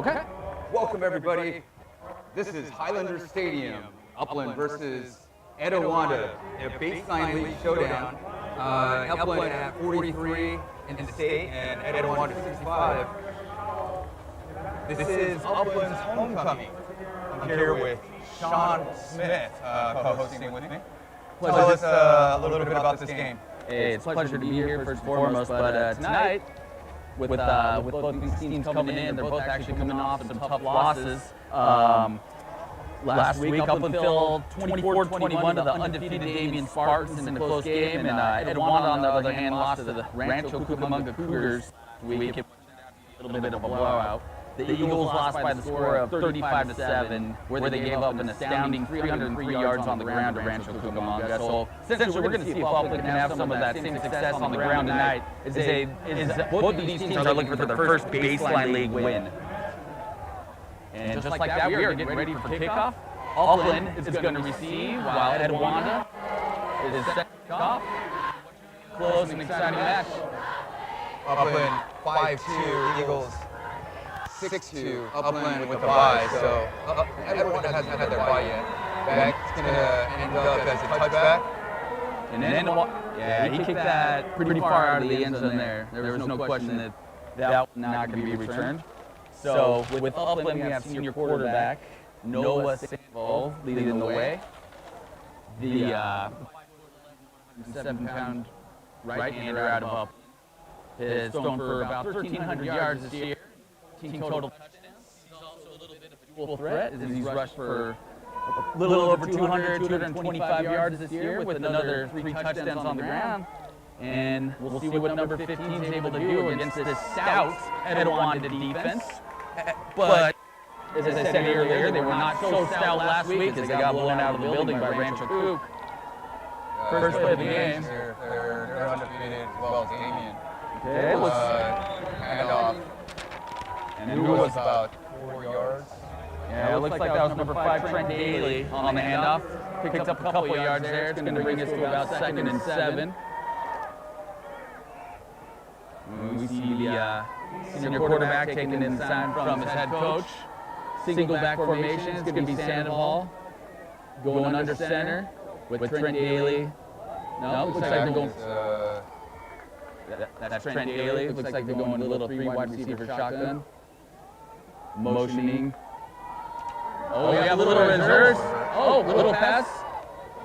Okay. Welcome, everybody. This is Highlander Stadium, Upland versus Etiwanda, a baseline league showdown. Upland at 43 in the state and Etiwanda 65. This is Upland's homecoming. I'm here with Shawn Smith, co-hosting with me. Tell us a little bit about this game. Hey, it's a pleasure to be here first and foremost, but tonight, with both these teams coming in, they're both actually coming off some tough losses. Last week, Upland fell 24-21 to the undefeated Damien Spartans in a close game, and Etiwanda, on the other hand, lost to the Rancho Cucamonga Cougars this week. It was a little bit of a blowout. The Eagles lost by the score of 35-7, where they gave up an astounding 303 yards on the ground to Rancho Cucamonga. So essentially, we're going to see if Upland can have some of that same success on the ground tonight. Both of these teams are looking for their first baseline league win. And just like that, we are getting ready for kickoff. Upland is going to receive, while Etiwanda is set to kick off. Close and exciting match. Upland 5-2, Eagles 6-2, Upland with a bye, so Etiwanda hasn't had their bye yet. That's going to end up as a touchback. And then, yeah, he kicked that pretty far out of the end zone there. There was no question that that was not going to be returned. So with Upland, we have senior quarterback Noah Sandoval leading the way. The 7-pound right-hander out of Upland has thrown for about 1,300 yards this year. Team total touchdowns. He's also a little bit of a dual threat as he's rushed for a little over 225 yards this year with another 3 touchdowns on the ground. And we'll see what number 15 is able to do against this stout Etiwanda defense. But as I said earlier, they were not so stout last week as they got blown out of the building by Rancho Cook. First play of the game. They're undefeated as well as Damien. Okay, handoff. And it was about 4 yards. Yeah, it looks like that was number 5, Trent Daly, on the handoff. Picked up a couple of yards there. It's going to bring us to about 2nd and 7. We see the senior quarterback taking inside from his head coach. Single back formation. It's going to be Sandoval going under center with Trent Daly. No, looks like they're going. That's Trent Daly. Looks like they're going a little 3 wide receiver shotgun. Motioning. Oh, we have a little reverse. Oh, little pass.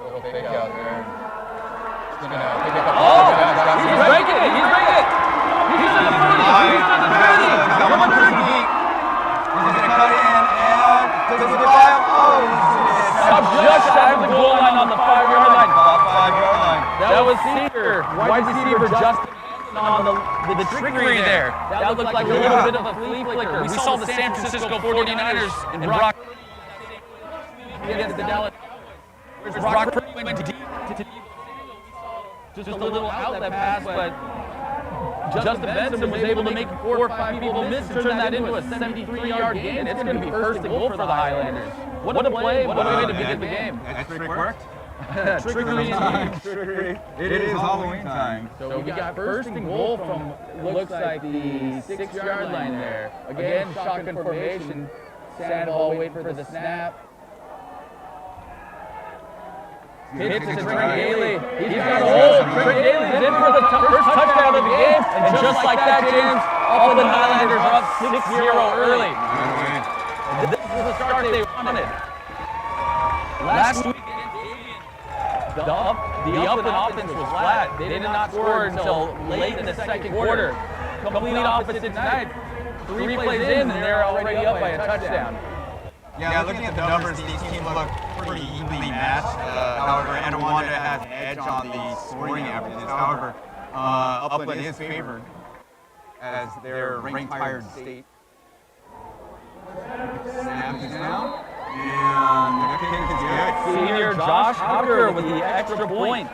Little fake out there. Oh, he's breaking it. He's breaking it. He's in the 40. He's in the 30. One person deep. He's going to cut in and does it fly? Oh, just shy of the goal line on the 5-yard line. 5-yard line. That was senior wide receiver Justin on the trickery there. That looked like a little bit of a flea flicker. We saw the San Francisco 49ers and Brock against the Dallas. Brock went deep to just a little outlet pass, but Justin Benson was able to make 4 or 5 people miss and turn that into a 73-yard gain. It's going to be first and goal for the Highlanders. What a play, what a way to begin the game. That trick worked. Trickery. It is Halloween time. So we got first and goal from, looks like the 6-yard line there. Again, shotgun formation. Sandoval waiting for the snap. Hits it to Trent Daly. He's got a hold. Trent Daly's in for the first touchdown of the game. And just like that, James, Upland Highlanders are up 6-0 early. And this is the start they wanted. Last week, the Upland offense was flat. They did not score until late in the second quarter. Complete opposite tonight. 3 plays in, and they're already up by a touchdown. Yeah, looking at the numbers, these teams look pretty evenly matched. However, Etiwanda has an edge on the scoring averages. However, Upland is favored as they're ranked higher in state. Snap is down. And the kick is good. Senior Josh Hopper with the extra point.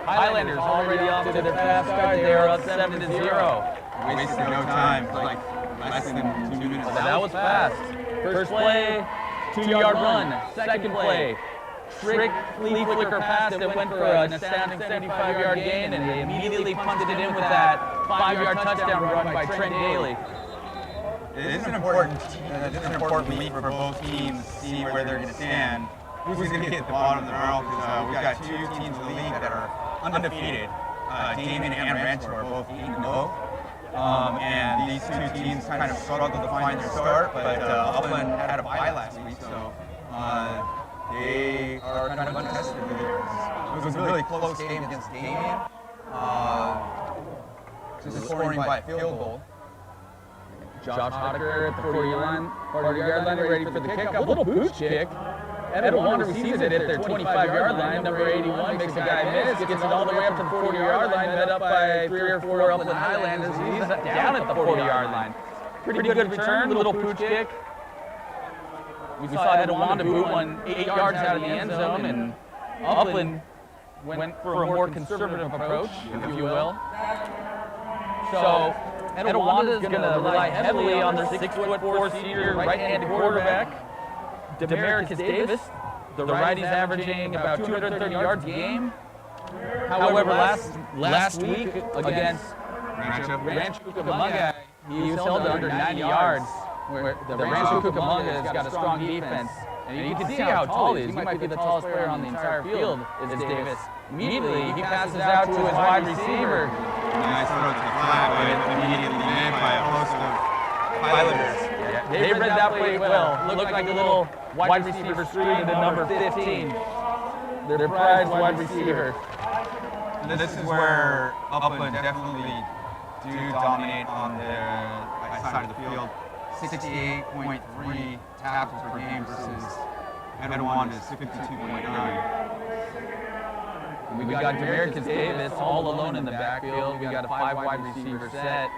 Highlanders already off to their fast start. They are up 7-0. Wasted no time, like less than 2 minutes. That was fast. First play, 2-yard run. Second play, trick flea flicker pass that went for an astounding 75-yard gain, and they immediately punted it in with that 5-yard touchdown run by Trent Daly. This is an important week for both teams to see where they're going to stand. Who's going to get at the bottom of the barrel? Because we've got two teams in the league that are undefeated. Damon and Rancho are both 8-0. And these two teams kind of struggled to find their start, but Upland had a bye last week, so they are kind of untested. It was a really close game against Damien. Just scoring by a field goal. Josh Hocker at the 40-yard line, ready for the kickoff. A little boot kick. Etiwanda receives it at their 25-yard line. Number 81 makes a guy miss, gets it all the way up to the 40-yard line, met up by 3 or 4 Upland Highlanders. He's down at the 40-yard line. Pretty good return, little pooch kick. We saw Etiwanda boot one 8 yards out of the end zone, and Upland went for a more conservative approach, if you will. So Etiwanda is going to rely heavily on their 6'4" senior right-handed quarterback, Demarcus Davis. The righty's averaging about 230 yards a game. However, last week against Rancho Cucamonga, he was held to under 90 yards. Where the Rancho Cucamonga has got a strong defense. And you can see how tall he is. He might be the tallest player on the entire field, is Davis. Immediately, he passes out to his wide receiver. Nice throw to the flat, but immediately met by a host of Highlanders. Yeah, they read that play well. Looked like a little wide receiver screen to number 15. Their prized wide receiver. And this is where Upland definitely do dominate on the right side of the field. 68.3 tackles per game versus Etiwanda's 52.9. We got Demarcus Davis all alone in the backfield. We got a 5 wide receiver set.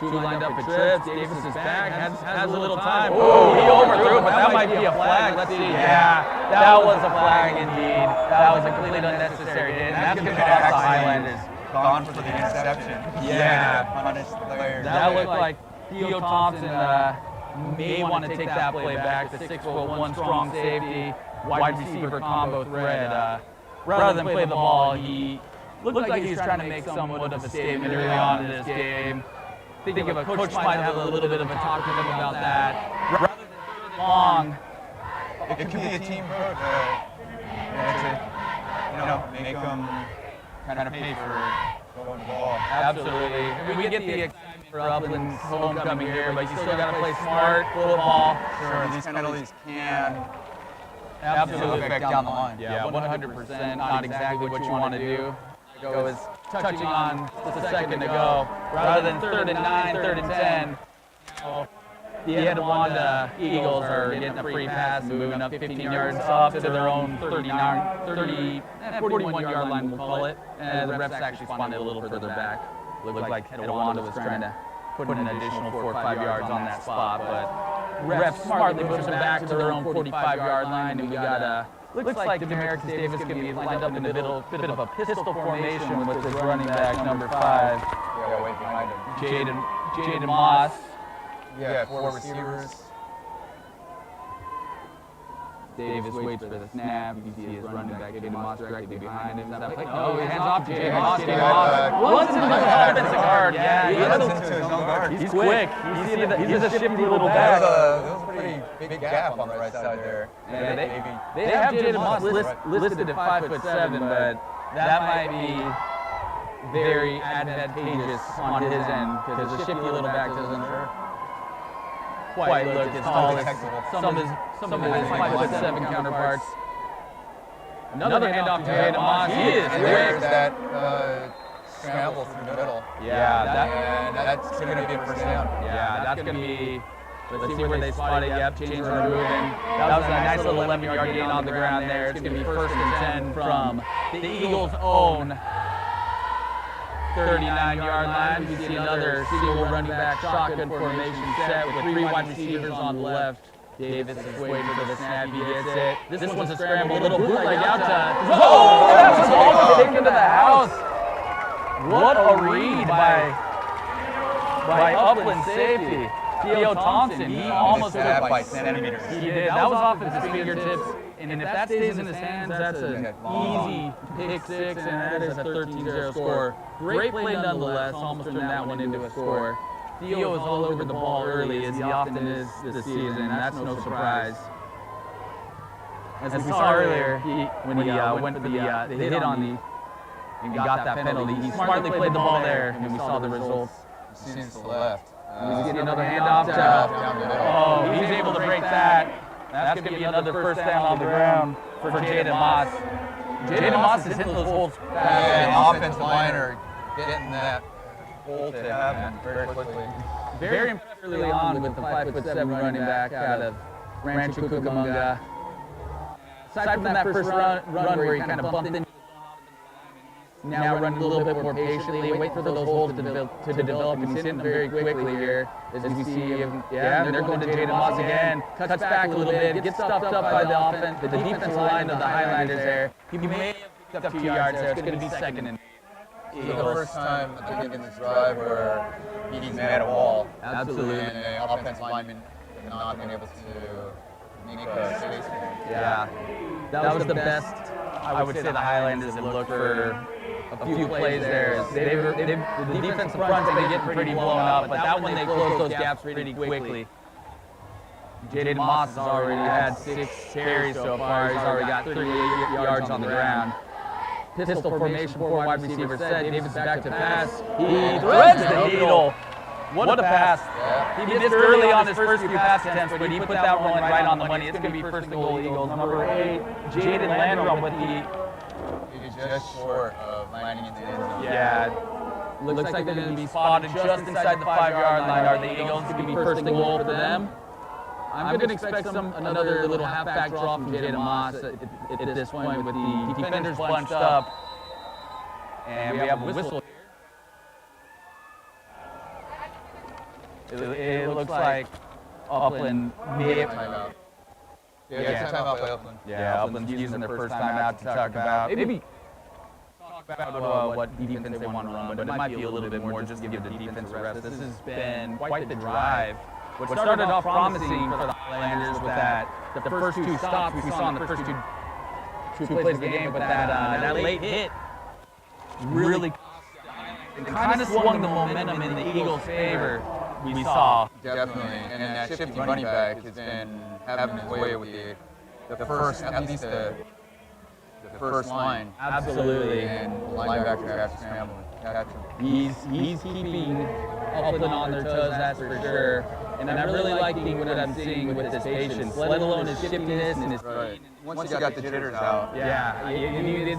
2 lined up at trips. Davis is back, has a little time. Oh, he overthrew it, but that might be a flag. Let's see. Yeah, that was a flag indeed. That was a completely unnecessary hit. And that's going to cost the Highlanders. Gone for the interception. Yeah. Punish the players. That looked like Theo Thompson may want to take that play back. The 6'1" strong safety, wide receiver combo threat. Rather than play the ball, he looked like he was trying to make somewhat of a statement early on in this game. I think a coach might have a little bit of a talk to them about that. Rather than third and long, it could be a team approach. Make them kind of pay for going to the ball. Absolutely. We get the excitement for Upland's homecoming here, but you still got to play smart football. Sure, these penalties can absolutely affect down the line. Yeah, 100%. Not exactly what you want to do. Nico was touching on just a second ago. Rather than 3rd and 9, 3rd and 10, the Etiwanda Eagles are getting a free pass, moving up 15 yards up to their own 41-yard line, we'll call it. And the refs actually spotted a little further back. Looked like Etiwanda was trying to put an additional 4 or 5 yards on that spot, but refs smartly pushed them back to their own 45-yard line, and we got looks like Demarcus Davis can be lined up in the middle, bit of a pistol formation with his running back, number 5. Yeah, wait behind him. Jaden Moss. Yeah, 4 receivers. Davis waits for the snap. You can see his running back, Jaden Moss, directly behind him. No, hands off to Jaden Moss. Jaden Moss runs into his offensive guard. Yeah, he runs into his own guard. He's quick. He's a shifty little back. There was a pretty big gap on the right side there. Yeah, they have Jaden Moss listed at 5'7", but that might be very advantageous on his end because the shifty little back doesn't quite look as tall as some of his 5'7" counterparts. Another handoff to Jaden Moss. He is quick. That scramble through the middle. Yeah, that's going to be a first down. Yeah, that's going to be. Let's see where they spot it. Yep, chains are moving. That was a nice little 11-yard gain on the ground there. It's going to be 1st and 10 from the Eagles' own 39-yard line. We see another single running back shotgun formation set with 3 wide receivers on the left. Davis is waiting for the snap. He gets it. This one's a scramble. A little bootleg out to. Oh, that was almost taken to the house. What a read by Upland safety. Theo Thompson, he almost took it by centimeters. He did. That was off his fingertips. And if that stays in his hands, that's an easy pick 6, and that is a 13-0 score. Great play nonetheless. Almost turned that one into a score. Theo is all over the ball early, as he often is this season. That's no surprise. As we saw earlier, when he went for the hit on the and got that penalty, he smartly played the ball there, and we saw the results. Seems to the left. We see another handoff to, he's able to break that. That's going to be another first down on the ground for Jaden Moss. Jaden Moss is hitting those holes fast. And the offensive line are getting that hole to happen very quickly. Very impressive early on with the 5'7" running back out of Rancho Cucamonga. Aside from that first run where he kind of bumped into, now running a little bit more patiently, wait for those holes to develop, and he's hitting them very quickly here. As we see him, and they're going to Jaden Moss again, cuts back a little bit, gets stuffed up by the offense, the defensive line of the Highlanders there. He may have picked up 2 yards there. It's going to be second and It's the first time I think in this drive where he's met a wall. Absolutely. And the offensive lineman have not been able to make a space. Yeah, that was the best. I would say the Highlanders have looked for a few plays there. The defensive front's been getting pretty blown up, but that one they closed those gaps pretty quickly. Jaden Moss has already had 6 carries so far. He's already got 38 yards on the ground. Pistol formation, 4 wide receivers set. Davis back to pass. He threads the needle. What a pass. He missed early on his first few pass attempts, but he put that one right on the money. It's going to be first and goal Eagles. Number 8, Jaden Landrum with the... Just short of landing into the end zone. Yeah, looks like they're going to be spotted just inside the 5-yard line. Are the Eagles going to be first and goal for them? I'm going to expect another little halfback draw from Jaden Moss at this point with the defenders bunched up. And we have a whistle here. It looks like Upland may have Timeout. Yeah, it's a timeout by Upland. Yeah, Upland's using their first time out to talk about maybe what defense they want to run, but it might be a little bit more just to give the defense a rest. This has been quite the drive. What started off promising for the Highlanders with that, the first 2 stops we saw in the first two plays of the game, but that late hit really kind of swung the momentum in the Eagles' favor. We saw. Definitely, and that shifty running back has been having his way with the first, at least the first line. Absolutely. And linebackers have to scramble and catch him. He's keeping Upland on their toes, that's for sure. And I'm really liking what I'm seeing with this patience, let alone his shiftiness and his speed. Once you got the jitters out. Yeah, you needed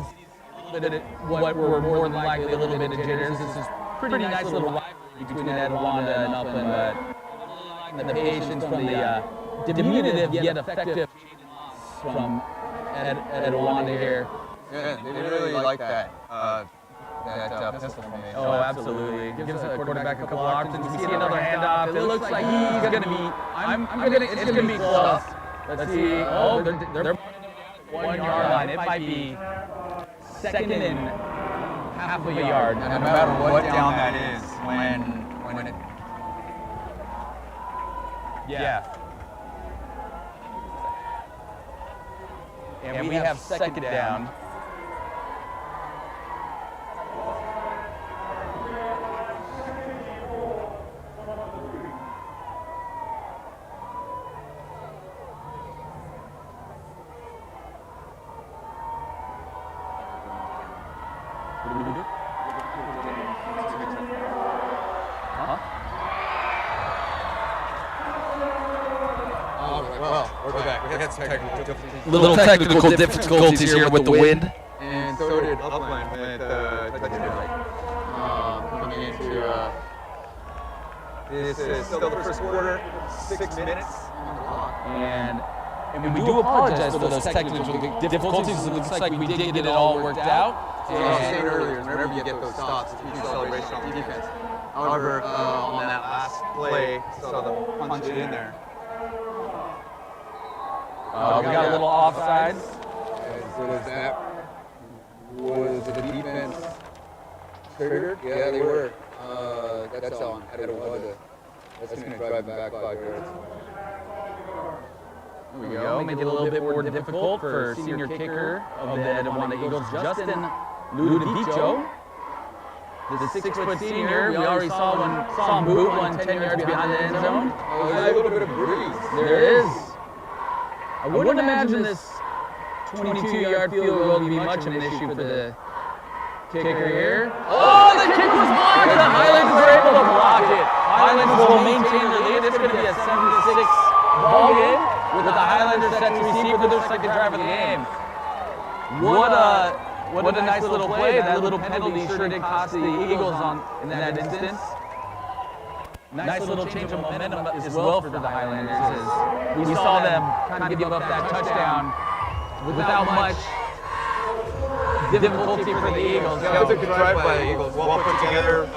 what were more than likely a little bit of jitters. This is pretty nice little rivalry between Etiwanda and Upland, but the patience from the diminutive yet effective from Etiwanda here. Yeah, they really like that pistol formation. Oh, absolutely. Gives the quarterback a couple options. We see another handoff. It looks like he's going to be. It's going to be close. Let's see. Oh, they're 1 yard line. It might be second and half of a yard. And no matter what down that is, when it. Yeah. And we have second down. Little technical difficulties here with the wind. And so did Upland with Tatera coming into this is still the first quarter, 6 minutes on the clock. And we do apologize for those technical difficulties. It looks like we did get it all worked out. So I was saying earlier, whenever you get those stops, it's a huge celebration on the defense. However, on that last play, saw them punch it in there. We got a little offsides. Was the defense triggered? Yeah, they were. That's on Etiwanda. That's going to drive them back 5 yards. There we go. Make it a little bit more difficult for senior kicker of the Etiwanda Eagles, Justin Ludovico. The 6-foot senior, we already saw him boot one 10 yards behind the end zone. There's a little bit of breeze. There is. I wouldn't imagine this 22-yard field goal to be much of an issue for the kicker here. Oh, the kick was blocked! The Highlanders were able to block it. Highlanders will maintain their lead. It's going to be a 7-6 ball game with the Highlanders set to receive for their second drive of the game. What a nice little play. That little penalty sure did cost the Eagles in that instance. Nice little change of momentum as well for the Highlanders. As we saw them kind of give up that touchdown without much difficulty for the Eagles. Yeah, it was a good drive by the Eagles. Well put together,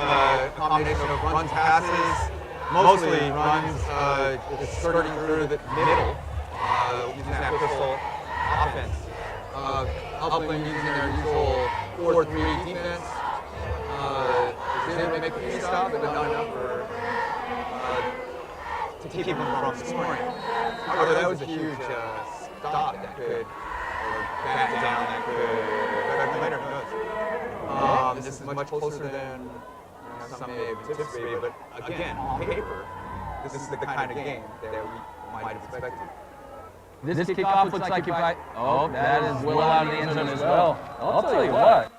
combination of runs, passes, mostly runs, just skirting through the middle, using that pistol offense. Upland using their usual 4-3 defense. They didn't make a few stops, but not enough To keep them from scoring. However, that was a huge stop that could, bat down that could, Later does. this is much closer than some may have anticipated, but again, on paper, this is the kind of game that we might have expected. This kickoff looks like if I... Oh, that is well out of the end zone as well. I'll tell you what.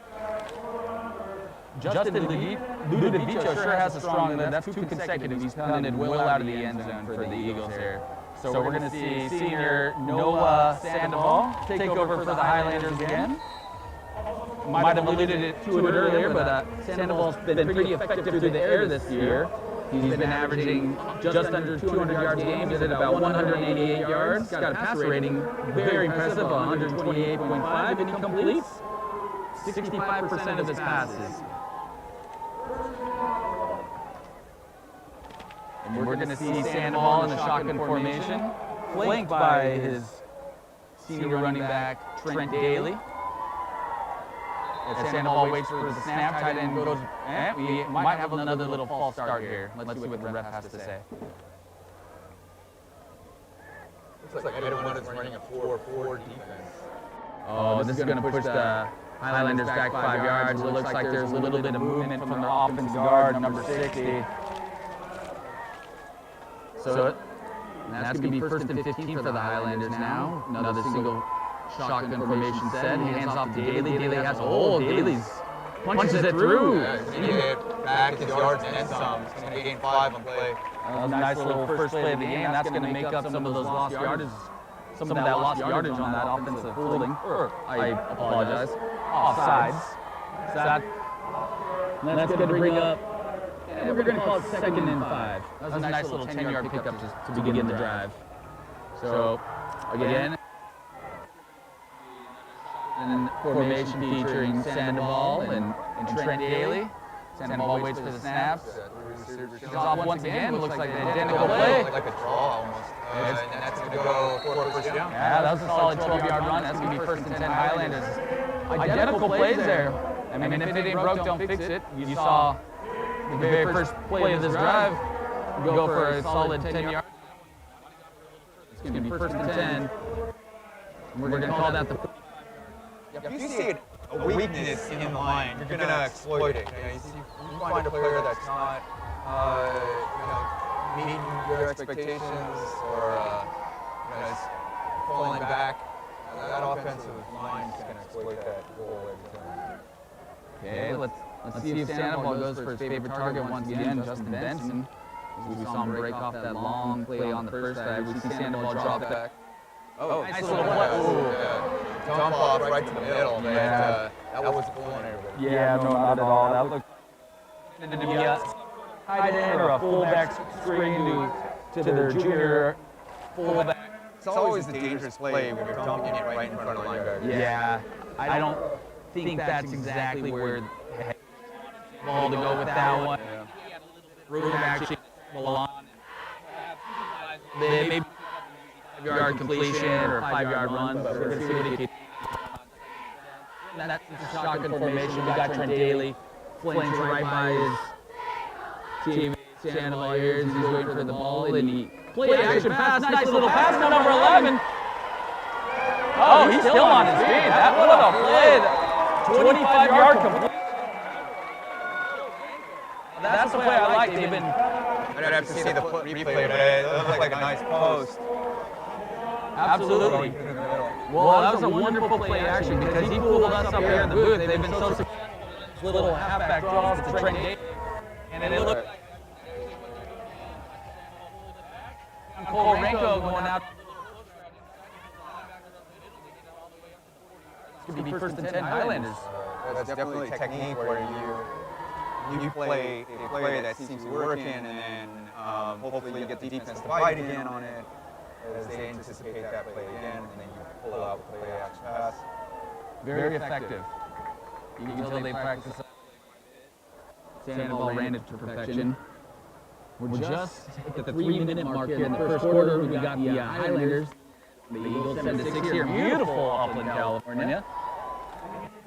Justin Ludovico sure has a strong... That's 2 consecutive. He's punted well out of the end zone for the Eagles here. So we're going to see senior Noah Sandoval take over for the Highlanders again. Might have alluded to it earlier, but Sandoval's been pretty effective through the air this year. He's been averaging just under 200 yards a game. He's at about 188 yards. He's got a passer rating very impressive, 128.5, and he completes 65% of his passes. And we're going to see Sandoval in the shotgun formation, flanked by his senior running back, Trent Daly. As Sandoval waits for the snap, tight end goes, we might have another little false start here. Let's see what the ref has to say. Looks like Etiwanda's running a 4-4 defense. Oh, this is going to push the Highlanders back 5 yards. It looks like there's a little bit of movement from their offensive guard, number 60. So that's going to be 1st and 15 for the Highlanders now. Another single shotgun formation set. Hands off to Daly. Daly has a hole. Daly's punches it through. Yeah, back his yards and some. He's going to gain 5 on play. That was a nice little first play of the game. That's going to make up some of those lost yardage, some of that lost yardage on that offensive holding. I apologize. Offsides. So that's going to bring up. We're going to call it 2nd and 5. That was a nice little 10-yard pickup to begin the drive. So again. And formation featuring Sandoval and Trent Daly. Sandoval waits for the snaps. She's off once again. It looks like an identical play. Like a draw almost. And that's going to go for a first down. Yeah, that was a solid 12-yard run. That's going to be 1st and 10 Highlanders. Identical plays there. I mean, if it ain't broke, don't fix it. You saw the very first play of this drive go for a solid 10 yards. It's going to be 1st and 10. And we're going to call that the... If you see a weakness in the line, you're going to exploit it. You find a player that's not meeting your expectations or is falling back, that offensive line is going to exploit that goal every time. Okay, let's see if Sandoval goes for his favorite target once again, Justin Benson. As we saw him break off that long play on the first drive, we see Sandoval drop back. Oh, nice little play. Dump off right to the middle, but that wasn't pulling everybody. Yeah, no, not at all. That looked to be a tight end or a fullback screen to their junior fullback. It's always a dangerous play when you're dumping it right in front of the linebacker. Yeah, I don't think that's exactly where the ball to go with that one. Room actually on. Maybe 5-yard completion or a 5-yard run, but we're going to see what he can. That's the shotgun formation. We got Trent Daly flanked right by his teammate Sandoval here. He's waiting for the ball, and he play action pass. Nice little pass to number 11. Oh, he's still on his feet. What a play. 25-yard completion. that's the play I like. They've been. I'd have to see the replay, but it looked like a nice post. Absolutely. Well, that was a wonderful play action because he pulled us up here in the booth. They've been so successful. Little halfback draws to Trent Day, and it looked. Korenko going out. It's going to be first and 10 Highlanders. That's definitely a technique where you play a play that seems to be working, and then hopefully you get the defense to bite again on it as they anticipate that play again, and then you pull out the play action pass. Very effective. You can tell they practice. Sandoval ran it to perfection. We're just at the 3-minute mark here in the first quarter. We got the Highlanders. The Eagles send a 6 here. Beautiful Upland, California.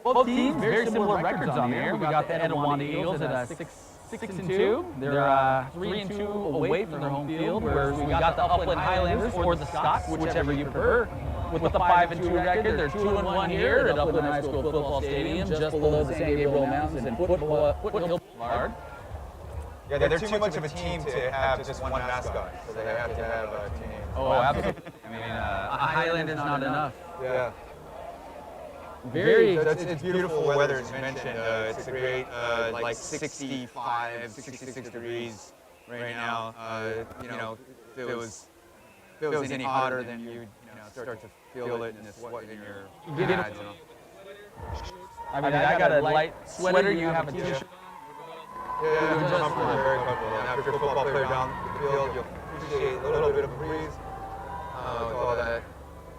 Both teams, very similar records on there. We got the Etiwanda Eagles at 6-2. They're 3-2 away from their home field, whereas we got the Upland Highlanders or the Scots, whichever you prefer. With the 5-2 record, they're 2-1 here at Upland High School Football Stadium, just below the San Gabriel Mountains and Foothill Boulevard. Yeah, they're too much of a team to have just one mascot, so they have to have a team. Oh, absolutely. I mean, a Highlander's not enough. Yeah. Very. It's beautiful weather, as mentioned. It's a great, like 65, 66 degrees right now. If it was any hotter, then you'd start to feel it in your pads. I mean, I got a light sweater. You have a t-shirt. Yeah, it's comfortable, very comfortable. And after a football player down the field, you'll appreciate a little bit of a breeze with all that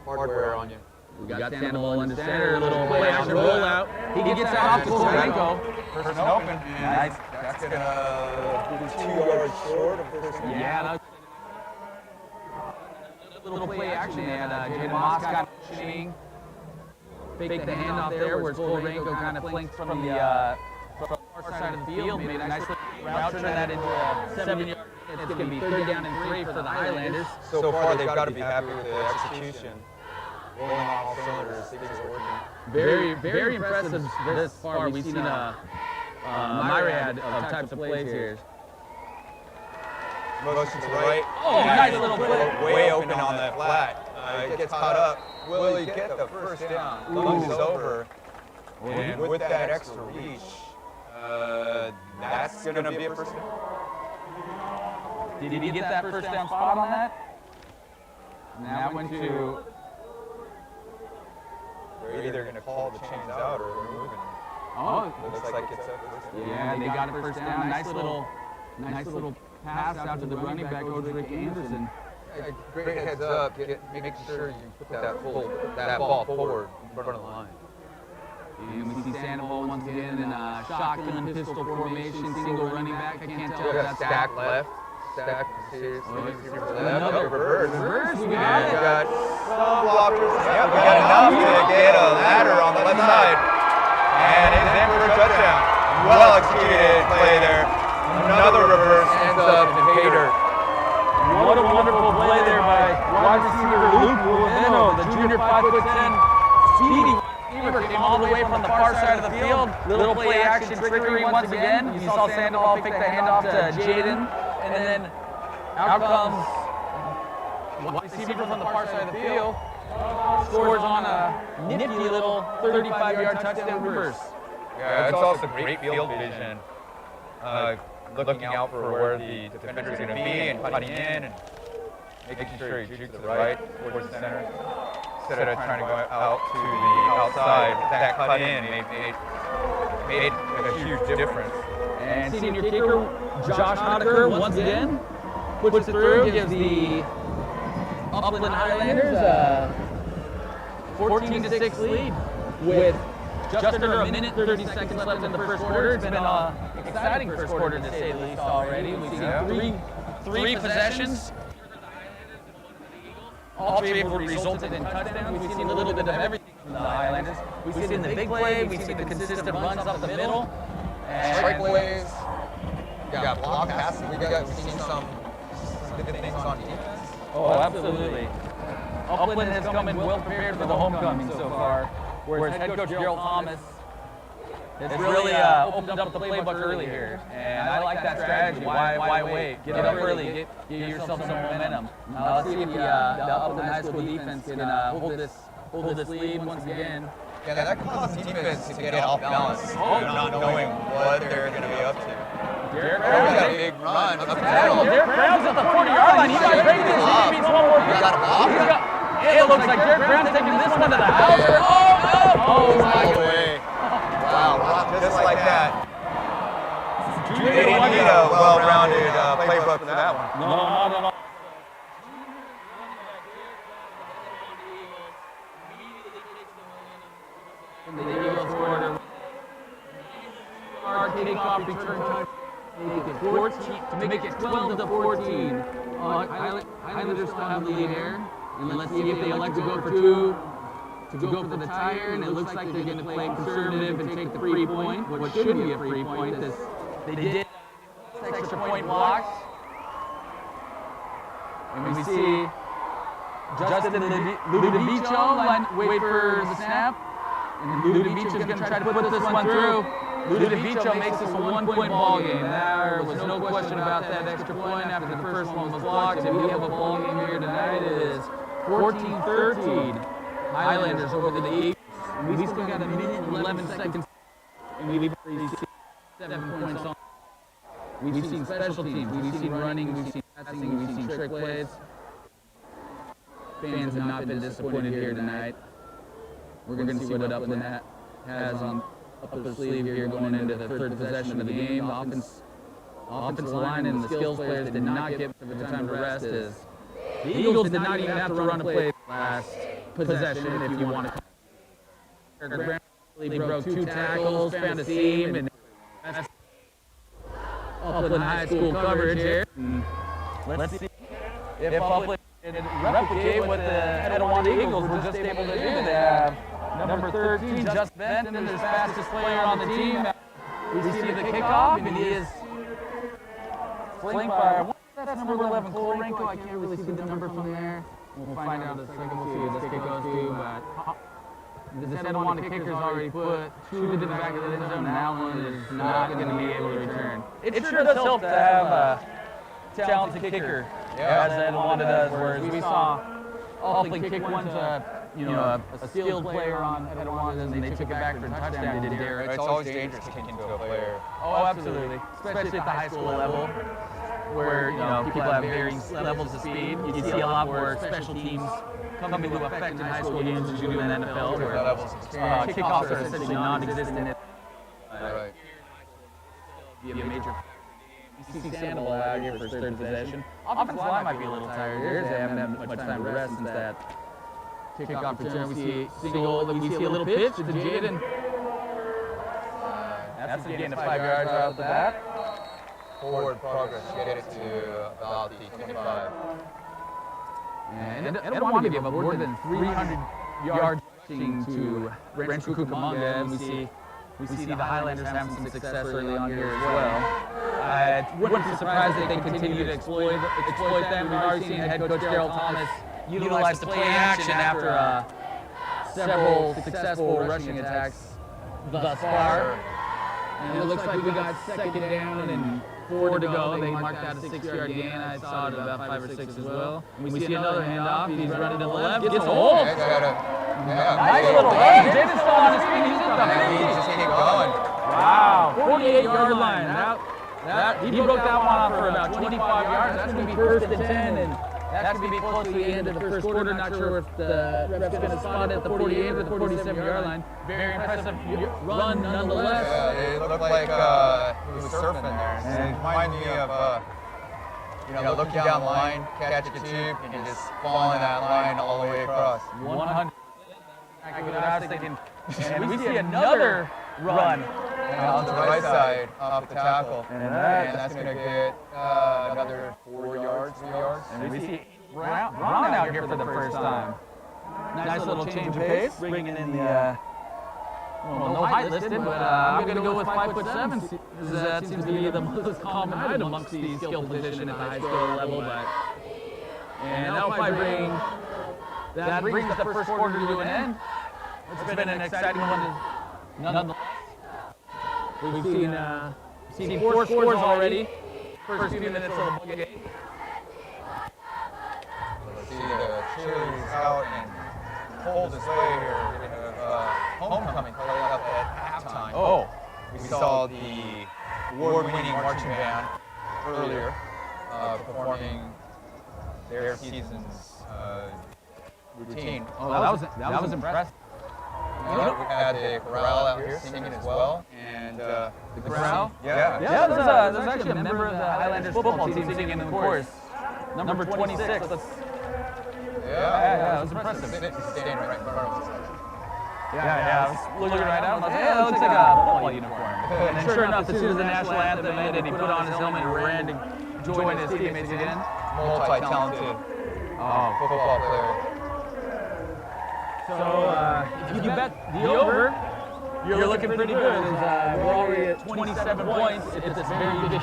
hardware on you. We got Sandoval under center, a little play action rollout. He gets out to Korenko. First and open. Nice. That's going to be 2 yards short of first and yeah, a little play action. They had Jaden Moss kind of pushing. Fake the handoff there where Korenko kind of flanked from the far side of the field. Made a nice little route, turn that into a 7-yard. It's going to be 3rd down and 3 for the Highlanders. So far, they've got to be happy with the execution. Rolling on all cylinders, things are working. Very impressive this far. We've seen a myriad of types of plays here. Motion to the right. Oh, nice little play. Way open on that flat. It gets caught up. Will he get the first down? Lunges over. And with that extra reach, that's going to be a first down. Did he get that first down spot on that? And that went to... They're either going to call the chains out or they're moving. Oh, looks like it's a first down. Yeah, they got it first down. Nice little pass out to the running back, Rick Anderson. Great heads up. Make sure you put that ball forward in front of the line. And we see Sandoval once again in a shotgun pistol formation, single running back. I can't tell if that's stack left. Stack. Another reverse. We got it. We got some blockers. Yeah, we got enough to get a ladder on the left side. And it's in for a touchdown. Well executed play there. Another reverse ends up in Pater. What a wonderful play there by wide receiver Luke Ulavino, the junior 5'10" speedy receiver, came all the way from the far side of the field. Little play action trickery once again. You saw Sandoval pick the handoff to Jaden, and then out comes wide receiver from the far side of the field. Scores on a nifty little 35-yard touchdown reverse. Yeah, it's also great field vision. Looking out for where the defender is going to be and cutting in and making sure he jukes to the right towards the center instead of trying to go out to the outside. That cut in made a huge difference. And senior kicker Josh Honaker once again puts it through, gives the Upland Highlanders a 14-6 lead with just under a minute, 30 seconds left in the first quarter. It's been an exciting first quarter, to say the least, already. We've seen three possessions. All three have resulted in touchdowns. We've seen a little bit of everything from the Highlanders. We've seen the big play. We've seen the consistent runs up the middle. Breakaways. Yeah, block passes. We've seen some good things on defense. Oh, absolutely. Upland has come in well prepared for the homecoming so far. Whereas head coach Gerald Thomas It's really opened up the playbook early here, and I like that strategy. Why wait? Get up early, get yourself some momentum. Now let's see if the Upland High School defense can hold this lead once again. Yeah, that causes defense to get off balance, not knowing what they're going to be up to. Derek Brown's got a big run up the middle. Derek Brown's at the 40-yard line. He got ready to see if he's one more. He got a block. It looks like Derek Brown's taking this one to the house. Oh, all the way. Wow, just like that. They didn't need a well-rounded playbook for that one. No. The Eagles scored a hard takeoff return to make it 12 to 14. Highlanders still have the lead here. And let's see if they elect to go for two, to go for the tie here. And it looks like they're going to play conservative and take the free point, what should be a free point. They did extra point blocks. And we see Justin Ludovico wait for the snap. And Ludovico's going to try to put this one through. Ludovico makes this a one-point ball game. There was no question about that extra point after the first one was blocked. And we have a ball game here tonight. It is 14-13. Highlanders over the Eagles. We still got a minute and 11 seconds. And we've seen 7 points on. We've seen special teams. We've seen running. We've seen passing. We've seen trick plays. Fans have not been disappointed here tonight. We're going to see what Upland has on up their sleeve here going into the third possession of the game. The offensive line and the skills players did not get the time to rest. The Eagles did not even have to run a play last possession, if you want to. They broke 2 tackles, found a seam, and that's Upland High School coverage here. Let's see if Upland can replicate what the Etiwanda Eagles were just able to do. They have number 13, Just Benton, their fastest player on the team. We see the kickoff, and he is flanked by, that's number 11, Korenko. I can't really see the number from there. We'll find out in a second. We'll see who this kick goes to, but this Etiwanda kicker's already put 2 to the back of the end zone, and that one is not going to be able to return. It sure does help to have a talented kicker, as Etiwanda does, whereas we saw Upland kick one to a skilled player on Etiwanda, and they took it back for a touchdown. They did Derek. It's always dangerous to kick into a player. Oh, absolutely. Especially at the high school level, where people have varying levels of speed. You see a lot more special teams come into effect in high school games as you do in the NFL, where kickoffs are essentially non-existent. Right. Be a major. You see Sandoval out here for his third possession. Offensive line might be a little tired here. They haven't had much time to rest since that kickoff return. We see a little pitch to Jaden. That's again 5 yards out the bat. Forward progress, get it to about the 25. And I don't want to give up more than 300 yards rushing to Rancho Cucamonga, and we see the Highlanders having some success early on here as well. I wouldn't be surprised if they continue to exploit them. We've already seen head coach Daryl Thomas utilize the play action after several successful rushing attacks thus far. And it looks like we got second down and 4 to go. They marked out a 6-yard gain. I saw it about 5 or 6 as well. And we see another handoff. He's running to the left. Gets a hold. Nice little run. Jaden's still on his feet. He's in the He just keep going. Wow. 48-yard line. He broke that one off for about 25 yards. That's going to be first and 10. And that's going to be close to the end of the first quarter. Not sure if the rep's going to spot it at the 48 or the 47-yard line. Very impressive run nonetheless. Yeah, it looked like he was surfing there. And it reminds me of, looking down the line, catch a tube, and just following that line all the way across. 100. I was thinking, and we see another run. Onto the right side, off the tackle. And that's going to get another 4 yards, 3 yards. And we see Brown out here for the first time. Nice little change of pace, bringing in the, no height listed, but I'm going to go with 5'7". That seems to be the most common item amongst the skill position at the high school level. And that'll probably that brings the first quarter to an end. It's been an exciting one nonetheless. We've seen 4 scores already. First few minutes of the ball game. Let's see the cheerleaders out and hold this way here. We have homecoming coming up at halftime. Oh, We saw the award-winning marching band earlier performing their season's routine. oh, that was impressive. We had the chorale out here singing as well, and the chorale? Yeah. Yeah, there's actually a member of the Highlanders football team singing in the chorus. Number 26. Yeah, it was impressive. Standing right in front of us. Yeah, I was looking right at him. I was like, hey, that looks like a football uniform. And sure enough, as soon as the national anthem ended, he put on his helmet and ran to join his teammates again. Multi-talented football player. So if you bet the over, you're looking pretty good. We're already at 27 points. It's very good.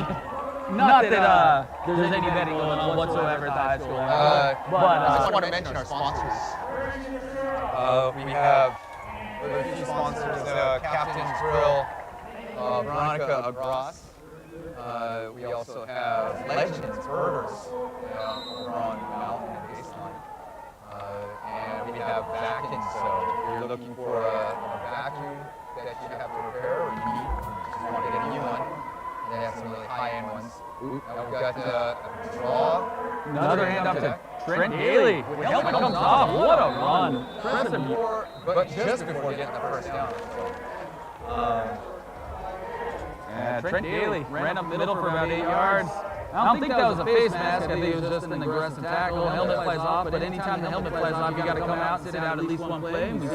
Not that there's any betting going on whatsoever at the high school level. I just want to mention our sponsors. We have a few sponsors, Captain's Grill, Veronica Agras. We also have Legends Burgers over on Mountain and Baseline. And we have vacuums, so if you're looking for a vacuum that you have to repair or you need, or just want to get a new one, they have some really high-end ones. Now we've got a draw. Another hand up to Trent Daly. Helmet comes off. What a run. Impressive. But just before getting the first down. Trent Daly ran up middle for about 8 yards. I don't think that was a face mask. I think it was just an aggressive tackle. Helmet flies off, but anytime the helmet flies off, you got to come out and sit out at least one play. We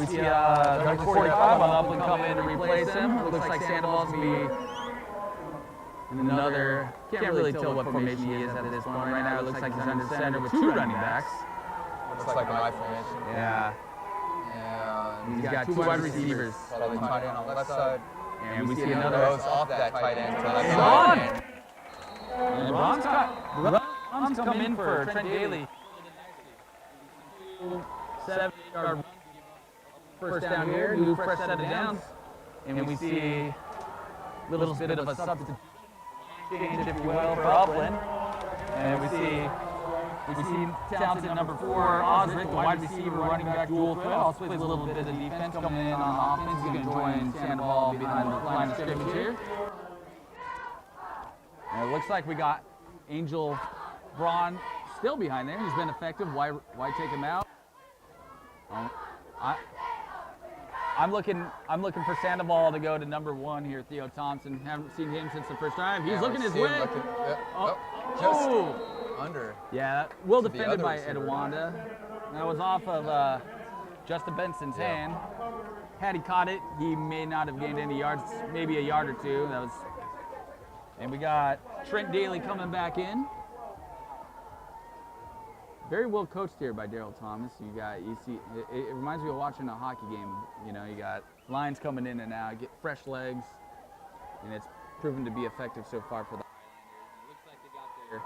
see number 45 on Upland come in to replace him. It looks like Sandoval's going to be another, can't really tell what formation he is at this point. Right now it looks like he's under center with 2 running backs. Looks like my formation. Yeah. And He's got 2 wide receivers. probably tight end on the left side. And we see another Goes off that tight end to the left Shawn! side. And Ron's come in for Trent Daly. 7-yard first down here, new fresh set of downs. And we see a little bit of a substitute change, if you will, for Upland. And we see talented number 4, Osric, the wide receiver, running back, dual threat. Also plays a little bit of defense coming in on offense. He's going to join Sandoval behind the line of scrimmage here. And it looks like we got Angel Braun still behind there. He's been effective. Why take him out? I'm looking for Sandoval to go to number 1 here, Theo Thompson. Haven't seen him since the first time. He's looking his way. Just under. Yeah, well defended by Etiwanda. That was off of Justin Benson's hand. Had he caught it, he may not have gained any yards, maybe a yard or 2. And we got Trent Daly coming back in. Very well coached here by Daryl Thomas. You see, it reminds me of watching a hockey game. You know, you got lines coming in and out, get fresh legs, and it's proven to be effective so far for the Highlanders. It looks like they got their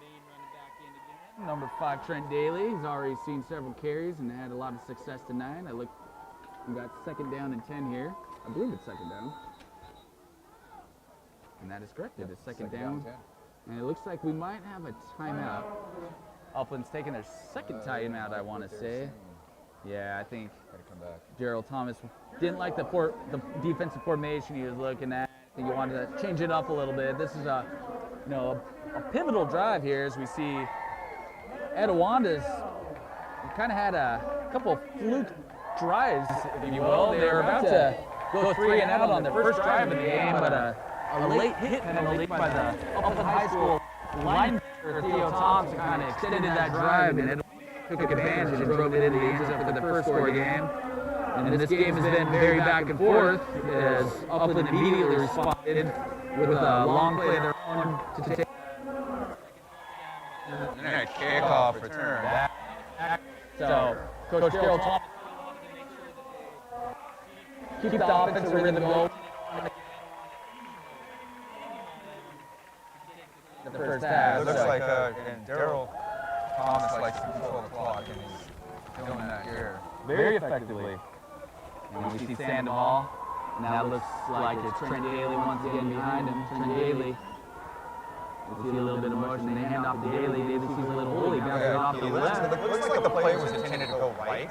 main running back in again. Number 5, Trent Daly. He's already seen several carries and had a lot of success tonight. We got 2nd down and 10 here. I believe it's 2nd down. And that is correct. It is second down. And it looks like we might have a timeout. Upland's taking their 2nd timeout, I want to say. Yeah, I think Daryl Thomas didn't like the defensive formation he was looking at. I think he wanted to change it up a little bit. This is a pivotal drive here as we see Etiwanda's kind of had a couple of fluke drives, if you will. They were about to go 3 and out on their first drive of the game, but a late hit penalty by the Upland High School linebacker Theo Thompson kind of extended that drive, and it took advantage and drove it into the end zone for the first score of the game. And this game has been very back and forth as Upland immediately responded with a long play of their own to take. And then a kickoff return. So Coach Daryl Thompson keep the offensive rhythm going. The first half. It looks like and Daryl Thomas likes to control the clock, and he's doing that here. Very effectively. And we see Sandoval Now it looks like it's Trent Daly once again behind him. Trent Daly. You see a little bit of motion. They hand off to Daly. Daly sees a little hole. He bounces it off to the left. It looks like the play was intended to go right,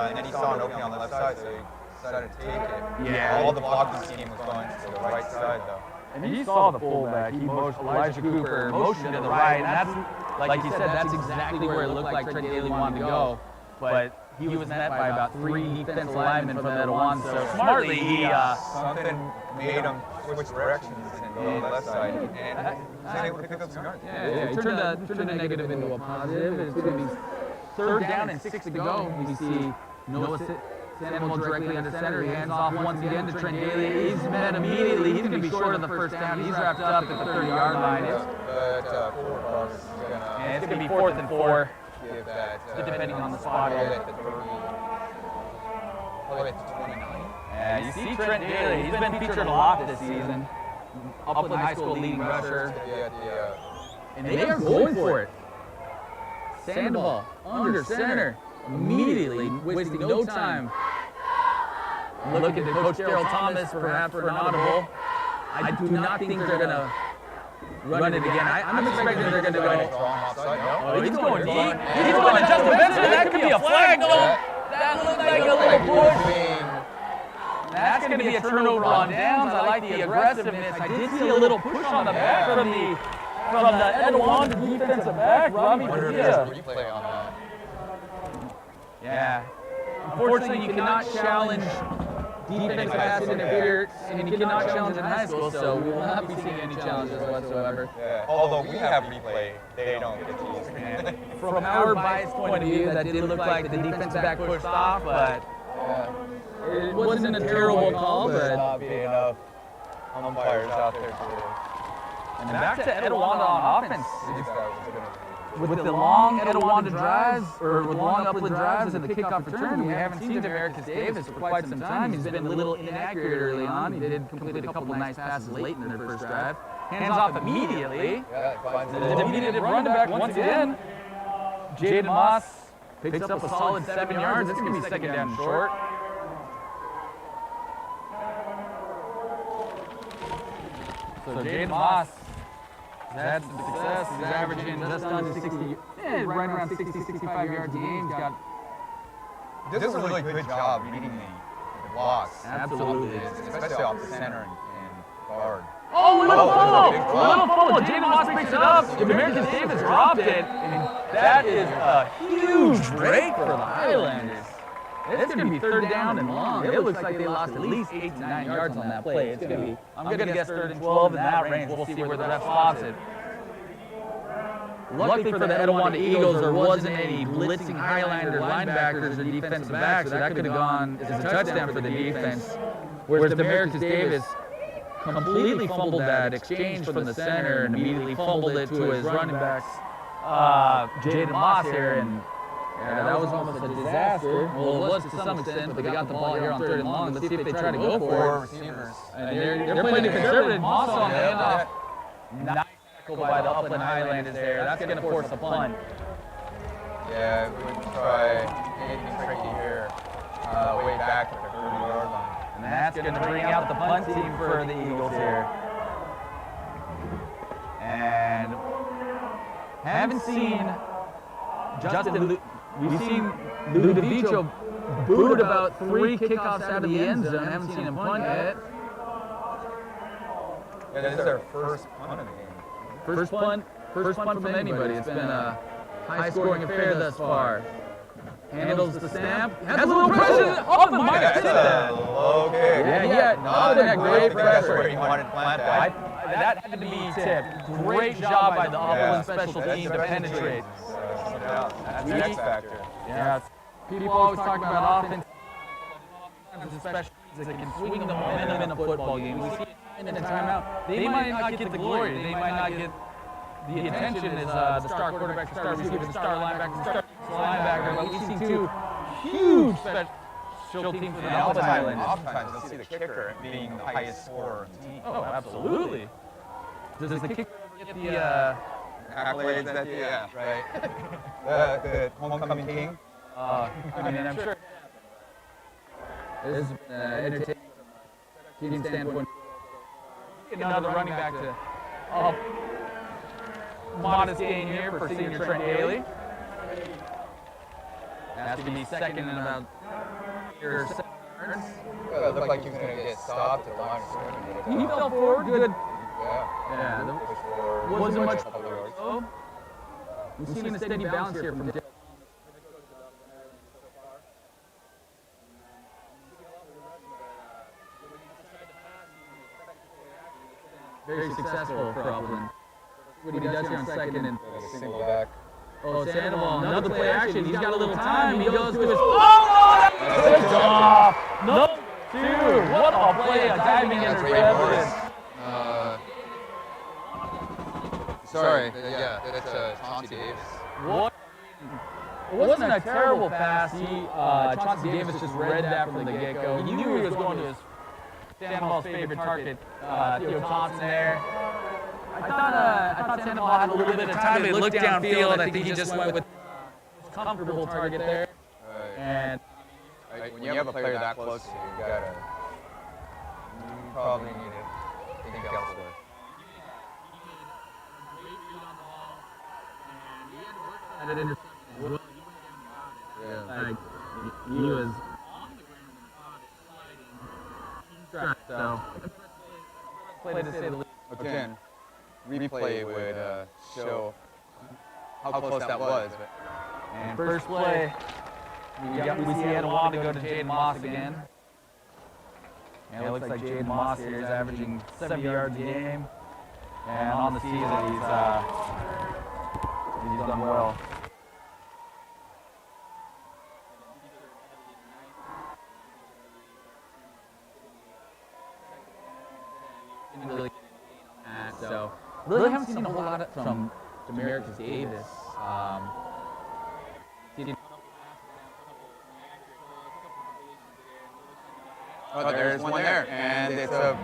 and then he saw an opening on the left side, so he decided to take it. Yeah. All the blocking scheme was going to the right side, though. And he saw the fullback. He motioned Elijah Cooper motioned to the right, and that's, like he said, that's exactly where it looked like Trent Daly wanted to go. But he was met by about 3 defensive linemen from Etiwanda. So smartly, he something made him switch directions and go to the left side, and he was able to pick up some yards. Yeah, he turned a negative into a positive. It's going to be 3rd down and 6 to go. We see Noah Sandoval directly under center. He hands off once again to Trent Daly. He's met immediately. He's going to be short of the 1st down. He's wrapped up at the 30-yard line. But And it's going to be 4th and 4. give that, depending on the spot here. At the 30, probably at the 29. Yeah, you see Trent Daly. He's been featured a lot this season. Upland High School leading rusher. And they are going for it. Sandoval under center. Immediately, wasting no time. Looking to Coach Daryl Thomas perhaps for an audible. I do not think they're going to run it again. I'm expecting they're going to go. Oh, he's going deep. He's going to Justin Benson. That could be a flag. That looks like a little push. That's going to be a turnover on downs. I like the aggressiveness. I did see a little push on the back from the Etiwanda defensive back, Robbie Buccheri. Replay on that. Yeah. Unfortunately, you cannot challenge defensive pass interference, and you cannot challenge in high school, so we will not be seeing any challenges whatsoever. Yeah. Although we have replay, they don't get to use it. From our biased point of view, that did look like the defensive back pushed off, but it wasn't a terrible call. But not be enough umpires out there today. and back to Etiwanda on offense. With the long Etiwanda drives, or with long Upland drives and the kickoff return, we haven't seen Demarcus Davis for quite some time. He's been a little inaccurate early on. He did complete a couple of nice passes late in their first drive. Hands off immediately. The immediate running back once again. Jaden Moss picks up a solid 7 yards. It's going to be 2nd down and short. So Jaden Moss has had some success. He's averaging just under 60, right around 60, 65 yards a game. He's got This is a really good job beating the blocks. absolutely. Especially off the center and guard. Oh, a little fumble. Jaden Moss picks it up. Demarcus Davis dropped it. And that is a huge break for the Highlanders. It's going to be 3rd down and long. It looks like they lost at least 8 to 9 yards on that play. It's going to be, I'm going to guess 3rd and 12 in that range. We'll see where the ref spots it. Luckily for the Etiwanda Eagles, there wasn't any blitzing Highlander linebackers or defensive backs, so that could have gone as a touchdown for the defense. Whereas Demarcus Davis completely fumbled that exchange from the center and immediately fumbled it to his running backs, Jaden Moss here, and yeah, that was almost a disaster. Well, it was to some extent, but they got the ball here on 3rd and long. Let's see if they try to go for it. And they're playing it conservative. Moss on the handoff. Nice tackle by the Upland Highlanders there. That's going to force a punt. Yeah, we would try anything tricky here. Way back at the 30-yard line. And that's going to bring out the punt team for the Eagles here. And haven't seen Justin. We've seen Ludovico boot about 3 kickoffs out of the end zone. Haven't seen him punt yet. Yeah, this is their first punt of the game. First punt from anybody. It's been a high-scoring affair thus far. Handles the snap. Has a little pressure. Oh, the might have That's a low kick. Yeah, not in that great That's where pressure. he wanted to plant that. That had to be tipped. Great job by the Upland special team to penetrate. That's the X factor. Yeah, people always talk about offense, especially that can swing the momentum in a football game. We see it in a timeout. They might not get the glory. They might not get the attention as the star quarterback, the star receiver, the star linebacker, the star linebacker. But we've seen 2 huge special teams for the Upland Highlanders. Oftentimes you'll see the kicker being the highest scorer on the team. Oh, absolutely. Does the kicker get the Accolades that, yeah, right. the homecoming king. I mean, I'm sure it's entertaining. shooting standpoint. Another running back to modest gain here for senior Trent Haley. That's going to be second in about 7 yards. It looked like he was going to get stopped at the line of scrimmage. He fell forward, good. Yeah. Wasn't much. We've seen a steady bounce here from very successful for Upland. What he does here on second and Single back. Sandoval, another play action. He's got a little time. He goes to his. Oh no! Good job. No, two. What a play! A diving interception. Sorry. Yeah, that's Chauncey Davis. What? It wasn't a terrible pass. Chauncey Davis just read that from the get-go. He knew he was going to his Sandoval's favorite target, Theo Thompson there. I thought Sandoval had a little bit of time to look downfield. I think he just went with his comfortable target there. And when you have a player that close to you, you probably need to think elsewhere. Like, he was so play to say the least. Again, replay would show how close that was. And first play, we see Etiwanda go to Jaden Moss again. And it looks like Jaden Moss here is averaging 70 yards a game. And on the season, he's done well. So really haven't seen a whole lot from Demarcus Davis. There's one there, and it's a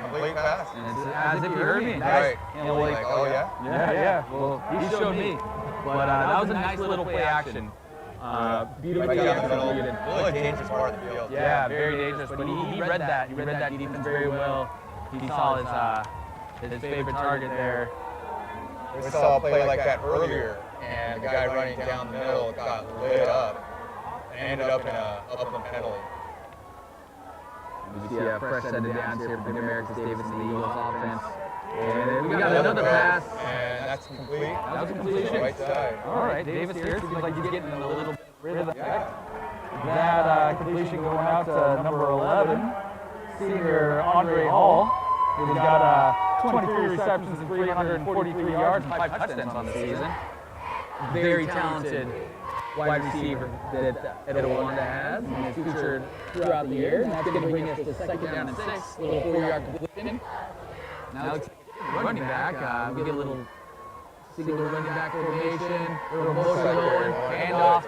complete pass. And it's as if you heard me. Right. Like, oh yeah? Yeah. Well, he showed me. But that was a nice little play action. Beautifully executed. Really dangerous part of the field. Yeah, very dangerous. But he read that. He read that defense very well. He saw his favorite target there. We saw a play like that earlier, and the guy running down the middle got lit up and ended up in a Upland penalty. We see a fresh set of downs here from Demarcus Davis and the Eagles offense. And we got another pass. And that's complete. That was a completion. Right side. All right, Davis here seems like he's getting a little rhythm. That completion going out to number 11, senior Andre Hall. He's got 23 receptions and 343 yards and 5 touchdowns on the season. Very talented wide receiver that Etiwanda has and is featured throughout the year. And that's going to bring us to second down and 6, little 4-yard completion. Now let's running back. We get a little single running back formation, a little motion going, handoff.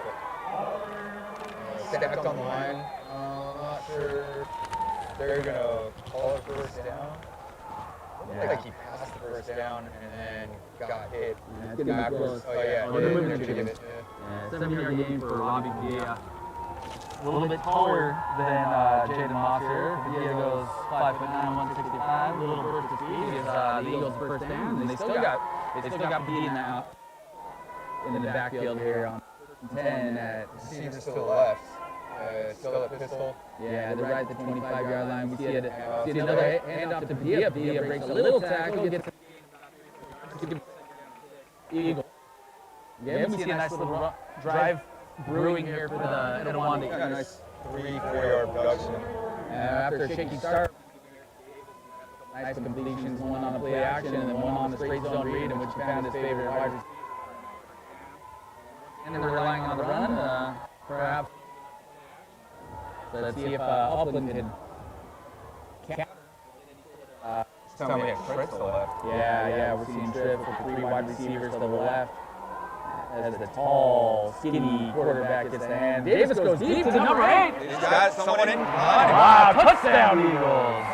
Stacked on the line. I'm not sure they're going to call it first down. Like he passed the first down and then got hit backwards. Oh yeah, they're going to give it. 7-yard gain for Robbie Villa. A little bit taller than Jaden Moss here. Villa goes 5'9", 165. A little burst of speed is the Eagles' first down, and they still got beat in the backfield here on 10 at receivers to the left. Still at pistol. Yeah, they're right at the 25-yard line. We see another handoff to Villa. Villa breaks a little tackle, gets Eagle. Yeah, we see a nice little drive brewing here for the Etiwanda. A nice 3-4 yard production. After a shaky start, nice completions, one on the play action and then one on the straight zone read, in which he found his favorite wide receiver. And then relying on the run, perhaps. So let's see if Upland can counter. Tell me trips to the left. Yeah, we're seeing trips with 3 wide receivers to the left. As the tall, skinny quarterback gets the hand. Davis goes deep to number 8. He's got someone in behind. Wow, touchdown Eagles.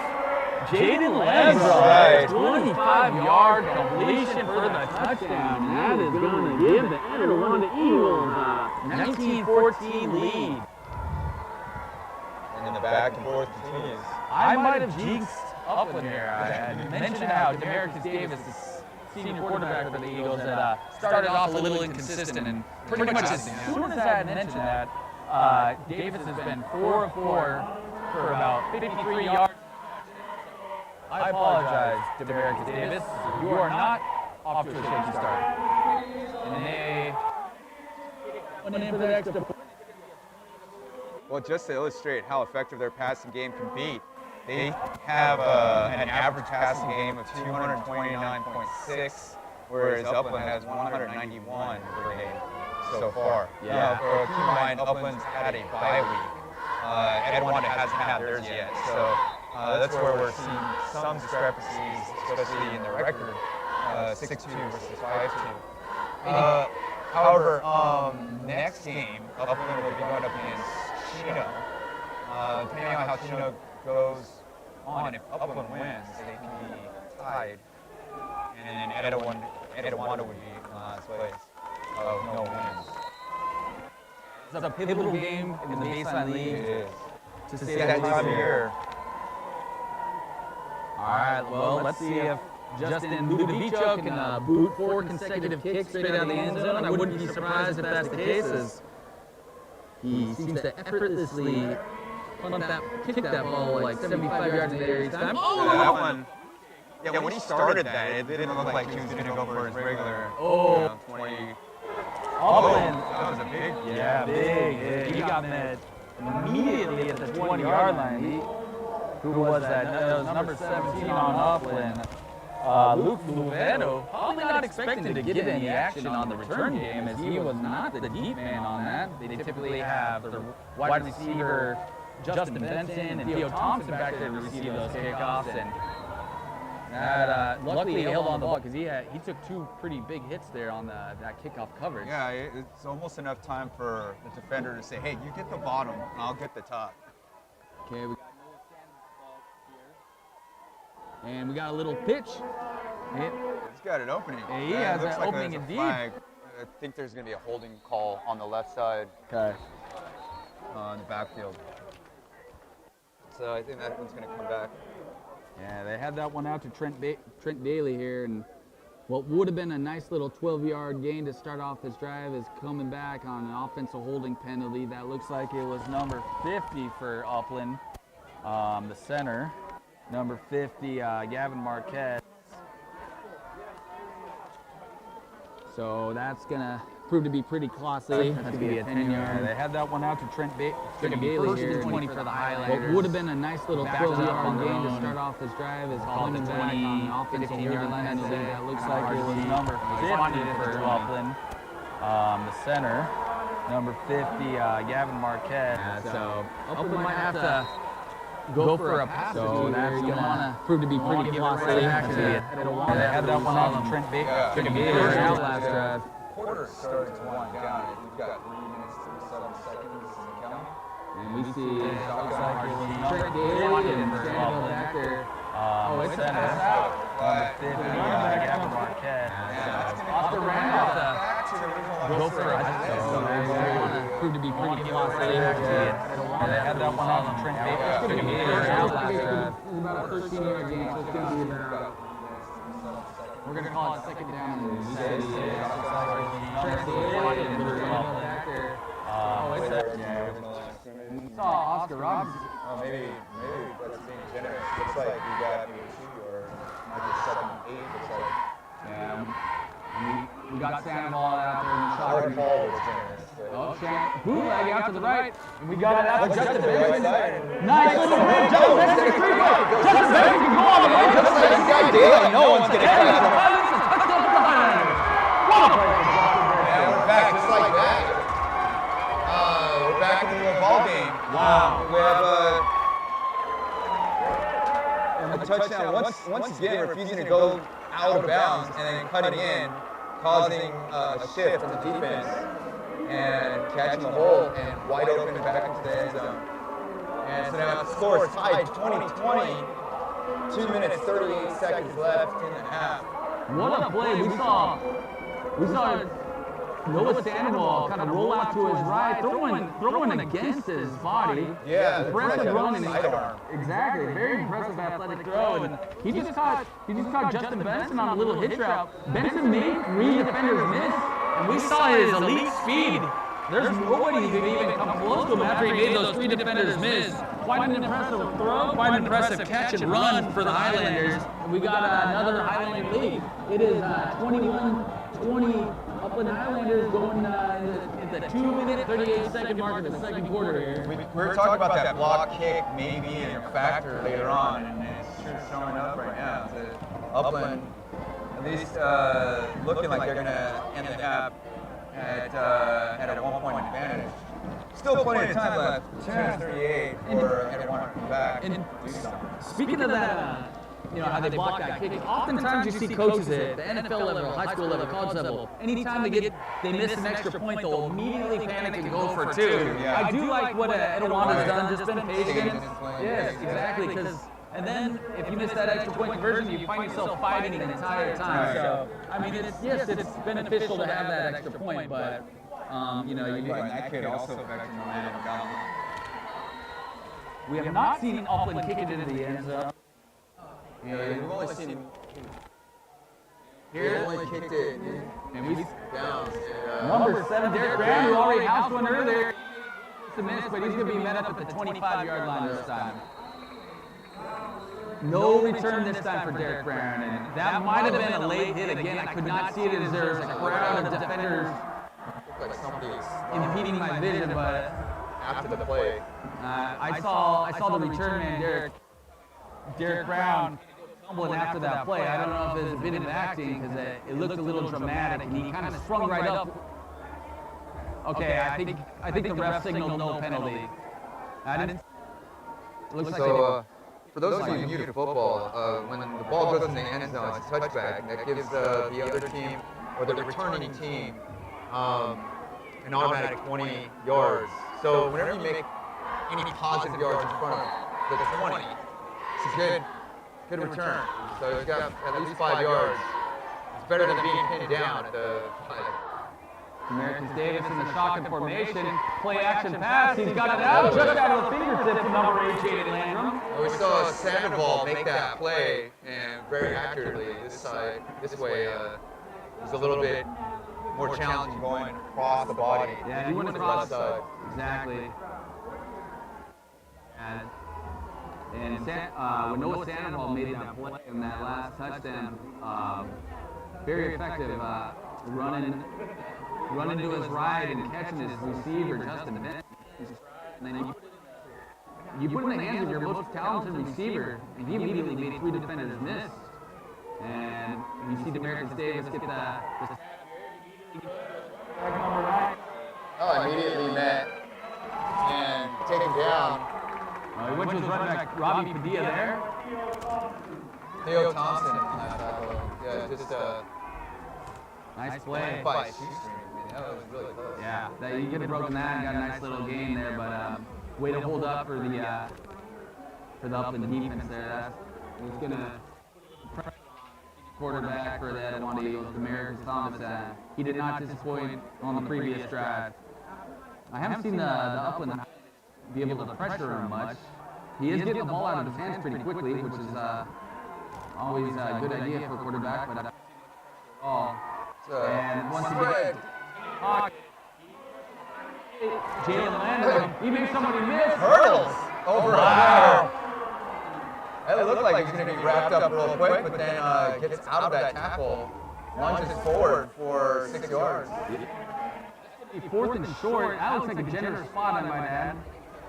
Jaden Lembra, 25-yard completion for the touchdown. That is going to give the Etiwanda Eagles a 19-14 lead. and the back and forth continues. I might have jinxed Upland here. I mentioned how Demarcus Davis, the senior quarterback for the Eagles, that started off a little inconsistent, and pretty much as soon as I had mentioned that, Davis has been 4 of 4 for about 53 yards. I apologize, Demarcus Davis. You are not off to a shaky start. And they went in for the extra point. Well, just to illustrate how effective their passing game can be, they have an average passing game of 229.6, whereas Upland has 191 per game so far. Yeah. Keep in mind, Upland's had a bye week. Etiwanda hasn't had theirs yet, so that's where we're seeing some discrepancies, especially in the record, 6-2 versus 5-2. However, next game, Upland will be going up against Chino. Depending on how Chino goes on, if Upland wins, they can be tied. And then Etiwanda would be in last place of no wins. It's a pivotal game in the baseline league. It is. To See that time of year. All right, well, let's see if Justin Ludovico can boot 4 consecutive kicks straight out of the end zone. I wouldn't be surprised if that's the case, as he seems to effortlessly kick that ball like 75 yards in the air each time. Oh, that one. Yeah, when he started that, it didn't look like he was going to go for his regular 20. Upland. That was a big hit. Yeah, big hit. He got met immediately at the 20-yard line. Who was that? That was number 17 on Upland. Luke Luveno, probably not expecting to get any action on the return game, as he was not the deep man on that. They typically have the wide receiver Justin Benson and Theo Thompson back there to receive those kickoffs, and luckily he held on the ball because he took 2 pretty big hits there on that kickoff coverage. Yeah, it's almost enough time for the defender to say, hey, you get the bottom, and I'll get the top. Okay, we got and we got a little pitch. He's got an opening. Yeah, he has looks an like opening there's a indeed. flag. I think there's going to be a holding call on the left side. Okay. On the backfield. So I think that one's going to come back. Yeah, they had that one out to Trent Daly here, and what would have been a nice little 12-yard gain to start off this drive is coming back on an offensive holding penalty. That looks like it was number 50 for Upland, the center. Number 50, Gavin Marquette. So that's going to prove to be pretty costly. That's going to be a 10-yard. They had that one out to Trent Daly here. 20 for the Highlanders. What would have been a nice little 12-yard gain to start off this drive is coming back on an offensive holding penalty. That looks like it was number 50 for Upland, the center. Number 50, Gavin Marquette. So Upland might have to go for a pass. So that's going to prove to be pretty costly. They had that one out to Trent Daly out last drive. Quarter starting to wind down. We've got 3 minutes, 37 seconds in the count. And we see Trent Daly and Samuel back there. It's a pass out. Gavin Marquette. Off the round. Go for it. So proved to be pretty costly. They had that one out to Trent Daly out last drive. About a 13-yard gain, so it's going to be about. We're going to call it second down. We saw Oscar Robinson. Oh, maybe that's being generous. Looks like we got maybe 2 or maybe 7, 8. Looks like. Yeah. We got Sandoval out there in the shot. Our call was generous. Bootleg out to the right. And we got it out to Justin Benson. Nice little rim. Justin Benson can go all the way. Just like he's got Daly. No one's going to catch him. Yeah, we're back just like that. We're back in the ball game. Wow. We have a touchdown. Once again, refusing to go out of bounds and then cutting in, causing a shift in the defense and catching the hole and wide open back into the end zone. And so now the score is tied 20-20, 2 minutes, 38 seconds left in the half. What a play. We saw Noah Sandoval kind of roll out to his right, throwing against his body. Yeah, impressive run and sidearm. exactly, very impressive athletic throw. And he just caught Justin Benson on a little hitch route. Benson made 3 defenders miss, and we saw his elite speed. There's nobody who could even come close to him after he made those 3 defenders miss. Quite an impressive throw, quite an impressive catch and run for the Highlanders. And we got another Highlander lead. It is 21-20 Upland Highlanders going at the 2-minute, 38-second mark of the second quarter here. We were talking about that block kick maybe being a factor later on, and it's sure showing up right now. So Upland, at least looking like they're going to end the half at a 1-point advantage. Still plenty of time left. 10:38 for Etiwanda to come back and do something. Speaking of that, how they block that kick, oftentimes you see coaches at the NFL level, high school level, college level, anytime they miss an extra point, they'll immediately panic and go for 2. Yeah. I do like what Etiwanda's done, just been patient. Yes, exactly, and then if you miss that extra point conversion, you find yourself fighting the entire time. So, I mean, it's beneficial to have that extra point, but, And that could also affect the momentum down. we have not seen Upland kick it into the end zone. We've only seen here. Only kicked it And we down. Number 7, Derek Graham, who already housed one earlier. It's a miss, but he's going to be met up at the 25-yard line this time. No return this time for Derek Brown, and that might have been a late hit again. I could not see it as there was a crowd of defenders Like somebody's impeding my vision, but after the play. I saw the return man, Derek Brown, fumbling after that play. I don't know if it was a bit of acting because it looked a little dramatic, and he kind of sprung right up. Okay, I think the ref signaled no penalty. Looks like So, for those of you new to football, when the ball goes in the end zone, it's a touchback. That gives the other team or the returning team an automatic 20 yards. So whenever you make any positive yards in front of the 20, it's a good return. So you've got at least 5 yards. It's better than being pinned down at the 5. Americans Davis in the shotgun formation, play action pass, he's got it out, just out of the fingertips of number 8, Jaden Landrum. We saw Sandoval make that play and very accurately. This way, was a little bit more challenging going across the body. Yeah, he went to the across. left side. Exactly. And when Noah Sandoval made that play in that last touchdown, very effective running to his right and catching his receiver, Justin Benson. And then you put in the hands of your most talented receiver, and he immediately made 3 defenders miss. And you see Demarcus Davis get the Immediately met and taken down. he went to his running back, Robbie Padilla there. Theo Thompson on that tackle. Yeah, just Nice play. by a shoestring. I mean, that was really close. Yeah, you could have broken that and got a nice little gain there, but way to hold up for the Upland defense there. He's gonna quarterback for the Etiwanda Eagles, Demarcus Thomas. He did not disappoint on the previous drive. I haven't seen the Upland be able to pressure him much. He is getting the ball out of his hands pretty quickly, which is always a good idea for a quarterback, but and once again, Jalen Landrum, he made somebody miss. Hurdles over wow. It looked like he was going to be wrapped up real quick, but then gets out of that tackle, lunges forward for 6 yards. 4th and short. That looks like a generous spot, I might add.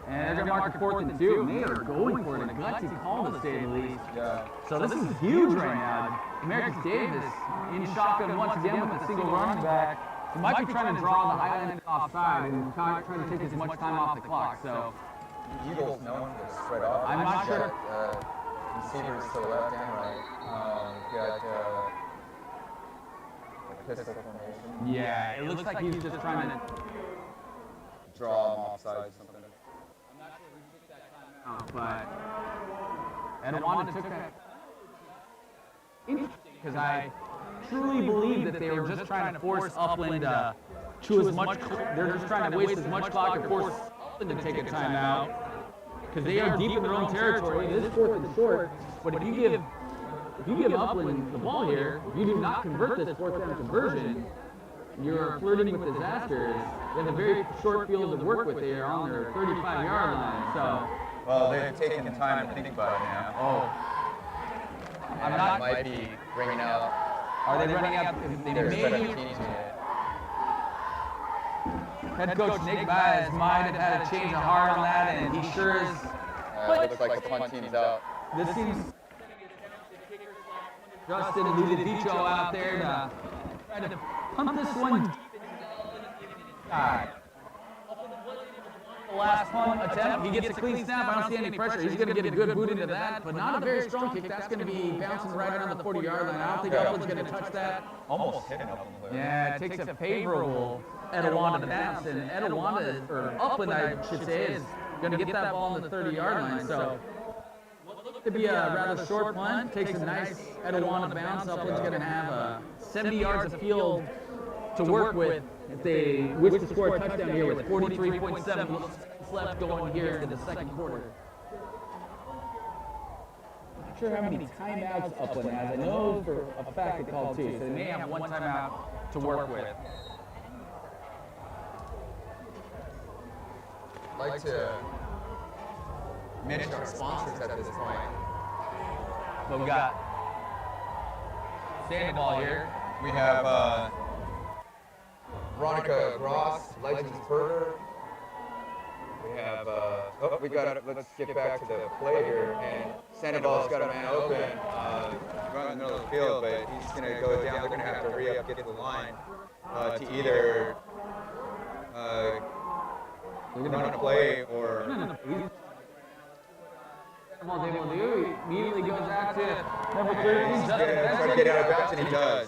And they're going to mark a 4th and 2. And they are going for it. A gutsy call, to say the least. Yeah. So this is huge right now. Americans Davis in shotgun once again with a single running back. He might be trying to draw the Highlanders offside and trying to take as much time off the clock. So Eagles known for the spread off. I'm not sure. Receivers to the left and right. Got pistol formation. yeah, it looks like he's just trying to Draw them offside or something. but Etiwanda took that. Interesting, because I truly believe that they were just trying to force Upland chew as much. They're just trying to waste as much clock and force Upland to take a timeout because they are deep in their own territory. It is 4th and short, but if you give Upland the ball here, if you do not convert this 4th down conversion, you're flirting with disaster. They have a very short field to work with. They are on their 35-yard line. So, well, they've taken the time to think about it now. I'm not. Might be bringing out. Are they running out? They Their may. 17 unit. Head coach Nick Baez might have had a change of heart on that, and he sure is. It looks like the punt team's out. This seems. Justin Ludovico out there to try to punt this one. The last punt attempt, he gets a clean snap. I don't see any pressure. He's going to get a good boot into that, but not a very strong kick. That's going to be bouncing right around the 40-yard line. I don't think Upland's going to touch that. Almost hit Upland. Yeah, it takes a favorable Etiwanda to bounce, and Etiwanda, or Upland, I should say, is going to get that ball on the 30-yard line. So, to be a rather short punt, takes a nice Etiwanda bounce. Upland's going to have 70 yards of field to work with if they wish to score a touchdown here with 43.7 left going here into the second quarter. Not sure how many timeouts Upland has. I know for a fact they called 2, so they may have 1 timeout to work with. I'd like to mention our sponsors at this point. But we got Sandoval here. We have Veronica Gross, Legends Burger. We have, let's get back to the play here. And Sandoval's got a man open. Right in the middle of the field, but he's going to go down. They're going to have to hurry up, get to the line to either run a play or. Sandoval's able to do. He immediately goes out to number 13. He's going to try to get out of bounds, and he does.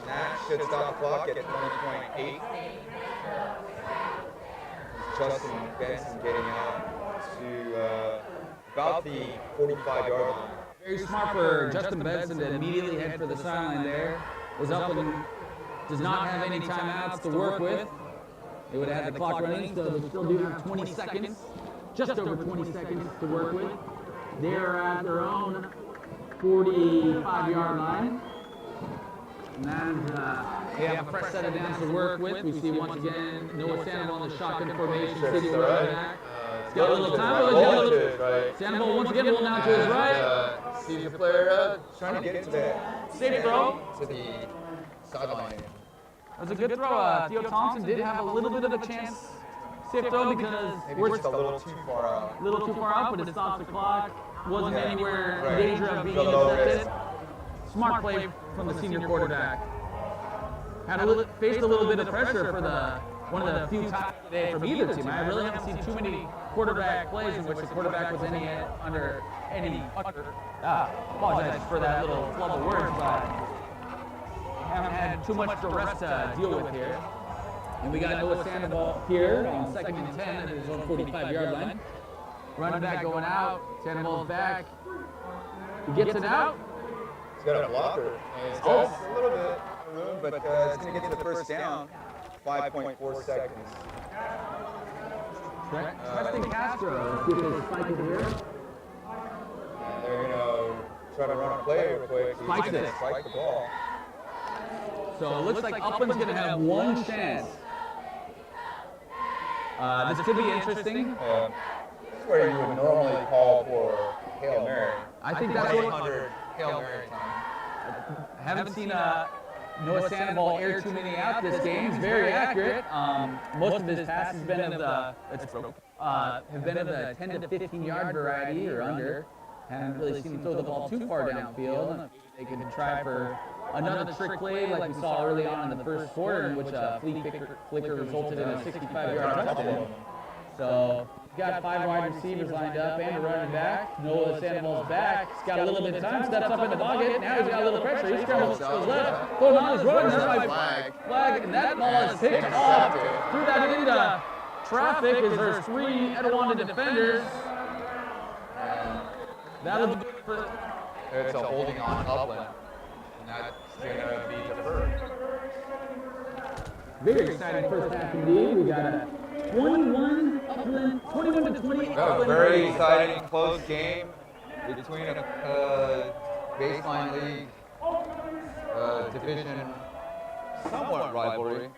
And that should stop the clock at 20.8. Justin Benson getting out to about the 45-yard line. Very smart for Justin Benson to immediately head for the sideline there. Is Upland does not have any timeouts to work with. They would have had the clock running, so they still do have 20 seconds, just over 20 seconds to work with. They're at their own 45-yard line. And they have a fresh set of downs to work with. We see once again Noah Sandoval in the shotgun formation, sitting right back. He's got a little time. Sandoval once again rolling out to his right. Sees the player trying to get to that. Safe throw. To the sideline. That was a good throw. Theo Thompson did have a little bit of a chance. Safe throw because We're just a little too far out. a little too far out, but it stops the clock. Wasn't anywhere in danger of being intercepted. Smart play from the senior quarterback. Faced a little bit of pressure for one of the few times today from either team. I really haven't seen too many quarterback plays in which the quarterback was under any apologize for that little flub of words, but haven't had too much duress to deal with here. And we got Noah Sandoval here on 2nd and 10 at his own 45-yard line. Running back going out. Sandoval's back. He gets it out. He's got a blocker. And it's just a little bit of room, but it's going to get to the first down. 5.4 seconds. Preston Castro, let's see if they spike it here. And they're going to try to run a play real quick. Spikes it. Spike the ball. So it looks like Upland's going to have one chance. This could be interesting. This is where you would normally call for Hail Mary. I think that's what 800 Hail Mary time. haven't seen Noah Sandoval air too many out this game. He's very accurate. Most of his passes have been of the 10 to 15 yard variety or under. Haven't really seen him throw the ball too far downfield. They could try for another trick play like we saw early on in the first quarter, in which a flea flicker resulted in a 65-yard touchdown. So we've got 5 wide receivers lined up and a running back. Noah Sandoval's back. He's got a little bit of time, steps up in the pocket. Now he's got a little pressure. He scrambles to his left. Going on his running. That's my flag. And that ball is picked off. Threw that into traffic as there's 3 Etiwanda defenders. That'll be good for. It's a holding on Upland. And that's going to be deferred. Very exciting first half indeed. We got a 21 Upland, 21 to 20. A very exciting close game between a baseline league division somewhat rivalry.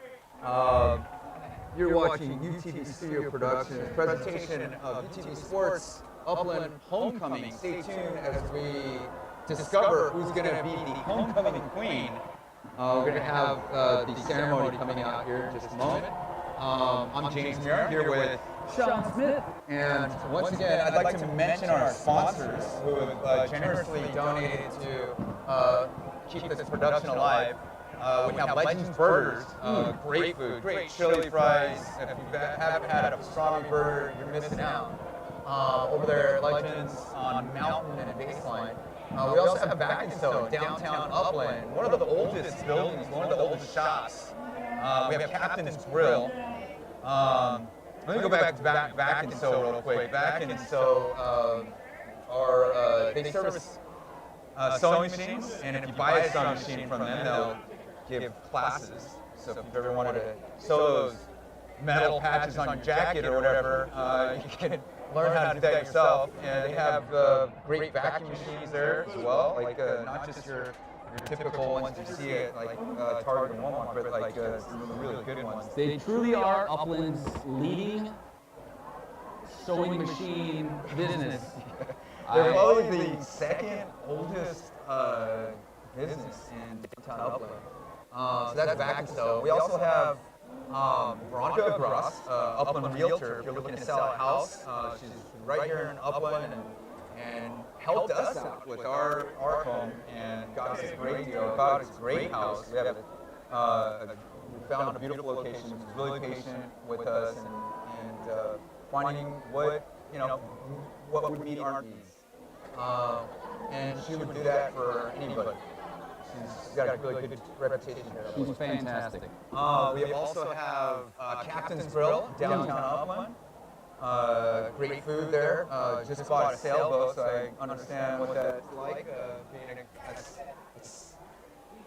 You're watching UTV Studio Productions presentation of UTV Sports Upland Homecoming. Stay tuned as we discover who's going to be the homecoming queen. We're going to have the ceremony coming out here in just a moment. I'm James Miura here with Shawn Smith. And once again, I'd like to mention our sponsors who have generously donated to keep this production alive. We have Legends Burgers, great food, great chili fries. If you haven't had a pastrami burger, you're missing out. Over there at Legends on Mountain and Baseline. We also have Back and So, downtown Upland, one of the oldest buildings, one of the oldest shops. We have Captain's Grill. Let me go back to Back and So real quick. Back and So they service sewing machines, and if you buy a sewing machine from them, they'll give classes. So if you've ever wanted to sew those metal patches on your jacket or whatever, you can learn how to do that yourself. And they have great vacuum machines there as well, like not just your typical ones you see at like Target and Walmart, but like really good ones. They truly are Upland's leading sewing machine business. They're probably the second oldest business in downtown Upland. So that's Back and So. We also have Veronica Gross, Upland Realtor. If you're looking to sell a house, she's right here in Upland and helped us out with our home and got us a great deal, got us a great house. We have we found a beautiful location. She was really patient with us and finding what would meet our needs. And she would do that for anybody. She's got a really good reputation here. She's fantastic. We also have Captain's Grill, downtown Upland. Great food there. Just bought a sailboat, so I understand what that's like, being a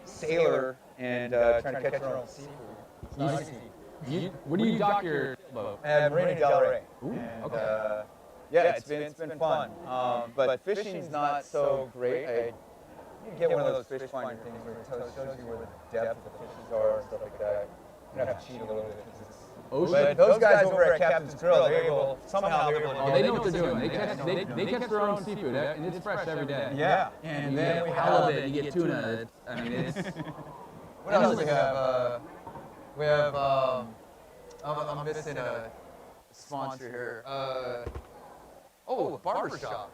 sailor and trying to catch your own seafood. Where do you dock your boat? At Marina Del Rey. Ooh, And, okay. yeah, it's been fun. But fishing's not so great. You can get one of those fish finder things where it shows you where the depth of the fishes are and stuff like that. You have to cheat a little bit. But those guys over at Captain's Grill, they're able somehow to They know what they're doing. They catch their own seafood, and it's fresh every day. Yeah, and then we have halibut, you get tuna. It's what else do we have? We have I'm missing a sponsor here. Barbershop.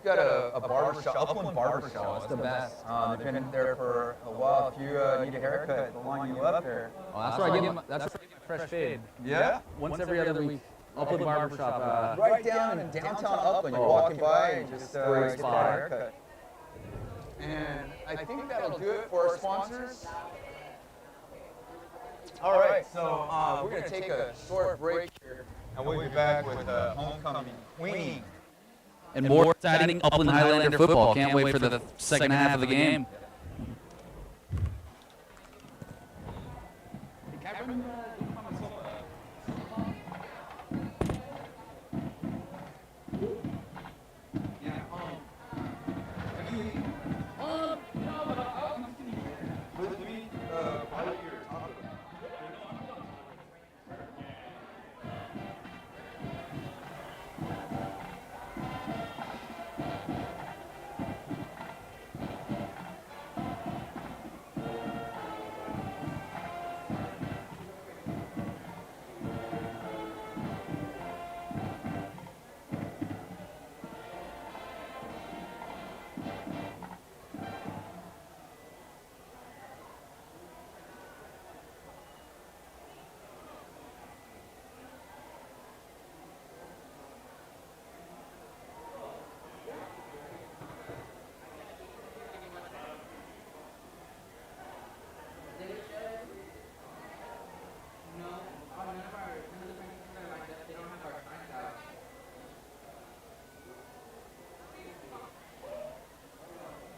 We've got a barbershop, Upland Barbershop. It's the best. They've been there for a while. If you need a haircut, they'll line you up there. Oh, that's where I get my fresh fade. Yeah? Once every other week. Upland Barbershop. Right down in downtown Upland. You're walking by and just get a haircut. And I think that'll do it for our sponsors. All right, so we're going to take a short break here, and we'll be back with Homecoming Queen. And more exciting Upland Highlander football. Can't wait for the second half of the game.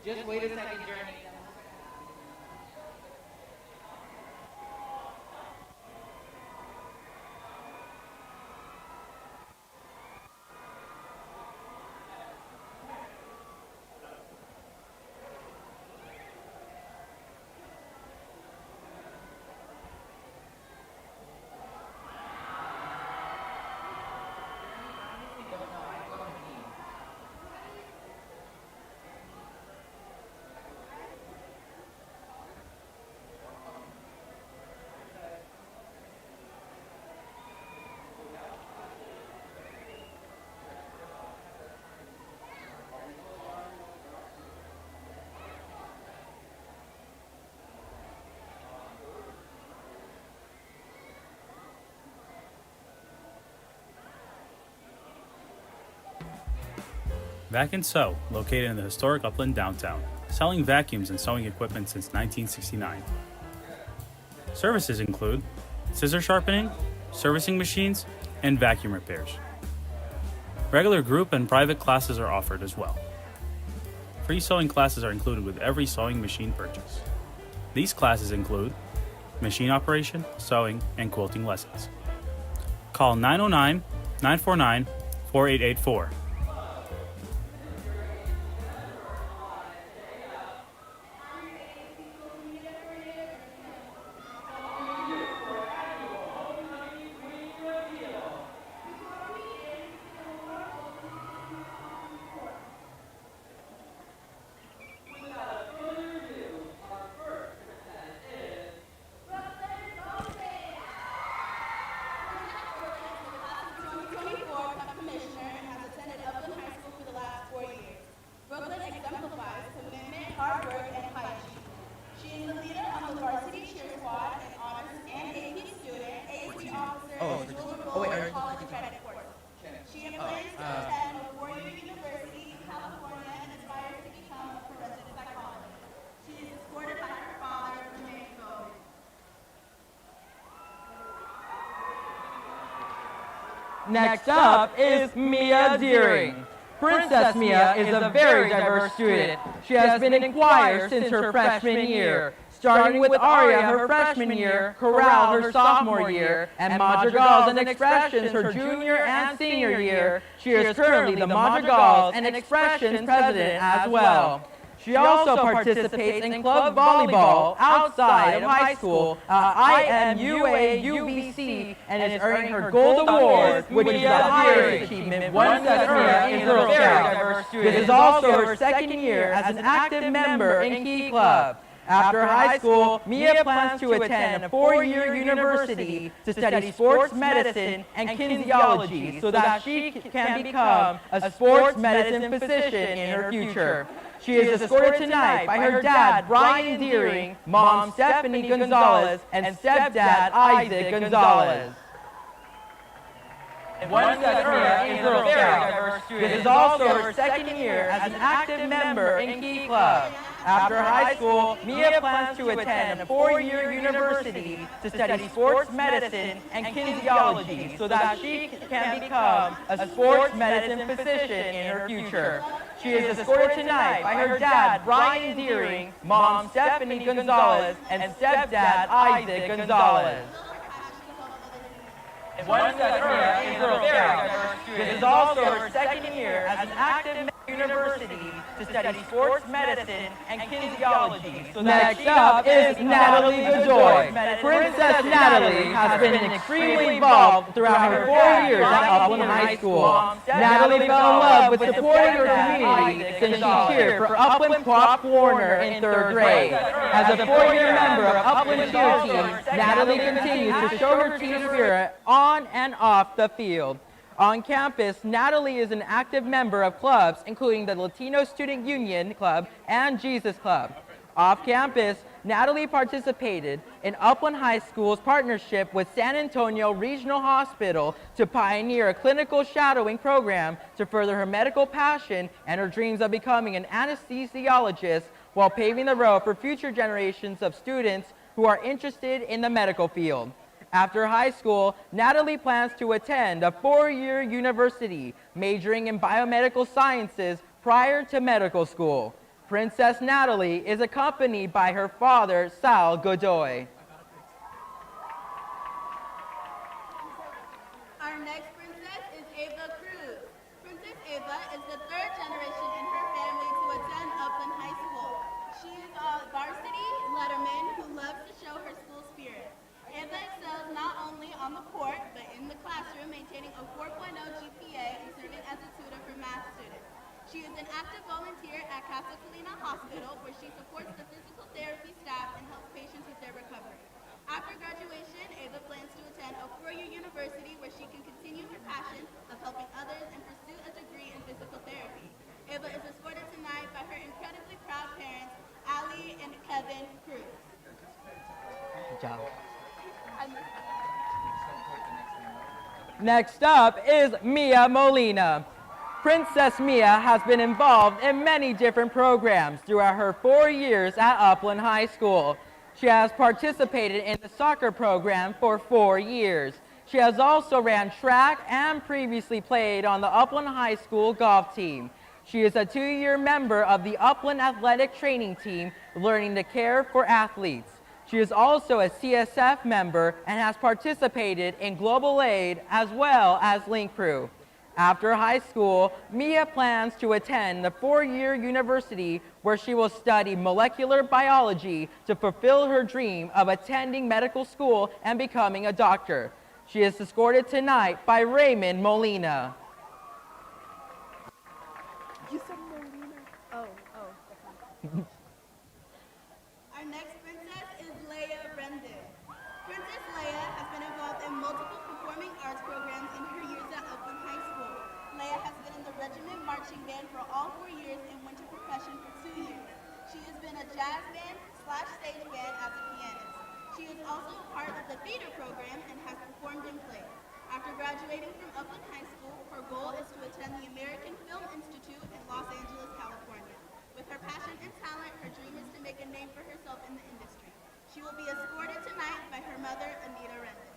Just wait a second, Jeremy. Vac and Sew, located in the historic Upland downtown, selling vacuums and sewing equipment since 1969. Services include scissor sharpening, servicing machines, and vacuum repairs. Regular group and private classes are offered as well. Free sewing classes are included with every sewing machine purchase. These classes include machine operation, sewing, and quilting lessons. Call 909-949-4884. Next up is Mia Deering. Princess Mia is a very diverse student. She has been in choir since her freshman year, starting with aria her freshman year, chorale her sophomore year, and madrigals and expressions her junior and senior year. She is currently the madrigals and expressions president as well. She also participates in club volleyball outside of high school, IMUA UBC, and is earning her gold award, which is the highest achievement one can earn in a very diverse student. This is also her second year as an active member in Key Club. After high school, Mia plans to attend a 4-year university to study sports medicine and kinesiology so that she can become a sports medicine physician in her future. She is escorted tonight by her dad, Brian Deering, mom, Stephanie Gonzalez, and stepdad, Isaac Gonzalez. This is also her second year as an active member in Key Club. After high school, Mia plans to attend a 4-year university to study sports medicine and kinesiology so that she can become a sports medicine physician in her future. She is escorted tonight by her dad, Brian Deering, mom, Stephanie Gonzalez, and stepdad, Isaac Gonzalez. This is also her second year as an active university to study sports medicine and kinesiology. So next up is Natalie Godoy. Princess Natalie has been extremely involved throughout her 4 years at Upland High School. Natalie fell in love with supporting her community since she cheered for Upland Pop Warner in 3rd grade. As a 4-year member of Upland cheer team, Natalie continues to show her team spirit on and off the field. On campus, Natalie is an active member of clubs, including the Latino Student Union Club and Jesus Club. Off campus, Natalie participated in Upland High School's partnership with San Antonio Regional Hospital to pioneer a clinical shadowing program to further her medical passion and her dreams of becoming an anesthesiologist while paving the road for future generations of students who are interested in the medical field. After high school, Natalie plans to attend a 4-year university, majoring in biomedical sciences prior to medical school. Princess Natalie is accompanied by her father, Sal Godoy. Our next princess is Ava Cruz. Princess Ava is the 3rd generation in her family to attend Upland High School. She is a varsity letterman who loves to show her school spirit. Ava excels not only on the court, but in the classroom, maintaining a 4.0 GPA and serving as a tutor for math students. She is an active volunteer at Casa Colina Hospital, where she supports the physical therapy staff and helps patients with their recovery. After graduation, Ava plans to attend a 4-year university where she can continue her passion of helping others and pursue a degree in physical therapy. Ava is escorted tonight by her incredibly proud parents, Ali and Kevin Cruz. Good job. Next up is Mia Molina. Princess Mia has been involved in many different programs throughout her 4 years at Upland High School. She has participated in the soccer program for 4 years. She has also ran track and previously played on the Upland High School golf team. She is a 2-year member of the Upland Athletic Training Team, learning to care for athletes. She is also a CSF member and has participated in Global Aid as well as Link Crew. After high school, Mia plans to attend the 4-year university where she will study molecular biology to fulfill her dream of attending medical school and becoming a doctor. She is escorted tonight by Raymond Molina. You said Molina. Oh, that's not. Our next princess is Leia Brendan. Princess Leia has been involved in multiple performing arts programs in her years at Upland High School. Leia has been in the regiment marching band for all 4 years and went to percussion for 2 years. She has been a jazz band / stage band as a pianist. She is also a part of the theater program and has performed in plays. After graduating from Upland High School, her goal is to attend the American Film Institute in Los Angeles, California. With her passion and talent, her dream is to make a name for herself in the industry. She will be escorted tonight by her mother, Anita Rendon.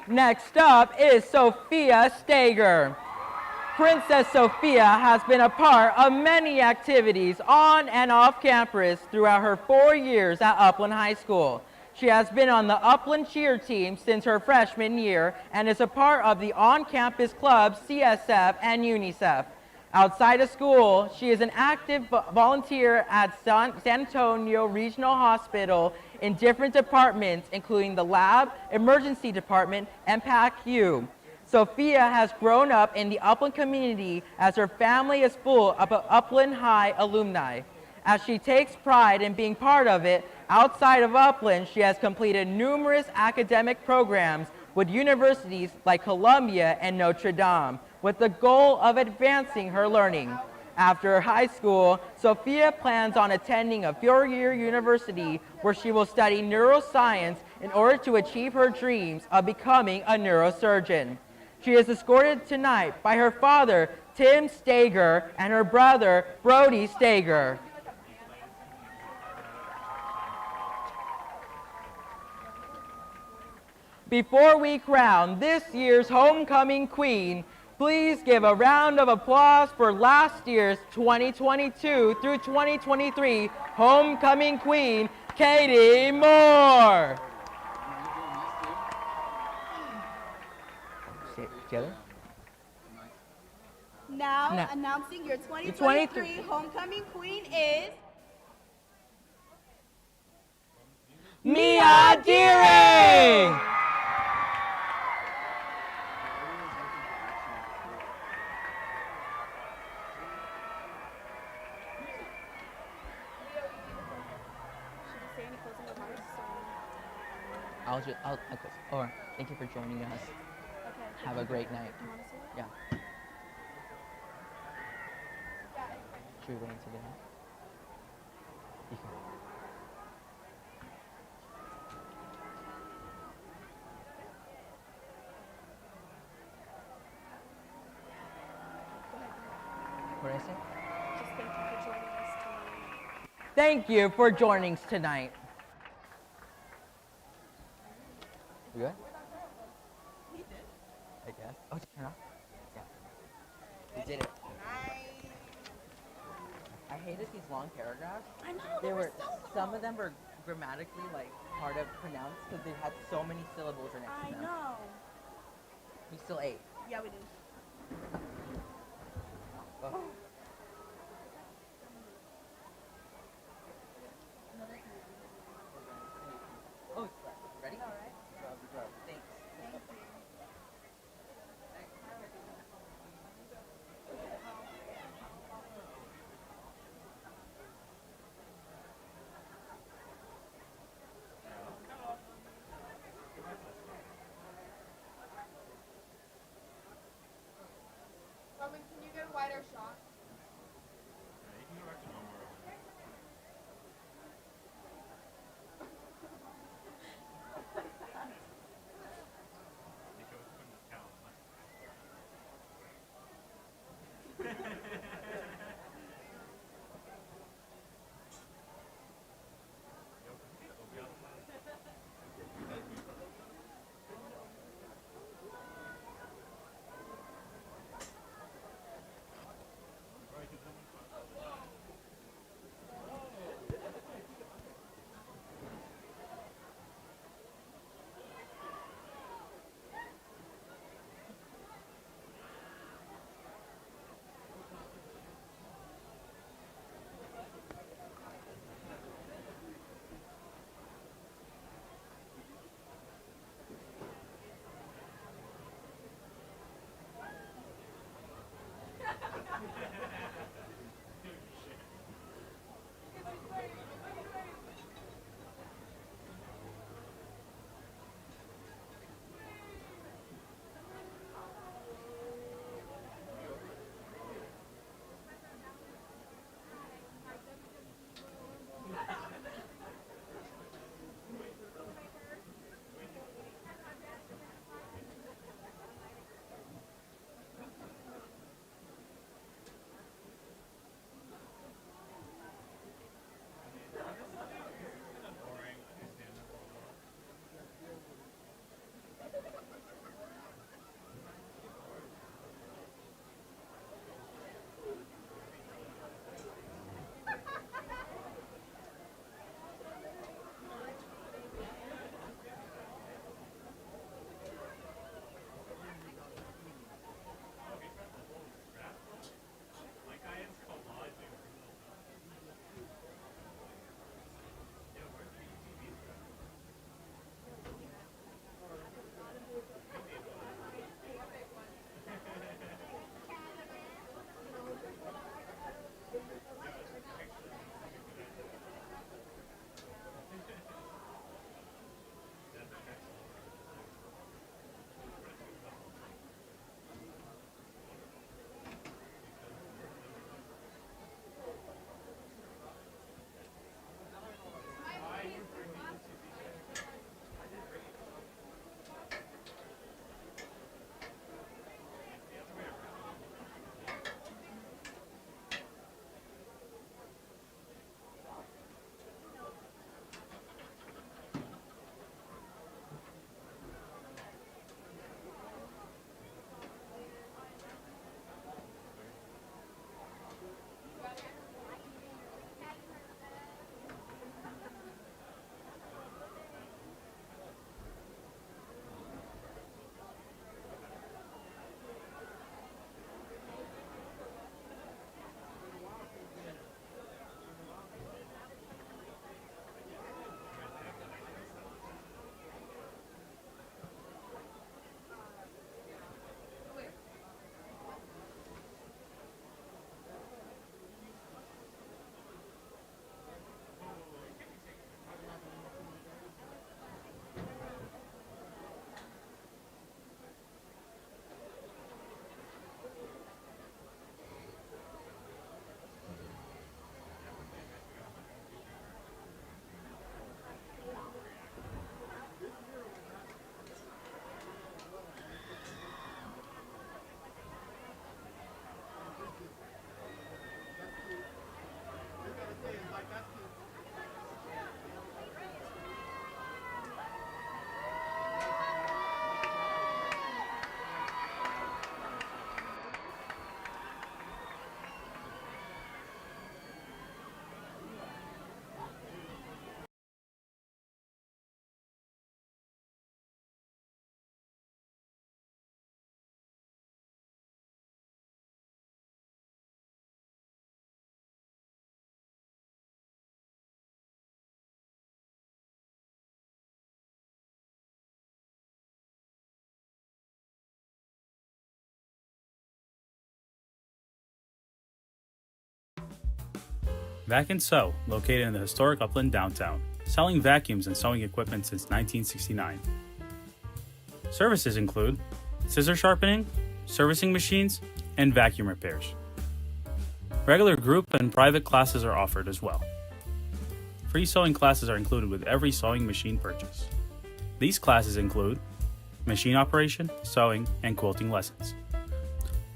Next up is Sophia Stager. Princess Sophia has been a part of many activities on and off campus throughout her 4 years at Upland High School. She has been on the Upland cheer team since her freshman year and is a part of the on-campus clubs CSF and UNICEF. Outside of school, she is an active volunteer at San Antonio Regional Hospital in different departments, including the lab, emergency department, and PACU. Sophia has grown up in the Upland community as her family is full of Upland High alumni. As she takes pride in being part of it, outside of Upland, she has completed numerous academic programs with universities like Columbia and Notre Dame, with the goal of advancing her learning. After high school, Sophia plans on attending a 4-year university where she will study neuroscience in order to achieve her dreams of becoming a neurosurgeon. She is escorted tonight by her father, Tim Stager, and her brother, Brody Stager. Before we crown this year's homecoming queen, please give a round of applause for last year's 2022 through 2023 homecoming queen, Katie Moore. Together. Now, announcing your 2023 homecoming queen is Mia Deering. I'll close. Or thank you for joining us. Okay. Have a great night. Do you want to say it? Yeah. Should we wait until dinner? You can. What did I say? Just thank you for joining us tonight. Thank you for joining us tonight. We good? He did. I guess. Oh, did you turn off? Yeah. We did it. I hated these long paragraphs. I know, they were so long. Some of them were grammatically like hard to pronounce because they had so many syllables next to them. I know. We still ate. Yeah, we did. Oh. Oh, ready? All right. Thanks. Thank you. Roman, can you get a wider shot? Vac and Sew, located in the historic Upland downtown, selling vacuums and sewing equipment since 1969. Services include scissor sharpening, servicing machines, and vacuum repairs. Regular group and private classes are offered as well. Free sewing classes are included with every sewing machine purchase. These classes include machine operation, sewing, and quilting lessons.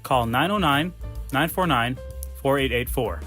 Call 949-4884.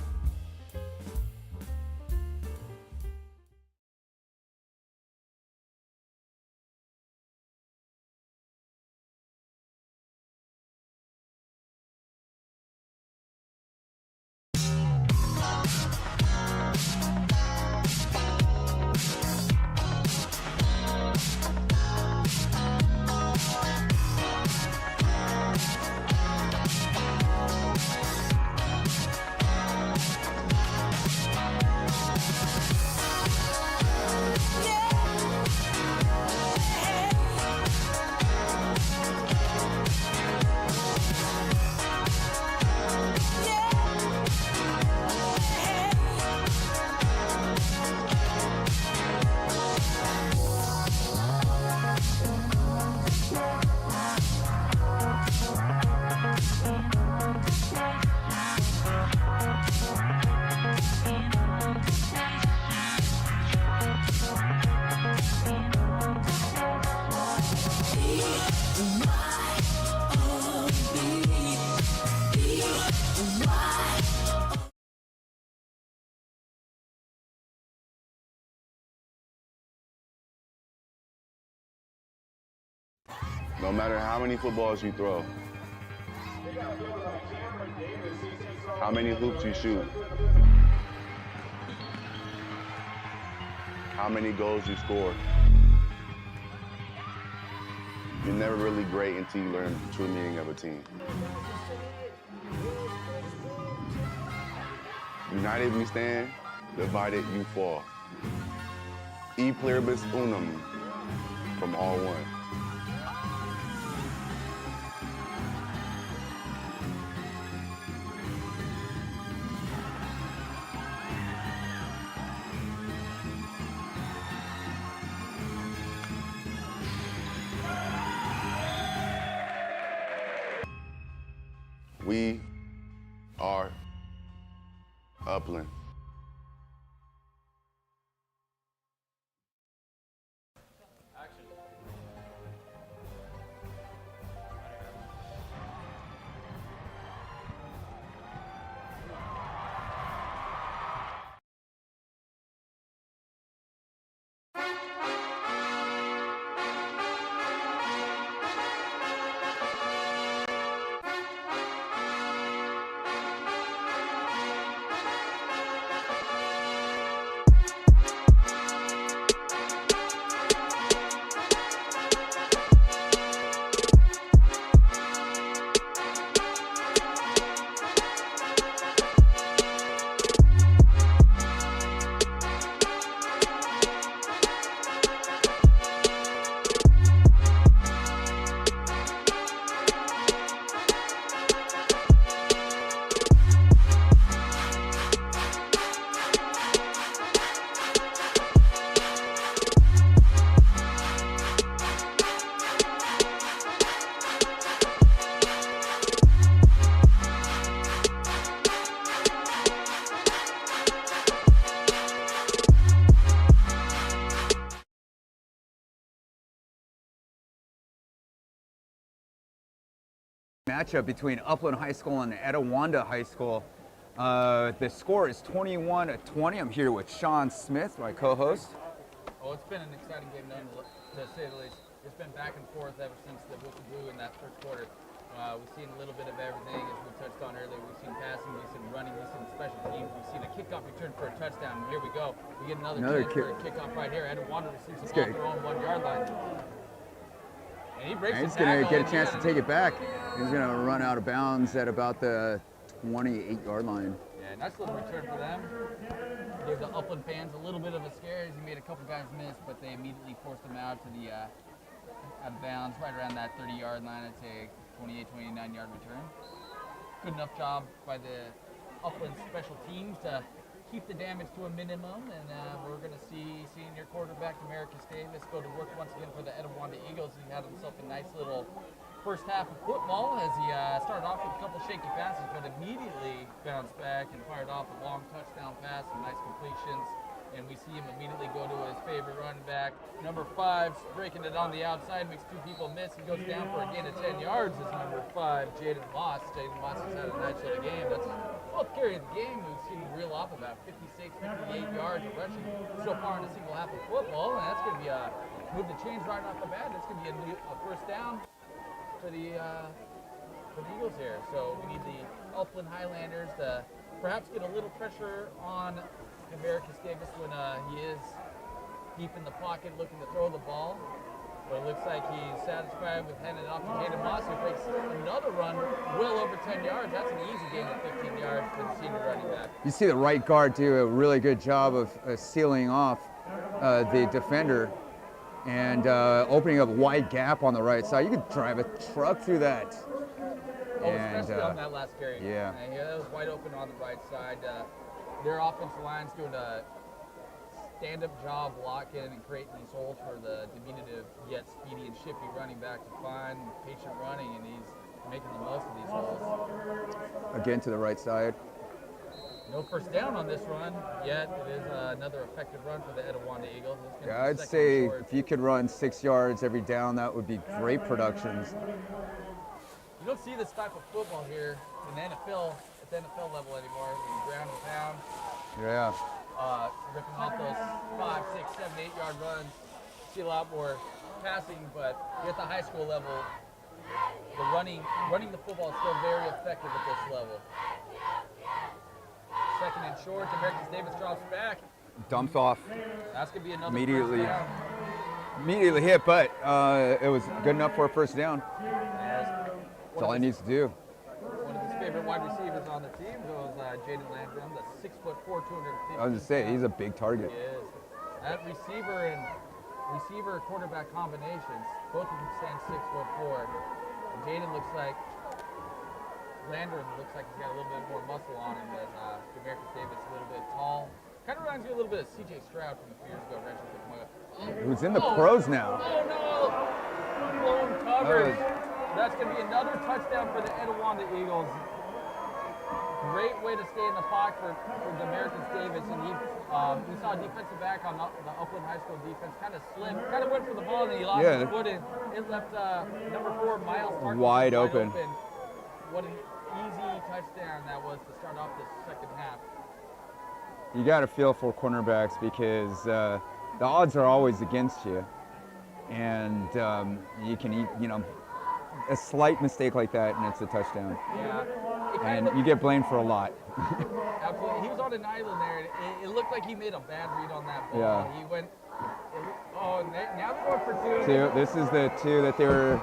No matter how many footballs you throw, how many hoops you shoot, how many goals you score, you're never really great until you learn the true meaning of a team. United we stand, divided you fall. E pluribus unum, from all one. We are Upland. Matchup between Upland High School and Etiwanda High School. The score is 21-20. I'm here with Shawn Smith, my co-host. Well, it's been an exciting game, to say the least. It's been back and forth ever since the Buccheri in that first quarter. We've seen a little bit of everything, as we touched on earlier. We've seen passing, we've seen running, we've seen special teams, we've seen a kickoff return for a touchdown. And here we go. We get another chance for a kickoff right here. Etiwanda receives the ball at their own 1 yard line. And he breaks He's going to get a chance to take it back. He's going to run out of bounds at about the 28-yard line. Yeah, nice little return for them. Gave the Upland fans a little bit of a scare as he made a couple guys miss, but they immediately forced him out to the out of bounds, right around that 30-yard line. I'd say 28, 29-yard return. Good enough job by the Upland special teams to keep the damage to a minimum, and we're going to see senior quarterback Americus Davis go to work once again for the Etiwanda Eagles. He had himself a nice little first half of football as he started off with a couple shaky passes, but immediately bounced back and fired off a long touchdown pass, some nice completions. and we see him immediately go to his favorite running back. Number 5's breaking it on the outside, makes 2 people miss. He goes down for a gain of 10 yards. Is number 5, Jaden Moss. Jaden Moss has had a nice little game. That's the 12th carry of the game. We've seen him reel off about 56, 58 yards of rushing so far in a single half of football, and that's going to be a move to change right off the bat. That's going to be a first down for the Eagles here. So we need the Upland Highlanders to perhaps get a little pressure on Americus Davis when he is deep in the pocket looking to throw the ball. But it looks like he's satisfied with handing it off to Jaden Moss, who breaks another run well over 10 yards. That's an easy gain of 15 yards for the senior running back. You see the right guard do a really good job of sealing off the defender and opening up a wide gap on the right side. You could drive a truck through that. Especially on that last carry. Yeah. That was wide open on the right side. Their offensive line's doing a stand-up job blocking and creating these holes for the diminutive yet speedy and shifty running back to find patient running, and he's making the most of these holes. Again to the right side. No first down on this run, yet it is another effective run for the Etiwanda Eagles. Yeah, I'd say if you could run 6 yards every down, that would be great productions. You don't see this type of football here in the NFL, at the NFL level anymore. Ground and pound. Yeah. Ripping off those 5, 6, 7, 8 yard runs. See a lot more passing, but at the high school level, the running the football is still very effective at this level. Second and short, Americus Davis drops back. Dumps off. That's going to be another immediately. first down. Immediately hit, but it was good enough for a first down. That's all he needs to do. One of his favorite wide receivers on the team was Jaden Landrum, the 6'4", 250. I was just saying, he's a big target. He is. That receiver quarterback combinations, both of them stand 6'4". And Jaden looks like Landrum looks like he's got a little bit more muscle on him than Americus Davis, a little bit tall. Kind of reminds me a little bit of C.J. Stroud from a few years ago. Who's in the pros now? Oh no! Blown coverage. That's going to be another touchdown for the Etiwanda Eagles. Great way to stay in the pocket for Americus Davis, and we saw a defensive back on the Upland High School defense kind of slip, kind of went for the ball, and he lost his foot, and it left number 4 Miles Parker wide open. What an easy touchdown that was to start off this second half. You got to feel for cornerbacks because the odds are always against you, and you can, a slight mistake like that, and it's a touchdown. Yeah. And you get blamed for a lot. Absolutely. He was on an island there, and it looked like he made a bad read on that ball. Yeah. He went, now they're going for 2. This is the 2 that they were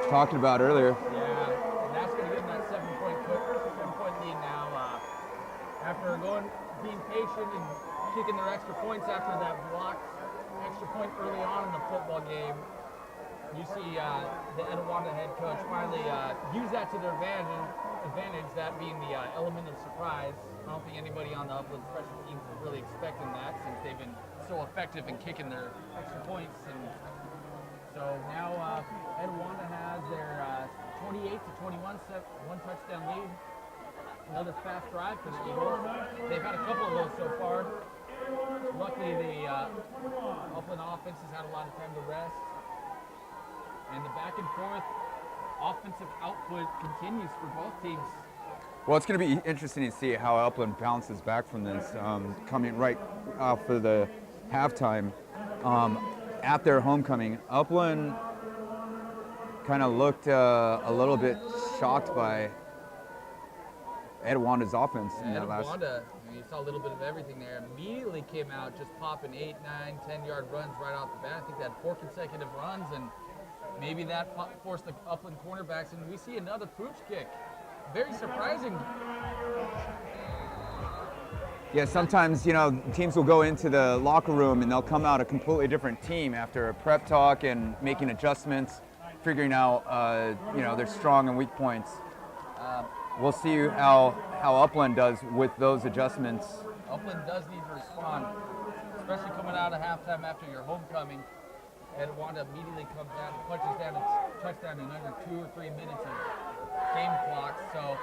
talking about earlier. Yeah, and that's going to give them that 7-point lead now. After being patient and kicking their extra points after that blocked extra point early on in the football game, you see the Etiwanda head coach finally use that to their advantage, that being the element of surprise. I don't think anybody on the Upland special teams is really expecting that since they've been so effective in kicking their extra points. And so now Etiwanda has their 28-21 one touchdown lead. Another fast drive for the Eagles. They've had a couple of those so far. Luckily, the Upland offense has had a lot of time to rest. And the back and forth offensive output continues for both teams. Well, it's going to be interesting to see how Upland bounces back from this, coming right for the halftime. At their homecoming, Upland kind of looked a little bit shocked by Etiwanda's offense in that last. Etiwanda, you saw a little bit of everything there. Immediately came out just popping 8, 9, 10-yard runs right off the bat. I think they had 4 consecutive runs, and maybe that forced the Upland cornerbacks, and we see another pooch kick. Very surprising. Yeah, sometimes, teams will go into the locker room and they'll come out a completely different team after a prep talk and making adjustments, figuring out, their strong and weak points. We'll see how Upland does with those adjustments. Upland does need to respond, especially coming out of halftime after your homecoming. Etiwanda immediately comes down and punches down a touchdown in under 2 or 3 minutes of game clock. So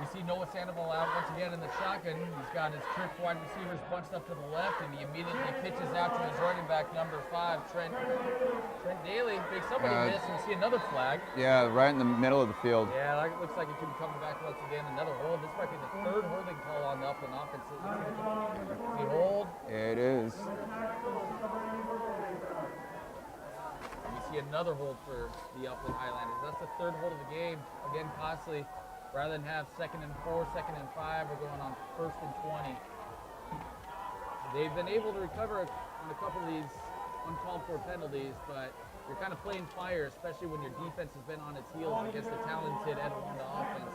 We see Noah Sandoval out once again in the shotgun. He's got his trick wide receivers bunched up to the left, and he immediately pitches out to his running back, number 5, Trent Daly. Big somebody missed, and we see another flag. Yeah, right in the middle of the field. Yeah, that looks like it could be coming back once again. Another hold. This might be the 3rd holding call on the Upland offense. Is he hold? It is. We see another hold for the Upland Highlanders. That's the 3rd hold of the game. Again, costly. Rather than have 2nd and 4, 2nd and 5, we're going on 1st and 20. They've been able to recover on a couple of these uncalled for penalties, but you're kind of playing fire, especially when your defense has been on its heels against the talented Etiwanda offense.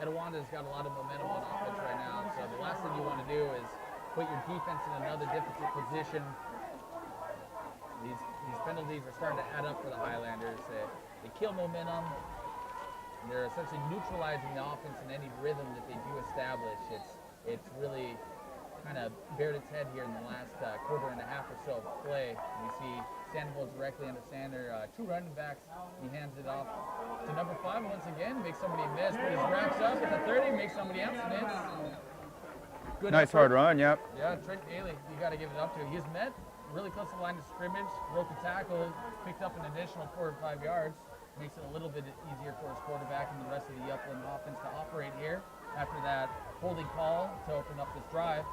Etiwanda's got a lot of momentum on offense right now, so the last thing you want to do is put your defense in another difficult position. These penalties are starting to add up for the Highlanders. They kill momentum. They're essentially neutralizing the offense in any rhythm that they do establish. It's really kind of bared its head here in the last quarter and a half or so of play. We see Sandoval directly under Sander, 2 running backs. He hands it off to number 5 once again, makes somebody miss, but he wraps up at the 30, makes somebody else miss. Good Nice effort. hard run, yep. Yeah, Trent Daly, you got to give it up to. He's met really close to the line of scrimmage, broke a tackle, picked up an additional 4 or 5 yards. Makes it a little bit easier for his quarterback and the rest of the Upland offense to operate here after that holding call to open up this drive.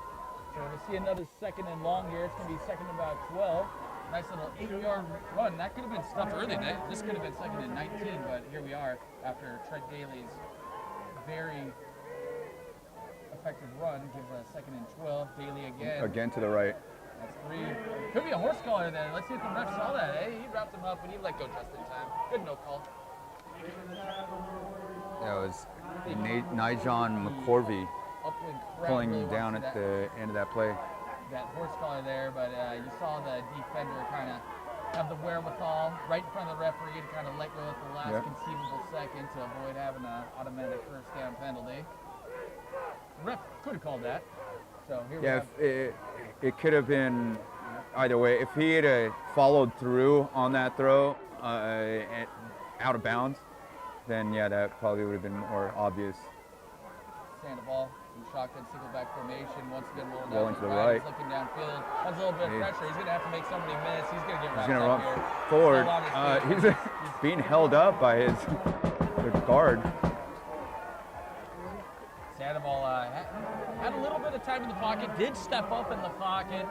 So we'll see another 2nd and long here. It's going to be 2nd and about 12. Nice little 8-yard run. That could have been stuffed early. This could have been 2nd and 19, but here we are after Trent Daly's very effective run. Gives a 2nd and 12. Daly again. Again to the right. That's 3. Could be a horse collar there. Let's see if the ref saw that. Hey, he wrapped him up, but he let go just in time. Good no call. That was Nijon McCorvey pulling really him down at the end of that play. That horse collar there, but you saw the defender kind of have the wherewithal right in front of the referee to kind of let go at the last conceivable second to avoid having an automatic 1st down penalty. The ref could have called that. So here we have. It could have been either way. If he had followed through on that throw out of bounds, then yeah, that probably would have been more obvious. Sandoval in shotgun single back formation. Once again, rolling to the right. He's looking downfield. Has a little bit of pressure. He's going to have to make somebody miss. He's going to get wrapped He's going to up run here. forward. He's being held up by his guard. Sandoval had a little bit of time in the pocket, did step up in the pocket.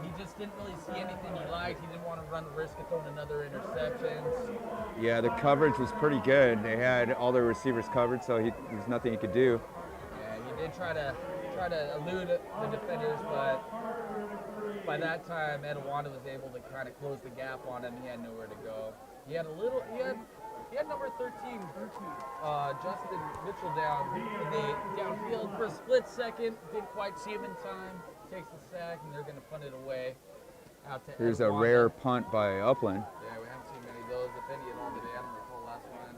He just didn't really see anything he liked. He didn't want to run the risk of throwing another interception. Yeah, the coverage was pretty good. They had all their receivers covered, so there's nothing he could do. Yeah, he did try to elude the defenders, but by that time, Etiwanda was able to kind of close the gap on him. He had nowhere to go. He had number 13, Justin Mitchell down in the downfield for a split second. Didn't quite see him in time. Takes the sack, and they're going to punt it away out to Here's Etiwanda. a rare punt by Upland. Yeah, we haven't seen many of those, if any at all today. I don't recall the last one.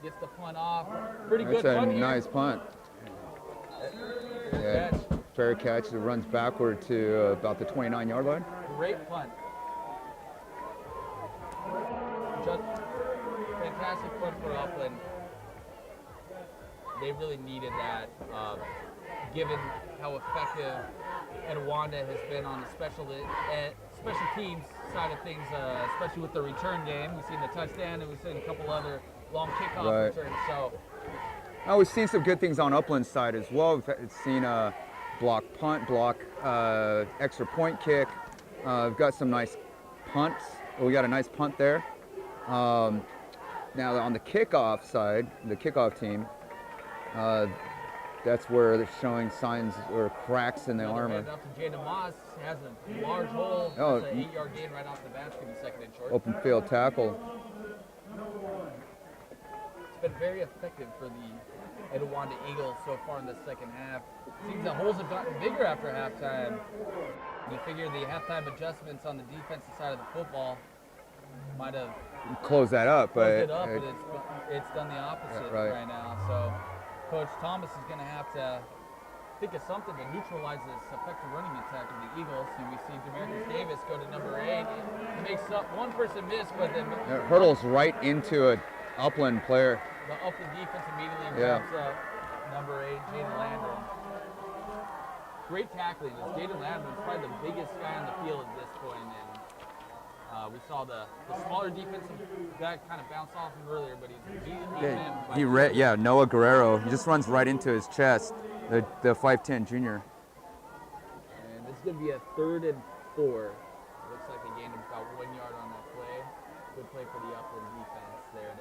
Gets the punt off. Pretty good That's punt a here. nice punt. Yeah, catch. Fair catch. It runs backward to about the 29-yard line. Great punt. Just fantastic punt for Upland. They really needed that, given how effective Etiwanda has been on the special teams side of things, especially with the return game. We've seen the touchdown, and we've seen a couple other long kickoff returns. So, we've seen some good things on Upland's side as well. We've seen a block punt, block extra point kick. We've got some nice punts. We got a nice punt there. Now on the kickoff side, the kickoff team, that's where they're showing signs or cracks in the armor. Up to Jaden Moss has a large hole. That's an 8-yard gain right off the bat. It's going to be 2nd and short. Open field tackle. It's been very effective for the Etiwanda Eagles so far in the second half. Seems the holes have gotten bigger after halftime. You figure the halftime adjustments on the defensive side of the football might have closed that up, but it's done the opposite right now. So Coach Thomas is going to have to think of something to neutralize this effective running attack of the Eagles. And we see Demarcus Davis go to number 8. He makes up one person miss, but then it hurdles right into an Upland player. The Upland defense immediately wraps up. number 8, Jaden Landrum. Great tackling. Jaden Landrum is probably the biggest guy on the field at this point, and we saw the smaller defensive guy kind of bounce off him earlier, but he's beating him. Noah Guerrero. He just runs right into his chest, the 5'10" junior. And this is going to be a 3rd and 4. Looks like they gained about 1 yard on that play. Good play for the Upland defense there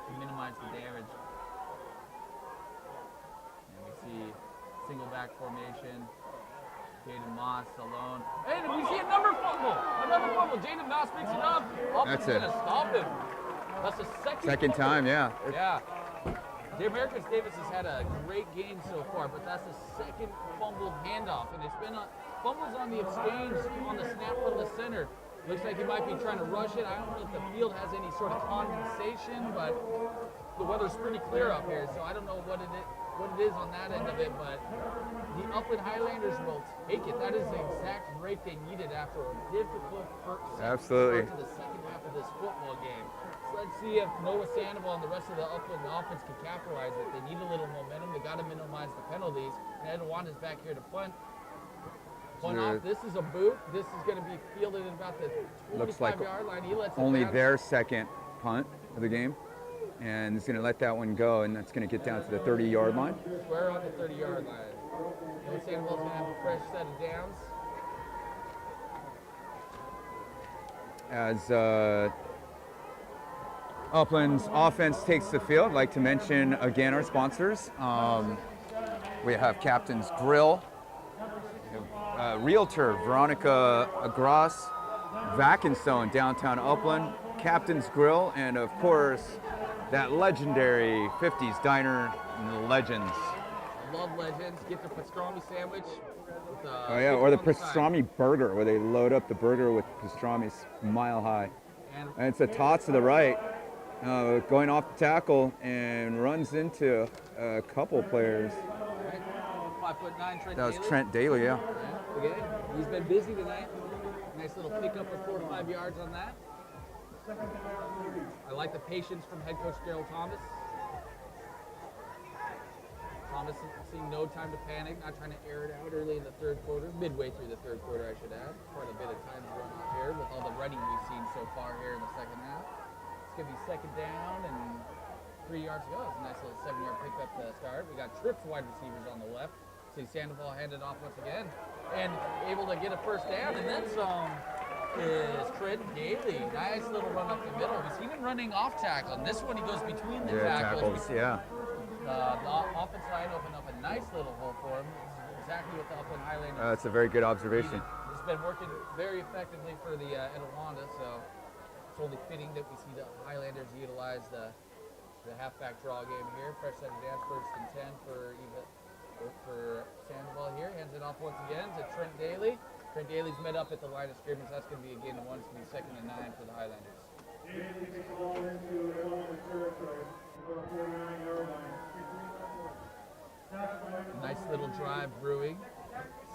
to minimize the damage. And we see single back formation. Jaden Moss alone. And we see another fumble. Jaden Moss picks it up. Upland's going to stop him. That's the second time, yeah. Yeah. Americus Davis has had a great game so far, but that's the second fumbled handoff, and it's been fumbles on the exchange on the snap from the center. Looks like he might be trying to rush it. I don't know if the field has any sort of condensation, but the weather's pretty clear up here, so I don't know what it is on that end of it, but the Upland Highlanders will take it. That is the exact break they needed after a difficult start to the second half of this football game. So let's see if Noah Sandoval and the rest of the Upland offense can capitalize it. They need a little momentum. They got to minimize the penalties. And Etiwanda's back here to punt. Punt off. This is a boot. This is going to be fielded at about the 25-yard line. He lets only it their second punt of the game. And he's going to let that one go, and that's going to get down to the 30-yard line. Square on the 30-yard line. Noah Sandoval's going to have a fresh set of downs. As Upland's offense takes the field, I'd like to mention again our sponsors. We have Captain's Grill, Realtor Veronica Gross, Vac and Stone, downtown Upland, Captain's Grill, and of course that legendary 50s diner, Legends. I love Legends. Get the pastrami sandwich. Or the pastrami burger, where they load up the burger with pastrami mile high. And it's a toss to the right, going off the tackle and runs into a couple players. 5'9" Trent That was Daly. Trent Daly, yeah. Again, he's been busy tonight. Nice little pickup of 4 to 5 yards on that. I like the patience from head coach Gerald Thomas. Thomas seeing no time to panic, not trying to air it out early in the third quarter, midway through the third quarter, I should add. Quite a bit of time to run off here with all the running we've seen so far here in the second half. It's going to be second down and 3 yards to go. It's a nice little 7-yard pickup to start. We got trips wide receivers on the left. See Sandoval handed off once again and able to get a first down, and that's is Trent Daly. Nice little run up the middle. We've seen him running off tackle, and this one he goes between the tackles. Yeah. The offensive line opened up a nice little hole for him. This is exactly what the Upland Highlanders. That's a very good observation. It's been working very effectively for the Etiwanda, so it's only fitting that we see the Highlanders utilize the halfback draw game here. Fresh set of downs, 1st and 10 for Sandoval here. Hands it off once again to Trent Daly. Trent Daly's met up at the line of scrimmage. That's going to be a gain of 1. It's going to be 2nd and 9 for the Highlanders. Nice little drive brewing.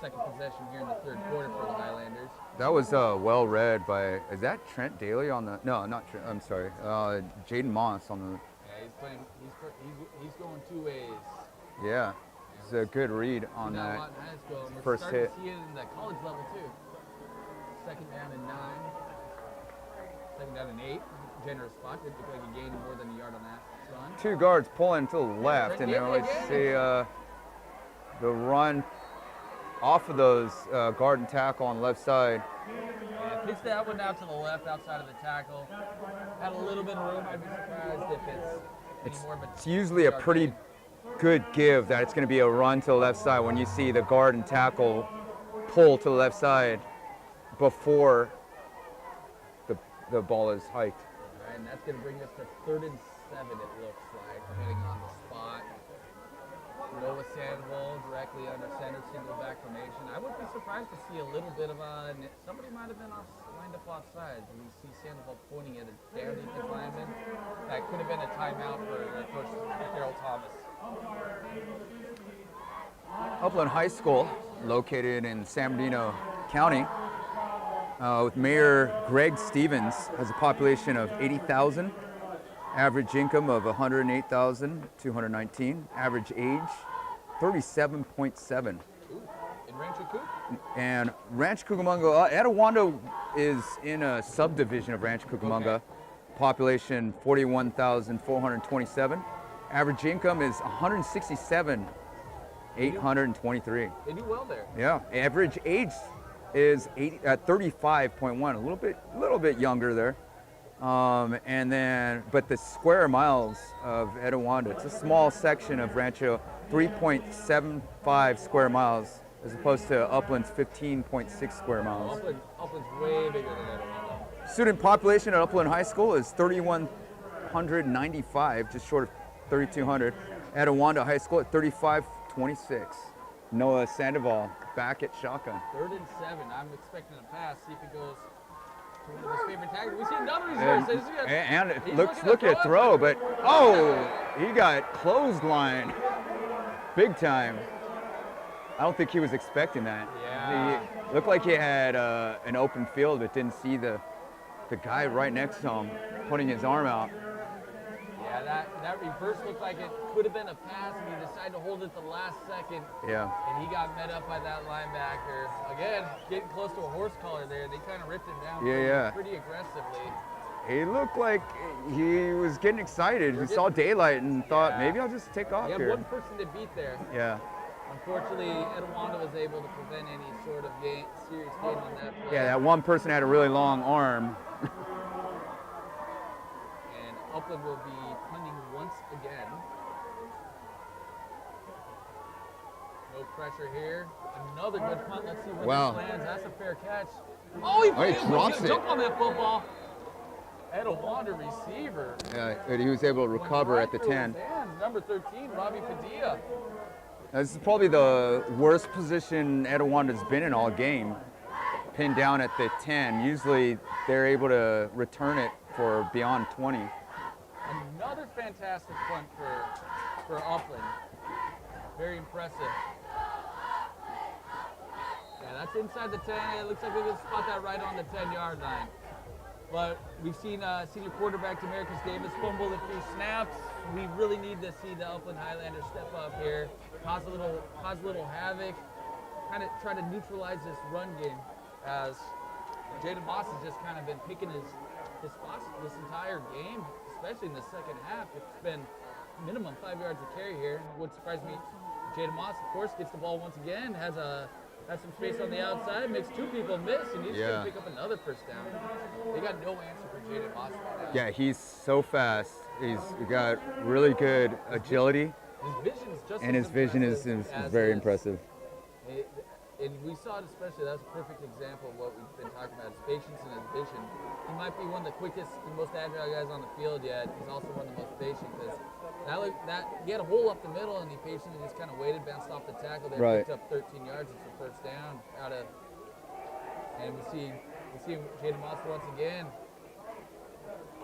Second possession here in the third quarter for the Highlanders. That was well read by, is that Trent Daly on the, no, not Trent, I'm sorry, Jaden Moss on the. Yeah, he's playing, he's going 2 ways. Yeah, it's a good read on that first hit. We're starting to see it in the college level too. 2nd down and 9. 2nd down and 8. Generous spot. Didn't look like he gained more than a yard on that run. 2 guards pulling to the left, and then we see the run off of those guard and tackle on the left side. Yeah, pitch that one out to the left outside of the tackle. Had a little bit of room. I'd be surprised if it's any more of a. It's usually a pretty good give that it's going to be a run to the left side when you see the guard and tackle pull to the left side before the ball is hiked. All right, and that's going to bring us to 3rd and 7, it looks like, depending on the spot. Noah Sandoval directly under center, single back formation. I wouldn't be surprised to see a little bit of somebody might have been lined up offside. We see Sandoval pointing at a down defensive lineman. That could have been a timeout for Coach Gerald Thomas. Upland High School, located in San Bernardino County, with Mayor Greg Stevens, has a population of 80,000. Average income of 108,219. Average age, 37.7. In Rancho Coop? And Rancho Cucamonga, Etiwanda is in a subdivision of Rancho Cucamonga. Okay. Population 41,427. Average income is 167,823. They do well there. Yeah. Average age is 35.1. A little bit younger there. And then, but the square miles of Etiwanda, it's a small section of Rancho, 3.75 square miles, as opposed to Upland's 15.6 square miles. Upland's way bigger than Etiwanda. Student population at Upland High School is 3,195, just short of 3,200. Etiwanda High School at 3,526. Noah Sandoval back at shotgun. 3rd and 7. I'm expecting a pass. See if it goes to one of his favorite tackles. We see another reverse. And it looks at throw, but he got clothesline big time. I don't think he was expecting that. Yeah. He looked like he had an open field, but didn't see the guy right next to him putting his arm out. Yeah, that reverse looked like it could have been a pass, and he decided to hold it the last second. Yeah. And he got met up by that linebacker. Again, getting close to a horse collar there. They kind of ripped him down pretty aggressively. He looked like he was getting excited. He saw daylight and thought, maybe I'll just take off He had here. one person to beat there. Yeah. Unfortunately, Etiwanda was able to prevent any sort of serious gain on that play. Yeah, that one person had a really long arm. And Upland will be punting once again. No pressure here. Another good punt. Let's see where this lands. That's a fair catch. Oh, he drops it. Jump on that football. Etiwanda receiver. Yeah, but he was able to recover at the 10. Number 13, Robbie Padilla. This is probably the worst position Etiwanda's been in all game. Pinned down at the 10. Usually they're able to return it for beyond 20. Another fantastic punt for Upland. Very impressive. Yeah, that's inside the 10. It looks like we can spot that right on the 10-yard line. But we've seen senior quarterback Demarcus Davis fumble a few snaps. We really need to see the Upland Highlanders step up here, cause a little havoc, kind of try to neutralize this run game, as Jaden Moss has just kind of been picking his spots this entire game, especially in the second half. It's been minimum 5 yards of carry here. It wouldn't surprise me. Jaden Moss, of course, gets the ball once again, has some space on the outside, makes two people miss, and he's going to pick up another first down. They got no answer for Jaden Moss right now. Yeah, he's so fast. He's got really good agility. His vision is just and his vision is very impressive. And we saw it especially, that's a perfect example of what we've been talking about, his patience and his vision. He might be one of the quickest and most agile guys on the field, yet he's also one of the most patient, because he had a hole up the middle, and he patiently just kind of waited, bounced off the tackle there, picked up 13 yards. It's the first down and we see Jaden Moss once again.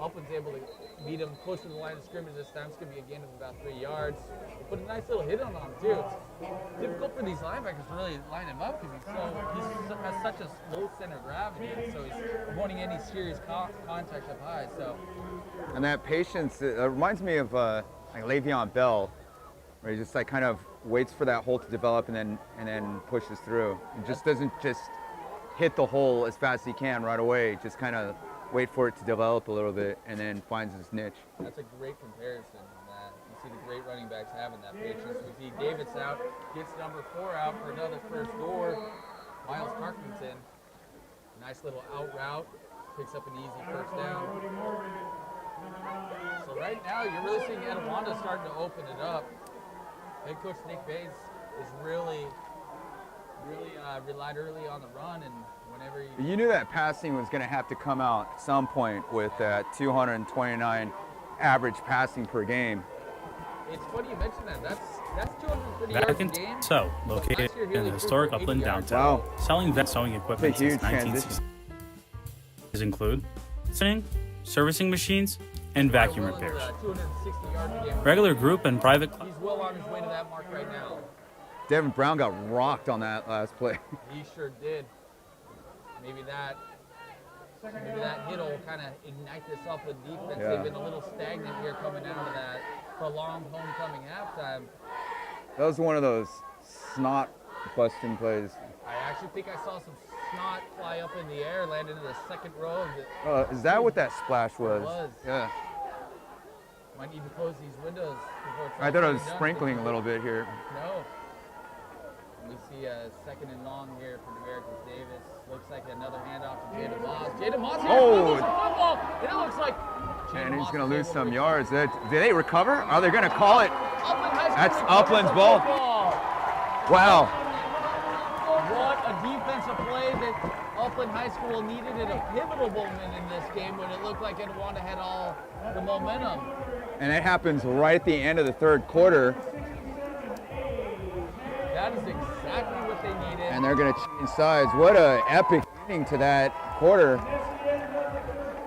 Upland's able to meet him close to the line of scrimmage this time. It's going to be a gain of about 3 yards. Put a nice little hit on him, too. It's difficult for these linebackers to really line him up, because he has such a low center of gravity, so he's avoiding any serious contact up high. So, and that patience, it reminds me of like Le'Veon Bell, where he just like kind of waits for that hole to develop and then pushes through. He just doesn't just hit the hole as fast as he can right away. Just kind of wait for it to develop a little bit and then finds his niche. That's a great comparison. You see the great running backs having that patience. We see Davis out, gets number 4 out for another first door. Miles Tarkington, nice little out route, picks up an easy first down. So right now, you're really seeing Etiwanda starting to open it up. Head coach Nick Bates is really relied early on the run, and whenever you knew that passing was going to have to come out at some point with that 229 average passing per game. It's funny you mentioned that. That's 230 yards a game. So, located in the historic Upland downtown, selling sewing equipment since 1960. These include servicing machines, and vacuum repairs. Regular group and private. He's well on his way to that mark right now. Devin Brown got rocked on that last play. He sure did. Maybe that Maybe that hit will kind of ignite this up with defense. Yeah. They've been a little stagnant here coming out of that prolonged homecoming halftime. That was one of those snot busting plays. I actually think I saw some snot fly up in the air, land into the second row of the. Is that what that splash was? It was. Yeah. Might need to close these windows before it's I all thought it said was and done. sprinkling a little bit here. No. We see a second and long here for Americans Davis. Looks like another handoff to Jaden Moss. Jaden Moss here fumbles the football, and it looks like. And he's going to lose some yards. Did they recover? Are they going to call it? Upland High School That's recovers Upland's the ball. football. Wow. What a defensive play that Upland High School needed at a pivotal moment in this game when it looked like Etiwanda had all the momentum. And it happens right at the end of the third quarter. That is exactly what they needed. And they're going to change sides. What a epic ending to that quarter.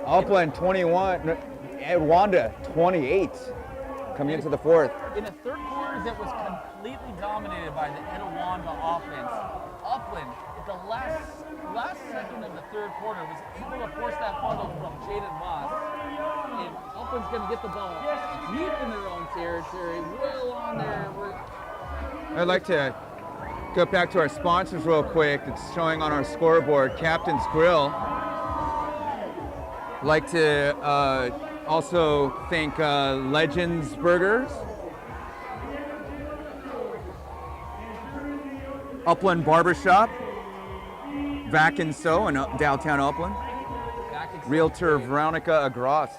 Upland 21, Etiwanda 28 coming into the fourth. In a third quarter that was completely dominated by the Etiwanda offense, Upland at the last second of the third quarter was able to force that fumble from Jaden Moss. And Upland's going to get the ball deep in their own territory, well on there. I'd like to go back to our sponsors real quick. It's showing on our scoreboard, Captain's Grill. I'd like to also thank Legends Burgers, Upland Barbershop, Vac and Sew in downtown Upland, Realtor Veronica Agros,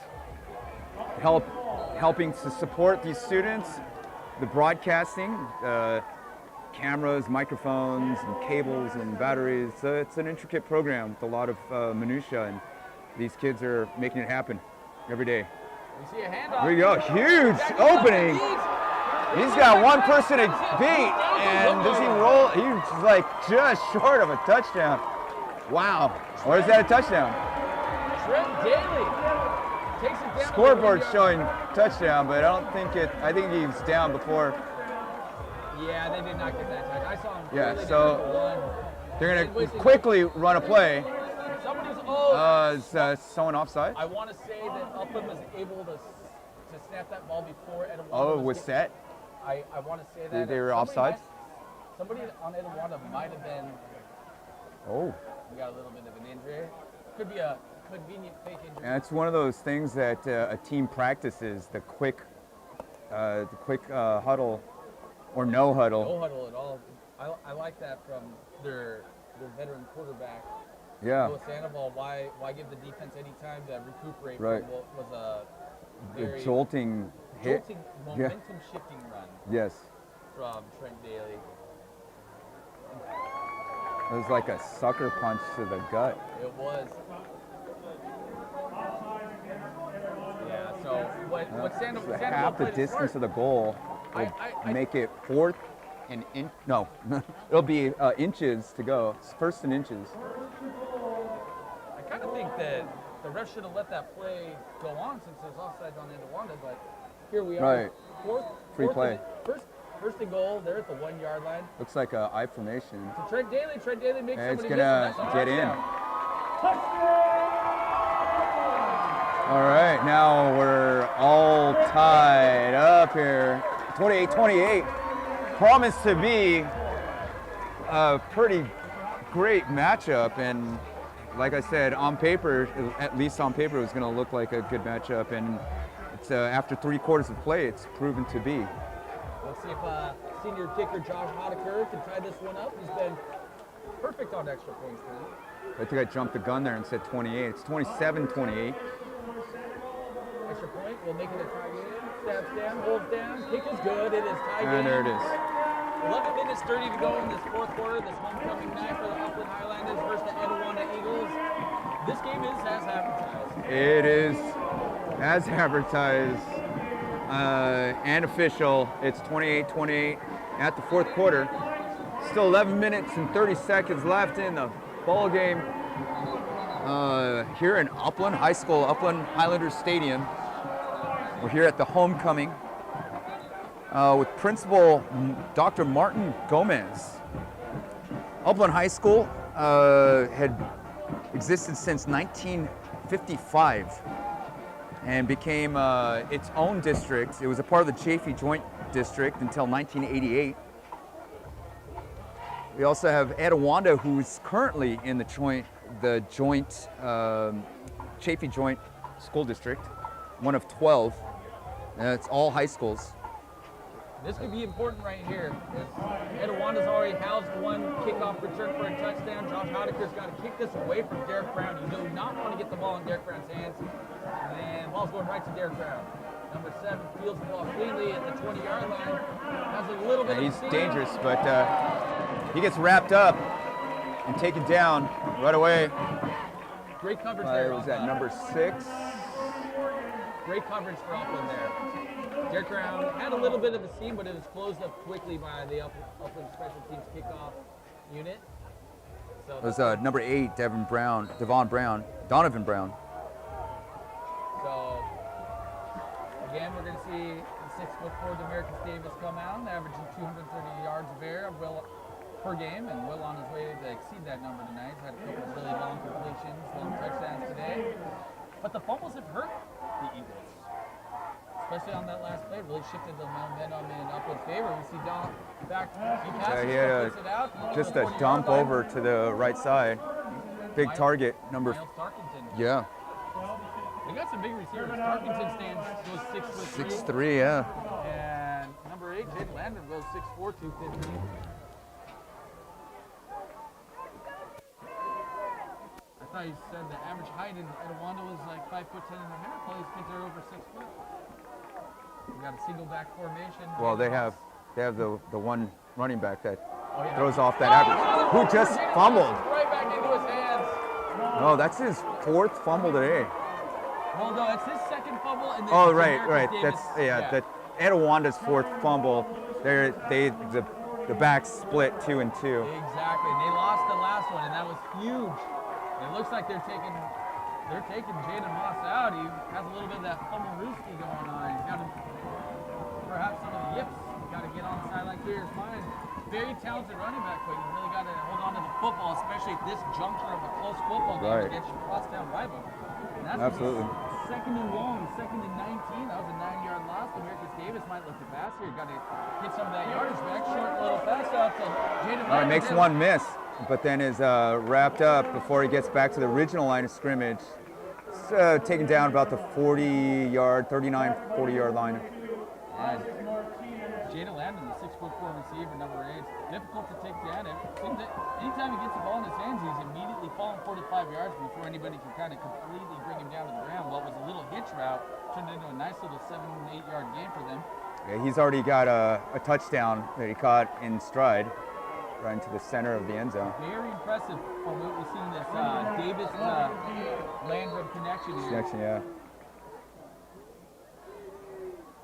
helping to support these students, the broadcasting, cameras, microphones, and cables and batteries. So it's an intricate program with a lot of minutia, and these kids are making it happen every day. We see a handoff. Here we go, huge opening. He's got one person to beat, and does he roll? He's like just short of a touchdown. Wow, or is that a touchdown? Trent Daly takes it down. Scoreboard showing touchdown, but I don't think it. I think he was down before. Yeah, they did not get that touch. I saw him. Yeah, really so down to one. they're gonna quickly run a play. Somebody's Is someone offside? I want to say that Upland was able to snap that ball before Etiwanda. Oh, it was set. I want to say that They were offside. Somebody on Etiwanda might have been. Oh. We got a little bit of an injury. Could be a convenient fake injury. And it's one of those things that a team practices, the quick huddle or no huddle. No huddle at all. I like that from their veteran quarterback. Yeah. Sandoval, why give the defense any time to recuperate Right. from what was a The very jolting hit. momentum shifting run Yes. from Trent Daly. It was like a sucker punch to the gut. It was. Yeah, so what Sandoval Half the played distance smart. of the goal will make it fourth and no, it'll be inches to go. It's first and inches. I kind of think that the ref should have let that play go on since there's offsides on Etiwanda, but here we are. Right. Fourth play. First and goal. They're at the 1 yard line. Looks like a I formation. So Trent Daly makes And it's somebody gonna miss, and that's a get in. touchdown. All right, now we're all tied up here. 28-28. Promised to be a pretty great matchup, and like I said, on paper, at least on paper, it was going to look like a good matchup, and it's after 3 quarters of play, it's proven to be. Let's see if senior kicker Josh Hodeker can tie this one up. He's been perfect on extra points tonight. I think I jumped the gun there and said 28. It's 27-28. Extra point, we'll make it a tie game. Stabs down, holds down, kick is good, it is tie game. And there it is. 11 minutes 30 to go in this fourth quarter, this homecoming night for the Upland Highlanders versus the Etiwanda Eagles. This game is as advertised. It is as advertised and official. It's 28-28 at the fourth quarter. Still 11 minutes and 30 seconds left in the ball game here in Upland High School, Upland Highlanders Stadium. We're here at the homecoming with Principal Dr. Martin Gomez. Upland High School had existed since 1955 and became its own district. It was a part of the Chaffee Joint District until 1988. We also have Etiwanda, who's currently in the joint Chaffee Joint School District, one of 12. It's all high schools. This could be important right here. Etiwanda's already housed one kickoff return for a touchdown. Josh Hodeker's got to kick this away from Derek Brown. You do not want to get the ball in Derek Brown's hands. And the ball's going right to Derek Brown. Number 7 fields the ball cleanly at the 20-yard line. Has a little bit He's dangerous, but he gets wrapped up and taken down right away. Great coverage there. Was that number 6? Great coverage for Upland there. Derek Brown had a little bit of a seam, but it was closed up quickly by the Upland Special Teams kickoff unit. So it was number 8, Donovan Brown. So again, we're going to see the 6'4" Demarcus Davis come out, averaging 230 yards of air per game, and Will on his way to exceed that number tonight. He's had a couple of really long completions, long touchdowns today. But the fumbles have hurt the Eagles, especially on that last play. Really shifted the momentum in Upland's favor. We see Dom back. He had just a dump over to the right side. Big target, number. Yeah. They got some big receivers. Tarkington goes 6'3". 6'3", yeah. And number 8, Jaden Landon, goes 6'4", 250. I thought you said the average height in Etiwanda was like 5'10" and a half. Well, these kids are over 6 foot. We got a single back formation. Well, they have the one running back that throws off that average, who just fumbled. Right back into his hands. No, that's his 4th fumble today. Well, no, it's his 2nd fumble. And right. Davis, That's Etiwanda's 4th fumble. The backs split 2 and 2. Exactly. And they lost the last one, and that was huge. It looks like they're taking Jaden Moss out. He has a little bit of that fumble-rooski going on. He's got to, perhaps some of the yips. He's got to get on the sideline, clear his mind. Very talented running back, but he's really got to hold on to the football, especially at this juncture of a close football game against your crosstown rival. And that's absolutely. 2nd and long, 2nd and 19. That was a 9-yard loss. Demarcus Davis might look to pass here. Got to get some of that yardage back. Short little pass out to Jaden. He makes one miss, but then is wrapped up before he gets back to the original line of scrimmage. Taken down about the 40-yard, 39, 40-yard line. And Jaden Landon, the 6'4" receiver, number 8, difficult to take down. It seems that anytime he gets the ball in his hands, he's immediately falling 45 yards before anybody can kind of completely bring him down to the ground. What was a little hitch route turned into a nice little 7- and 8-yard gain for them. Yeah, he's already got a touchdown that he caught in stride, right into the center of the end zone. Very impressive from what we've seen this Davis Landrum connection here. Yeah.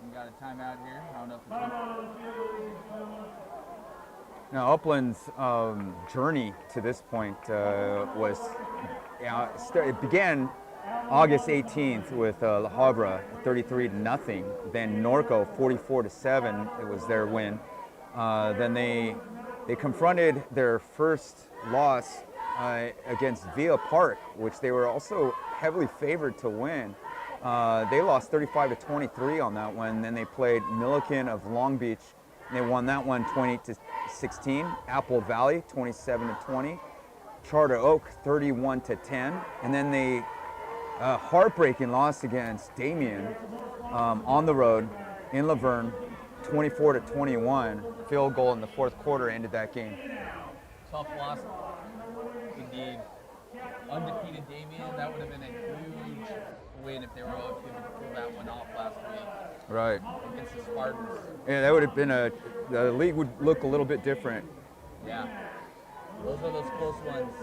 We got a timeout here. I don't know if it's Now, Upland's journey to this point was, it began August 18th with La Habra 33-0. Then Norco 44-7. It was their win. Then they confronted their first loss against Villa Park, which they were also heavily favored to win. They lost 35-23 on that one. Then they played Milliken of Long Beach. And they won that one 20-16. Apple Valley 27-20. Charter Oak 31-10. And then they heartbreaking loss against Damien on the road in Laverne, 24-21. Field goal in the 4th quarter ended that game. Tough loss, indeed. Undefeated Damien, that would have been a huge win if they were able to pull that one off last week. Right. Against the Spartans. Yeah, that would have been the league would look a little bit different. Yeah. Those are those close ones.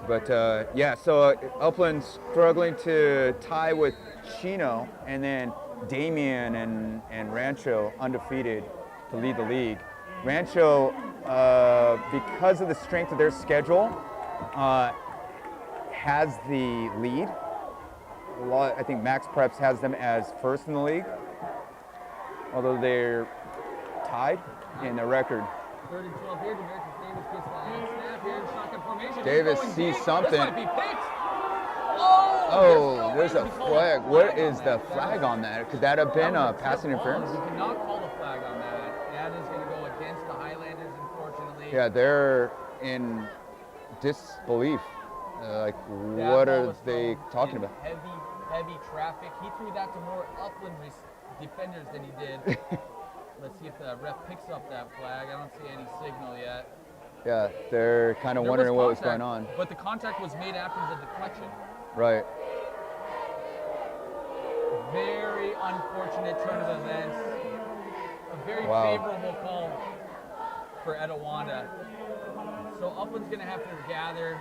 But yeah, so Upland's struggling to tie with Chino, and then Damien and Rancho undefeated to lead the league. Rancho, because of the strength of their schedule, has the lead. I think Max Preps has them as first in the league, although they're tied in their record. Third and 12 here. American Davis gets the snap here. Shotgun formation. Davis Going sees deep. something. This might be picked. Oh, there's a flag. What is the flag on that? Could that have been pass interference? We cannot call a flag on that. That is going to go against the Highlanders, unfortunately. Yeah, they're in disbelief. Like, That what ball are was they thrown talking in about? Heavy traffic. He threw that to more Upland defenders than he did. Let's see if the ref picks up that flag. I don't see any signal yet. Yeah, they're kind of There wondering what was contact, going on. But the contact was made after the deflection. Right. Very unfortunate turn of events. A very Wow. favorable call for Etiwanda. So Upland's going to have to gather.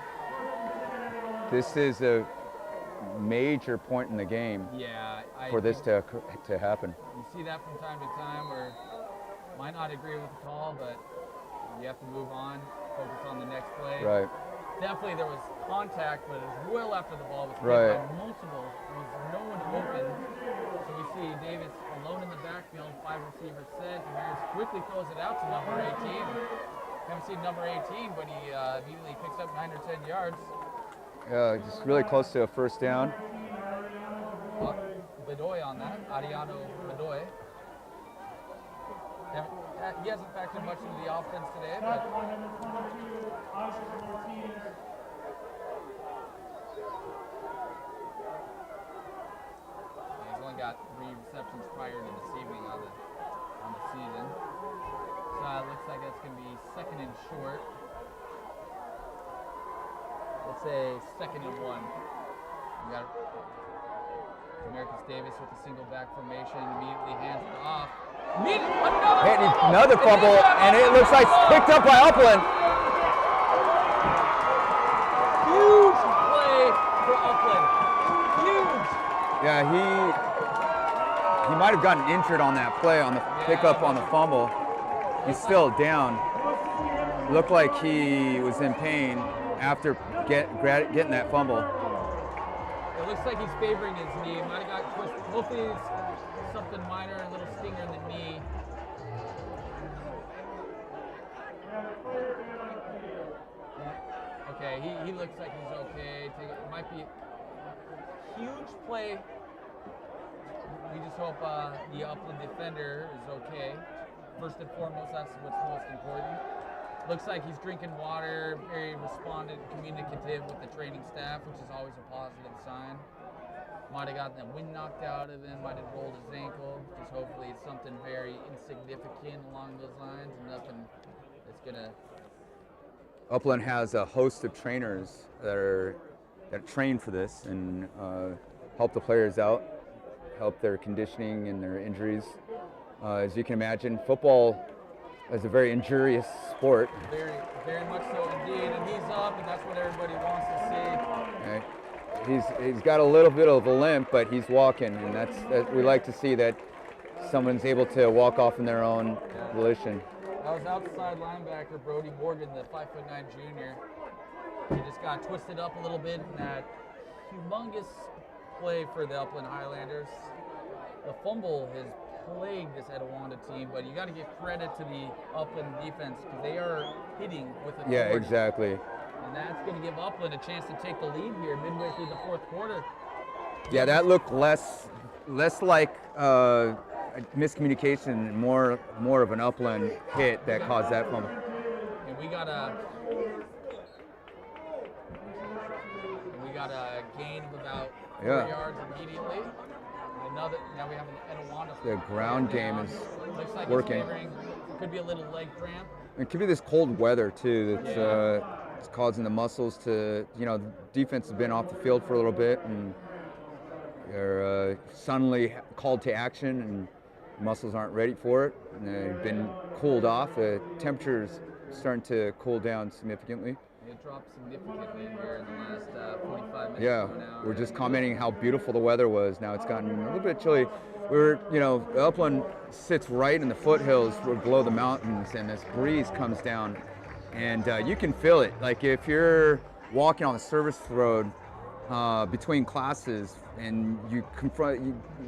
This is a major point in the game Yeah, for this to happen. You see that from time to time where might not agree with the call, but you have to move on, focus on the next play. Right. Definitely there was contact, but it was well after the ball was hit Right. by multiple. There was no one open. So we see Davis alone in the backfield, 5 receivers set. Harris quickly throws it out to number 18. Haven't seen number 18, but he immediately picks up 9 or 10 yards. Yeah, just really close to a first down. Bedoy on that, Ariano Bedoy. He hasn't factored much into the offense today, but he's only got 3 receptions prior to this evening on the season. So it looks like that's going to be second and short. Let's say second and 1. We got Americus Davis with a single back formation, immediately hands it off. Another fumble, and it looks like it's picked up by Upland. Huge play for Upland. Huge. Yeah, he might have gotten injured on that play, on the pickup on the fumble. He's still down. Looked like he was in pain after getting that fumble. It looks like he's favoring his knee. Might have got twisted. Hopefully it's something minor, a little stinger in the knee. Okay, he looks like he's okay. It might be a huge play. We just hope the Upland defender is okay. First and foremost, that's what's most important. Looks like he's drinking water, very respondent, communicative with the training staff, which is always a positive sign. Might have gotten the wind knocked out of him, might have rolled his ankle. Just hopefully it's something very insignificant along those lines, and nothing that's gonna. Upland has a host of trainers that train for this and help the players out, help their conditioning and their injuries. As you can imagine, football is a very injurious sport. Very, very much so indeed, and he's up, and that's what everybody wants to see. Okay. He's got a little bit of a limp, but he's walking, and that we like to see that someone's able to walk off in their own volition. That was outside linebacker Brody Morgan, the 5'9" junior. He just got twisted up a little bit in that humongous play for the Upland Highlanders. The fumble has plagued this Etiwanda team, but you got to give credit to the Upland defense because they are hitting with authority. Yeah, exactly. And that's going to give Upland a chance to take the lead here midway through the fourth quarter. Yeah, that looked less like miscommunication, more of an Upland hit that caused that fumble. And we got a gain of about 4 yards immediately. Now we have an Etiwanda. The ground game is looks like working. It's favoring, could be a little leg cramp. It could be this cold weather too that's it's causing the muscles to, the defense has been off the field for a little bit and they're suddenly called to action and muscles aren't ready for it. And they've been cooled off. The temperature's starting to cool down significantly. It dropped significantly here in the last 45 minutes. Yeah, we're just commenting how beautiful the weather was. Now it's gotten a little bit chilly. Upland sits right in the foothills below the mountains, and this breeze comes down, and you can feel it. Like if you're walking on the service road between classes, and you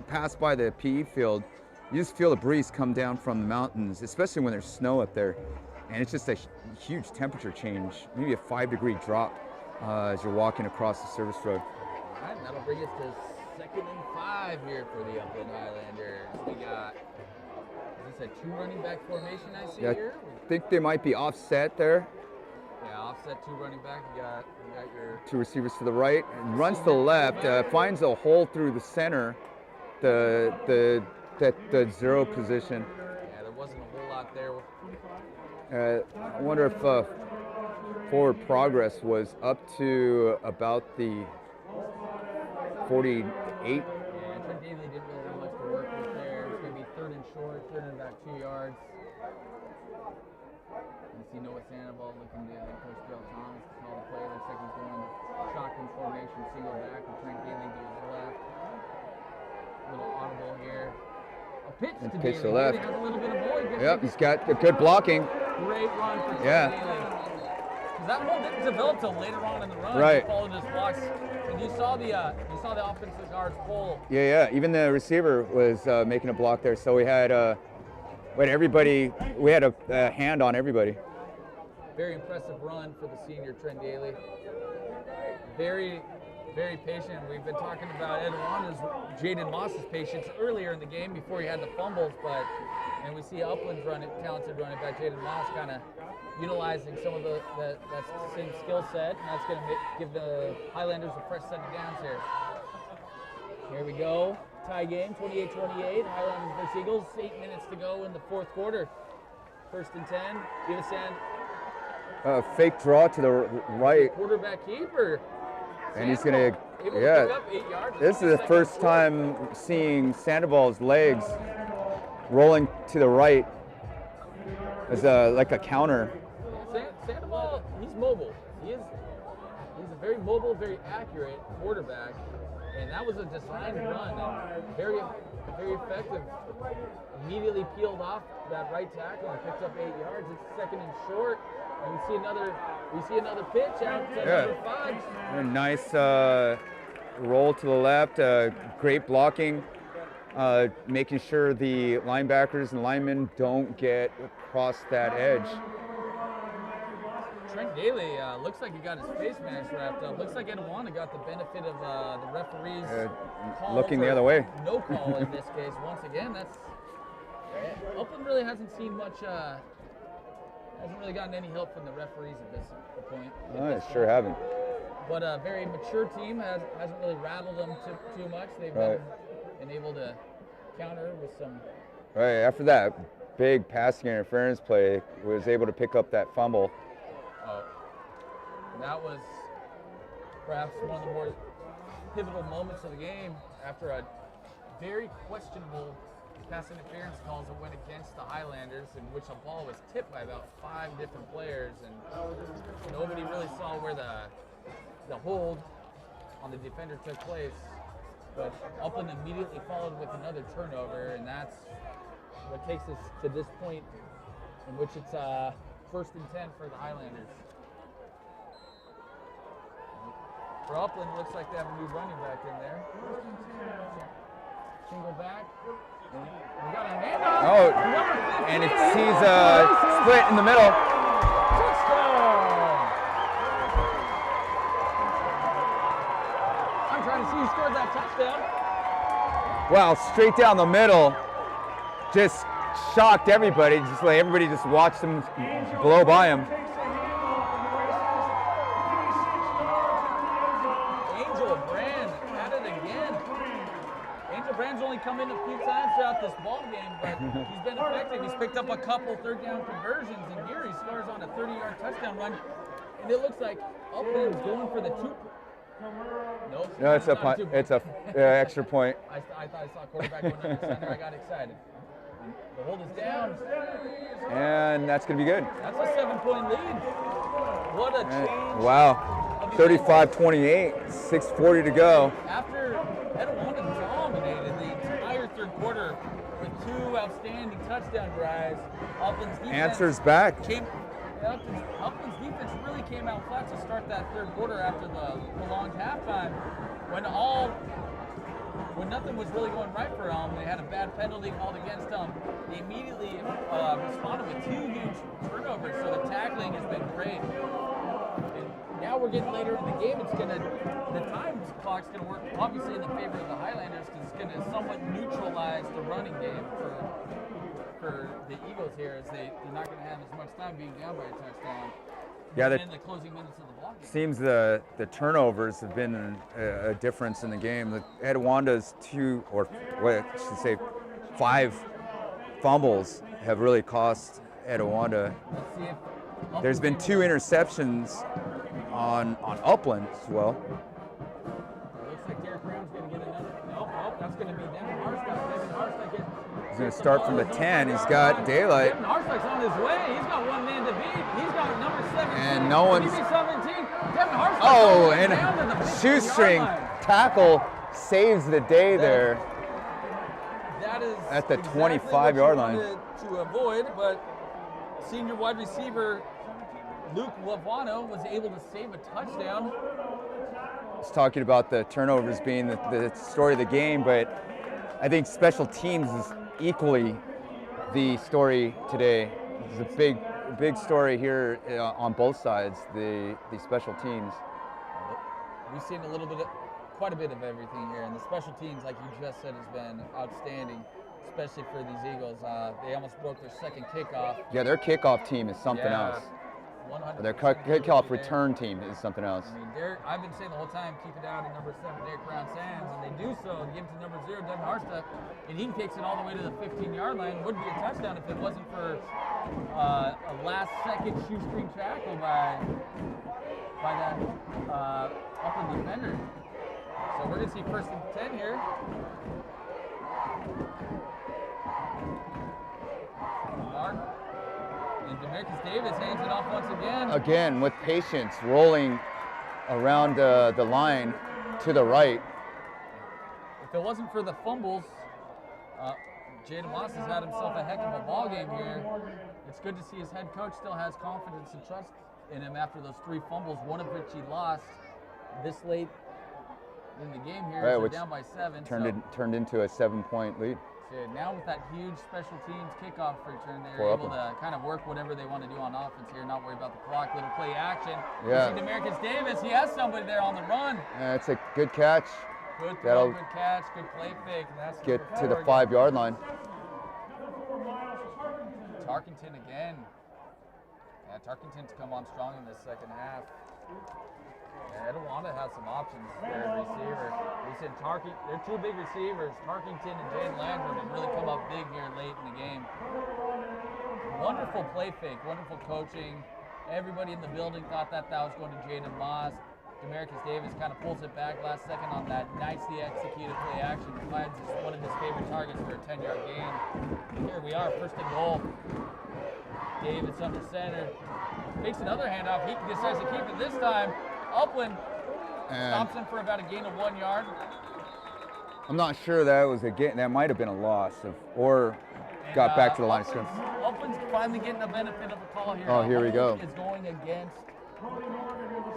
pass by the PE field, you just feel the breeze come down from the mountains, especially when there's snow up there. and it's just a huge temperature change, maybe a 5-degree drop as you're walking across the service road. All right, that'll bring us to 2nd and 5 here for the Upland Highlanders. We got, is this a 2 running back formation I see here? I think they might be offset there. Yeah, offset 2 running back. You got your 2 receivers to the right, and runs to the left, finds a hole through the center, the 0 position. Yeah, there wasn't a whole lot there. I wonder if forward progress was up to about the 48. Yeah, Trent Daly didn't really have much to work with there. It's going to be 3rd and short, 3rd and about 2 yards. You see Noah Sandoval looking to head coach Bill Thomas to call the play. Looks like he's going shotgun formation, single back with Trent Daly to his left. A little audible here. A pitch to Pitch Daly. to left. He has a little bit of void. Yep, he's got good blocking. Great run for Trent Daly. That hole didn't develop till later on in the run. Right. He followed his blocks. And you saw the offensive guards pull. Yeah. Even the receiver was making a block there. So we had everybody. We had a hand on everybody. Very impressive run for the senior Trent Daly. Very, very patient. We've been talking about Etiwanda's Jaden Moss's patience earlier in the game before he had the fumbles, and we see Upland's talented running back Jaden Moss kind of utilizing some of that same skill set, and that's going to give the Highlanders a fresh set of downs here. Here we go. Tie game, 28-28. Highlanders versus Eagles. 8 minutes to go in the 4th quarter. 1st and 10. Give us Fake draw to the right. Quarterback keeper. And he's gonna, pick up 8 yards. This is the first time seeing Sandoval's legs rolling to the right as like a counter. Sandoval, he's mobile. He's a very mobile, very accurate quarterback, and that was a designed run. And very, very effective. Immediately peeled off that right tackle and picked up 8 yards. It's 2nd and short. And we see another pitch out to number 5. A nice roll to the left, great blocking, making sure the linebackers and linemen don't get across that edge. Trent Daly looks like he got his face mask wrapped up. Looks like Etiwanda got the benefit of the referee's call looking the other way. No call in this case. Once again, Upland really hasn't seen much. Hasn't really gotten any help from the referees at this point. I sure haven't. But a very mature team hasn't really rattled them too much. They've been able to counter with some. Right after that big passing interference play, was able to pick up that fumble. That was perhaps one of the more pivotal moments of the game after a very questionable pass interference calls that went against the Highlanders, in which a ball was tipped by about 5 different players, and nobody really saw where the hold on the defender took place. But Upland immediately followed with another turnover, and that's what takes us to this point in which it's 1st and 10 for the Highlanders. For Upland, looks like they have a new running back in there. Single back. We got a handoff. And it sees a split in the middle. Touchdown! I'm trying to see who scored that touchdown. Wow, straight down the middle. Just shocked everybody. Just like everybody just watched him blow by him. Brand's only come in a few times throughout this ball game, but he's been effective. He's picked up a couple 3rd down conversions, and here he scores on a 30-yard touchdown run. And it looks like Upland's going for the 2. No, it's a extra point. I thought I saw a quarterback going under center. I got excited. The hold is down. And that's going to be good. That's a 7-point lead. What a change. Wow. 35-28, 6:40 to go. After Etiwanda dominated the entire 3rd quarter with 2 outstanding touchdown drives, Upland's defense Answers back. Upland's defense really came out flat to start that 3rd quarter after the prolonged halftime. When nothing was really going right for them, they had a bad penalty called against them. They immediately responded with 2 huge turnovers turnovers, so the tackling has been great. And now we're getting later in the game. The time clock's gonna work obviously in the favor of the Highlanders because it's gonna somewhat neutralize the running game for the Eagles here, as they're not gonna have as much time being down by a touchdown. Yeah, in the closing minutes of the ball game. Seems the turnovers have been a difference in the game. The Etiwanda's 5 fumbles have really cost Etiwanda. Let's see if There's been 2 interceptions on Upland as well. Looks like Derek Brown's going to get another. Nope, that's going to be Devin Harstock. Devin Harstock gets. He's going to start from the 10. He's got daylight. Devin Harstock's on his way. He's got one man to beat. He's got number 17. And no one's. 17. Devin Harstock. Oh, and a shoestring tackle saves the day there. That is at the exactly 25-yard line. To avoid, but senior wide receiver Luke Lavano was able to save a touchdown. He's talking about the turnovers being the story of the game, but I think special teams is equally the story today. It's a big story here on both sides, the special teams. We've seen quite a bit of everything here, and the special teams, like you just said, has been outstanding, especially for these Eagles. They almost broke their second kickoff. Yeah, their kickoff team is something else. 100%. Their kickoff return team is something else. I mean, I've been saying the whole time, keep it out of number 7, Derek Brown's hands, and they do so. They give it to number 0, Devin Harstock, and he takes it all the way to the 15-yard line. Would be a touchdown if it wasn't for a last-second shoestring tackle by that Upland defender. So we're going to see 1st and 10 here. Mark. And Demarcus Davis hands it off once again. Again, with patience, rolling around the line to the right. If it wasn't for the fumbles, Jaden Moss has had himself a heck of a ball game here. It's good to see his head coach still has confidence and trust in him after those 3 fumbles, one of which he lost this late in the game here. Right, so which down by 7. Turned into a 7-point lead. So now with that huge special teams kickoff return, they're able to kind of work whatever they want to do on offense here, not worry about the clock. Little play action. Yeah. You see Demarcus Davis, he has somebody there on the run. It's a good catch. Good throw, That'll good catch, good play fake. And that's get to the again. 5-yard line. Tarkington again. Yeah, Tarkington's come on strong in this second half. Yeah, Etiwanda has some options there at receiver. We said they're 2 big receivers. Tarkington and Jaden Landrum have really come up big here late in the game. Wonderful play fake, wonderful coaching. Everybody in the building thought that was going to Jaden Moss. Demarcus Davis kind of pulls it back last second on that nicely executed play action. Finds one of his favorite targets for a 10-yard gain. Here we are, 1st and goal. Davis under center. Makes another handoff. He decides to keep it this time. Upland stops him for about a gain of 1 yard. I'm not sure that was a gain. That might have been a loss, or got back to the line of scrimmage. Upland's finally getting the benefit of a call here. Oh, here we go. Is going against.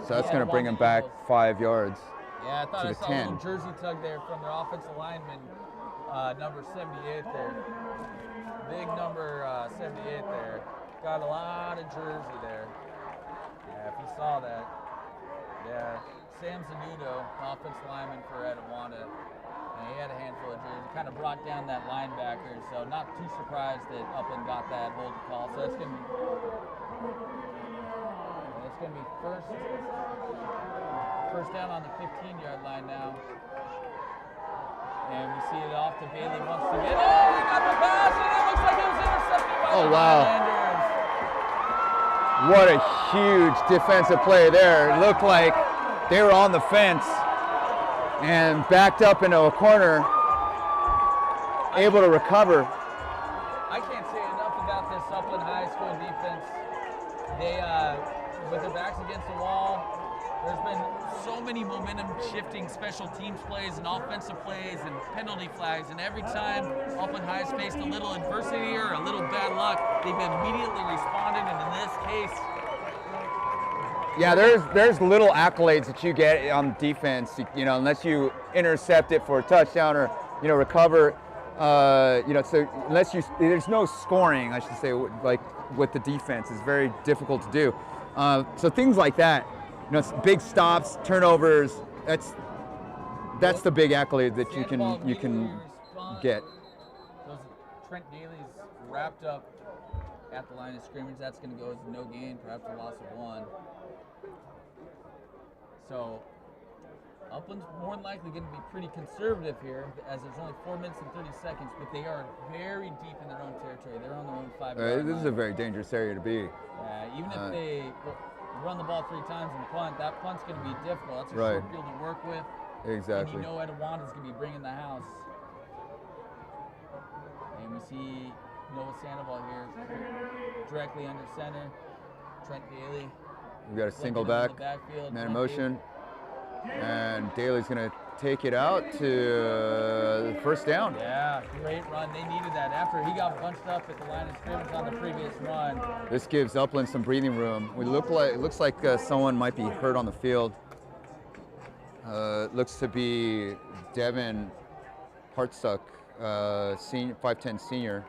So that's going to bring him back 5 yards. Yeah, I thought I to the saw 10. a little jersey tug there from their offensive lineman, number 78 there. Big number 78 there. Got a lot of jersey there. Yeah, if you saw that. Yeah, Sam Zanudo, offensive lineman for Etiwanda. And he had a handful of jerseys. Kind of brought down that linebacker, so not too surprised that Upland got that hold call. So it's going to be first down on the 15-yard line now. And we see it off to Bailey once again. Oh, he got the pass, and it looks like it was intercepted by the Highlanders. What a huge defensive play there. It looked like they were on the fence and backed up into a corner, able to recover. I can't say enough about this Upland High School defense. They, with their backs against the wall, there's been so many momentum-shifting special teams plays and offensive plays and penalty flags, and every time Upland High has faced a little adversity or a little bad luck, they've immediately responded, and in this case... Yeah, there's little accolades that you get on defense, unless you intercept it for a touchdown or, recover. So unless there's no scoring, I should say, like with the defense, is very difficult to do. So things like that, big stops, turnovers. That's the big accolade that you can get. Those Trent Daly's wrapped up at the line of scrimmage. That's going to go as no gain, perhaps a loss of 1. So Upland's more than likely going to be pretty conservative here, as there's only 4 minutes and 30 seconds, but they are very deep in their own territory. They're on their own 5-yard line. This is a very dangerous area to be. Even if they run the ball 3 times and punt, that punt's going to be difficult. That's a short field to work with. Exactly. And Etiwanda's going to be bringing the house. And we see Noah Sandoval here directly under center. Trent Daly. We got a single back, man in motion. And Daly's going to take it out to the first down. Yeah, great run. They needed that after he got bunched up at the line of scrimmage on the previous run. This gives Upland some breathing room. It looks like someone might be hurt on the field. Looks to be Devin Hartsuck, 5'10" senior.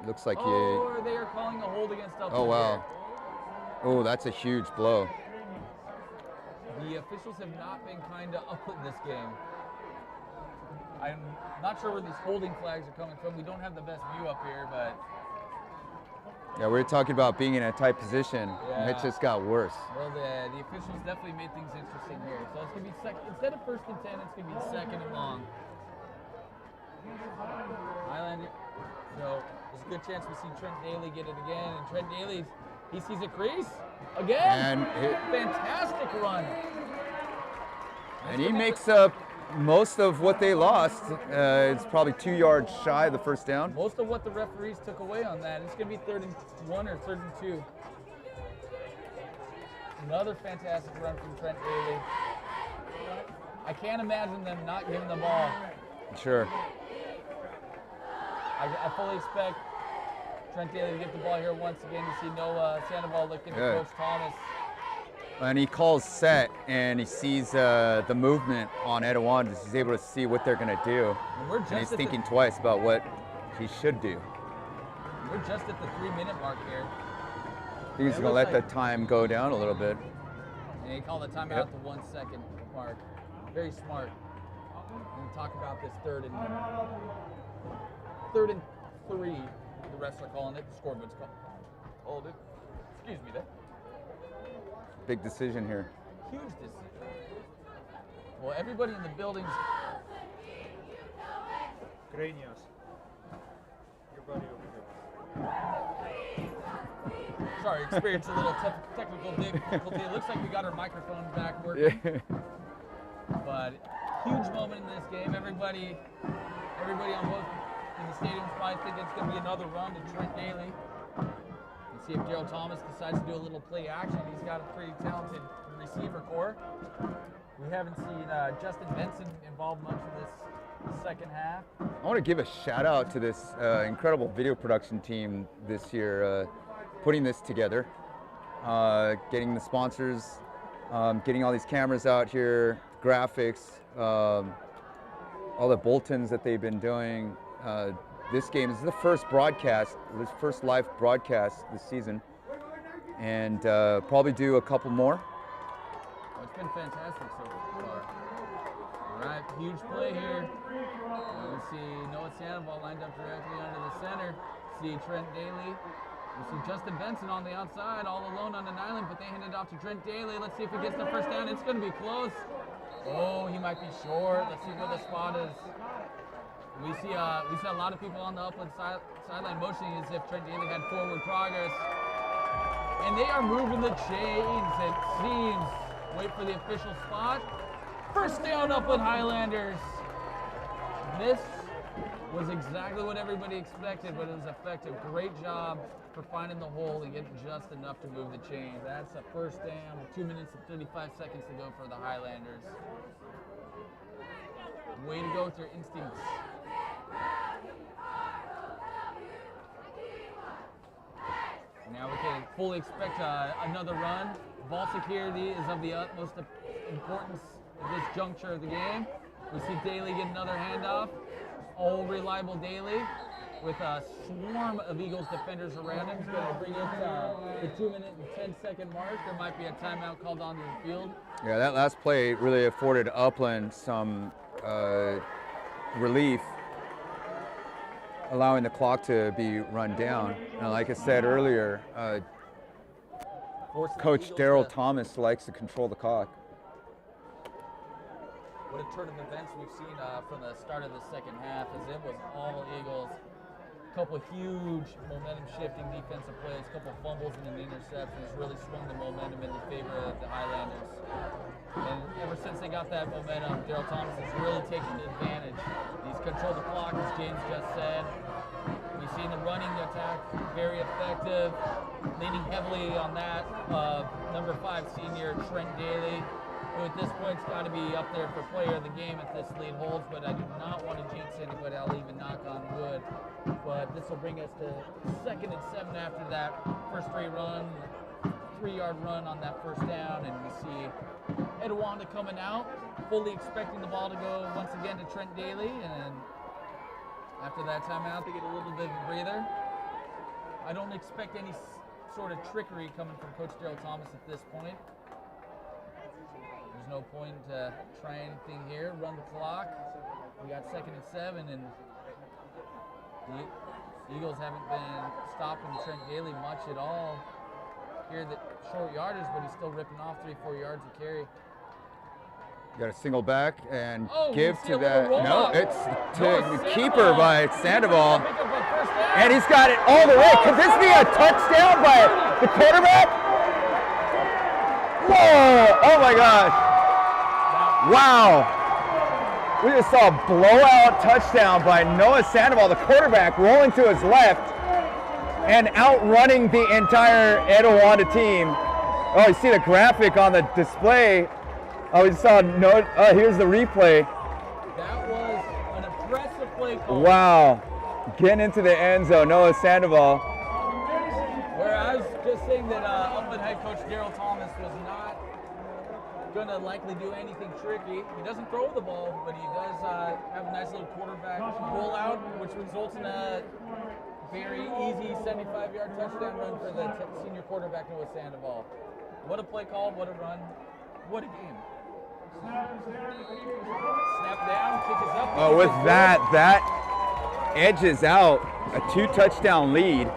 Looks like they are calling a hold against Upland. Oh, wow. Oh, that's a huge blow. The officials have not been kind to Upland this game. I'm not sure where these holding flags are coming from. We don't have the best view up here, but... Yeah, we were talking about being in a tight position, and it just got worse. Well, the officials definitely made things interesting here. So it's going to be instead of 1st and 10, it's going to be 2nd and long. Highlander. So there's a good chance we see Trent Daly get it again, and Trent Daly, he sees a crease again. And fantastic run. And he makes up most of what they lost. It's probably 2 yards shy of the first down. Most of what the referees took away on that. It's going to be 3rd and 1 or 3rd and 2. Another fantastic run from Trent Daly. I can't imagine them not giving the ball. Sure. I fully expect Trent Daly to get the ball here once again. You see Noah Sandoval looking at Coach Thomas. And he calls set, and he sees the movement on Etiwanda. He's able to see what they're going to do. And he's thinking twice about what he should do. We're just at the 3-minute mark here. I think he's going to let the time go down a little bit. And he called the timeout at the 1 second mark. Very smart. And talk about this 3rd and 3. The refs are calling it. The scoreboard's called it. Excuse me there. Big decision here. Huge decision. Well, everybody in the building's... Great news. Your buddy over here. Sorry, experienced a little technical difficulty. It looks like we got our microphone back working. Yeah. But huge moment in this game. Everybody on both in the stadium's probably think it's going to be another run to Trent Daly. See if Gerald Thomas decides to do a little play action. He's got a pretty talented receiver core. We haven't seen Justin Benson involved much in this second half. I want to give a shout out to this incredible video production team this year, putting this together, getting the sponsors, getting all these cameras out here, graphics, all the bulletins that they've been doing. This game is the first live broadcast this season, and probably do a couple more. Well, it's been fantastic so far. All right, huge play here. We see Noah Sandoval lined up directly under the center. See Trent Daly. We see Justin Benson on the outside, all alone on an island, but they hand it off to Trent Daly. Let's see if he gets the first down. It's going to be close. Oh, he might be short. Let's see where the spot is. We see a lot of people on the Upland sideline motioning as if Trent Daly had forward progress. And they are moving the chains, it seems. Wait for the official spot. First down, Upland Highlanders. This was exactly what everybody expected, but it was effective. Great job for finding the hole and getting just enough to move the chains. That's a first down with 2 minutes and 35 seconds to go for the Highlanders. Way to go with your instincts. Now we can fully expect another run. Ball security is of the utmost importance at this juncture of the game. We see Daly get another handoff. all reliable daily with a swarm of Eagles defenders around him. He's going to bring it the 2-minute and 10-second mark. There might be a timeout called onto the field. Yeah, that last play really afforded Upland some relief, allowing the clock to be run down. And like I said earlier, Coach Daryl Thomas likes to control the clock. What a turn of events we've seen from the start of the second half, as it was all Eagles. A couple huge momentum-shifting defensive plays, a couple fumbles and an interception has really swung the momentum in the favor of the Highlanders. And ever since they got that momentum, Daryl Thomas has really taken advantage. He's controlled the clock, as James just said. We've seen the running attack very effective, leaning heavily on that. Number 5 senior Trent Daly, who at this point's got to be up there for player of the game if this lead holds, but I do not want to jinx anybody. I'll even knock on wood. But this will bring us to 2nd and 7 after that first 3-yard run on that first down, and we see Etiwanda coming out, fully expecting the ball to go once again to Trent Daly, and after that timeout, they get a little bit of a breather. I don't expect any sort of trickery coming from Coach Daryl Thomas at this point. There's no point to try anything here. Run the clock. We got 2nd and 7, and the Eagles haven't been stopping Trent Daly much at all. Here, the short yardage, but he's still ripping off 3-4 yards of carry. You got a single back and Oh, give we see to a little that. roll No, up. it's to No, the Sandoval. keeper by Sandoval. Pick up a first down. And he's got it all the way. Could this be a touchdown by the quarterback? Whoa! Oh my gosh! Wow! We just saw a blowout touchdown by Noah Sandoval, the quarterback, rolling to his left and outrunning the entire Etiwanda team. Oh, you see the graphic on the display. Oh, we saw here's the replay. That was an impressive play call. Wow. Getting into the end zone, Noah Sandoval. Where I was just saying that Upland head coach Daryl Thomas was not going to likely do anything tricky. He doesn't throw the ball, but he does have a nice little quarterback rollout, which results in a very easy 75-yard touchdown run for the senior quarterback Noah Sandoval. What a play call, what a run, what a game. Snap down, kick is up. Oh, with that edges out a 2-touchdown lead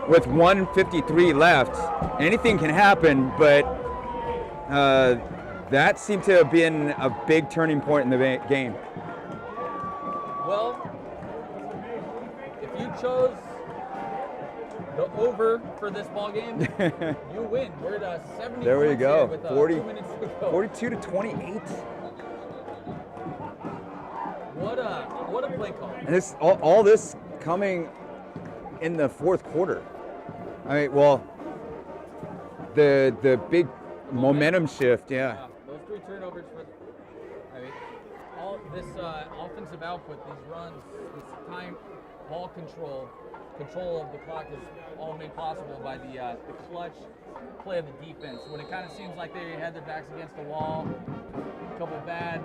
with 1:53 left. Anything can happen, but that seemed to have been a big turning point in the game. Well, if you chose the over for this ball game, you win. We're at 70 There we points go. here with 40, 2 minutes to go. 42 to 28. What a play call. And this all this coming in the fourth quarter. I mean, well, the big momentum shift, yeah. Those 3 turnovers for, all this offensive output, these runs, this time, ball control of the clock is all made possible by the clutch play of the defense. When it kind of seems like they had their backs against the wall, a couple bad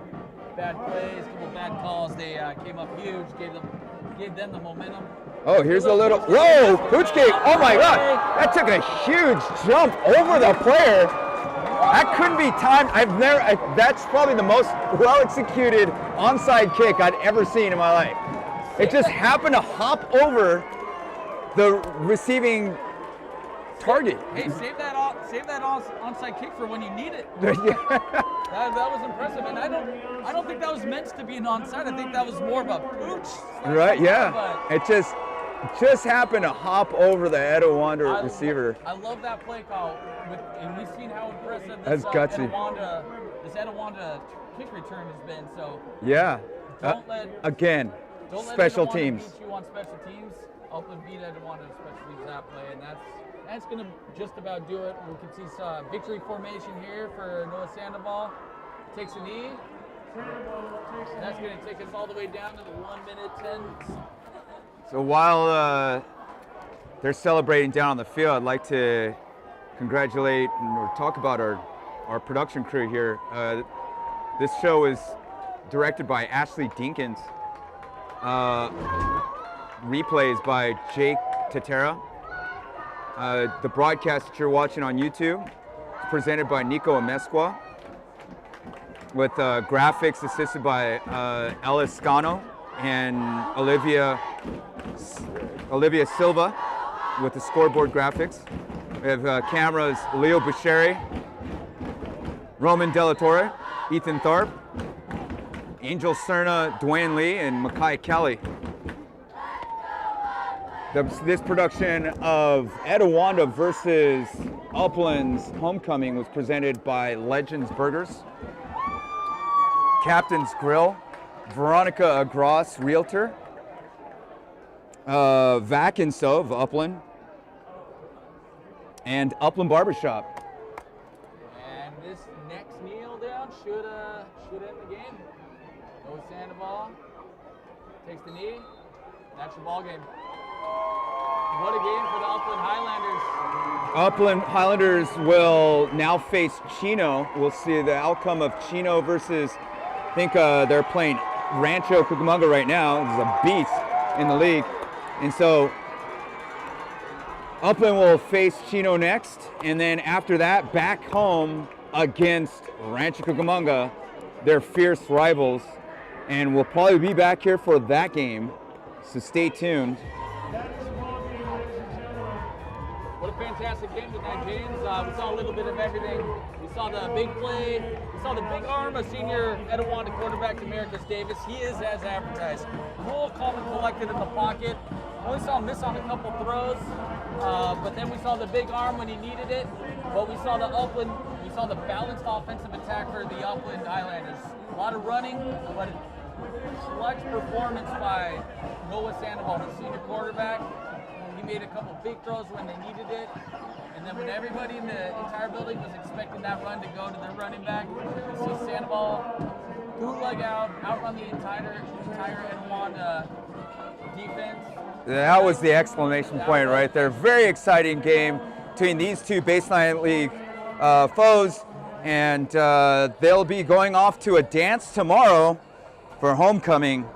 plays, a couple bad calls, they came up huge, gave them the momentum. Oh, here's a little, whoa, pooch kick. Oh my God, that took a huge jump over the player. That couldn't be timed. That's probably the most well-executed onside kick I'd ever seen in my life. It just happened to hop over the receiving target. Hey, save that onside kick for when you need it. Yeah. That was impressive, and I don't think that was meant to be an onside. I think that was more of a pooch. Right? Yeah. It just happened to hop over the Etiwanda receiver. I love that play call, and we've seen how impressive That's gutsy. This Etiwanda kick return has been. So Yeah. don't let special Etiwanda teams. beat you on special teams. Upland beat Etiwanda on special teams that play, and that's going to just about do it. We can see some victory formation here for Noah Sandoval. Takes a knee. That's going to take us all the way down to the 1 minute 10. So while they're celebrating down on the field, I'd like to congratulate or talk about our production crew here. This show is directed by Ashley Dinkins. replays by Jake Tatera. The broadcast that you're watching on YouTube is presented by Nico Amezcua, with graphics assisted by Ellis Scano and Olivia Silva with the Scoreboard graphics. We have cameras Leo Buccheri, Roman Della Torre, Ethan Tharp, Angel Cerna, Dwayne Lee, and Makai Kelly. This production of Etiwanda versus Upland's Homecoming was presented by Legends Burgers, Captain's Grill, Veronica Gross Realtor, Vac and So of Upland, and Upland Barbershop. And this next kneel down should end the game. Noah Sandoval takes the knee. That's your ball game. What a game for the Upland Highlanders. Upland Highlanders will now face Chino. We'll see the outcome of Chino versus, I think they're playing Rancho Cucamonga right now. This is a beast in the league. And so Upland will face Chino next, and then after that, back home against Rancho Cucamonga, their fierce rivals. And we'll probably be back here for that game, so stay tuned. What a fantastic game tonight, James. We saw a little bit of everything. We saw the big play. We saw the big arm of senior Etiwanda quarterback Demarcus Davis. He is as advertised. Cool, calm, and collected in the pocket. Only saw him miss on a couple throws, but then we saw the big arm when he needed it. But we saw the balanced offensive attack for the Upland Highlanders. A lot of running, but a select performance by Noah Sandoval, the senior quarterback. He made a couple big throws when they needed it. And then when everybody in the entire building was expecting that run to go to their running back, you see Sandoval bootleg outrun the entire Etiwanda defense. That was the exclamation point right there. Very exciting game between these two Baseline League foes. And they'll be going off to a dance tomorrow for homecoming.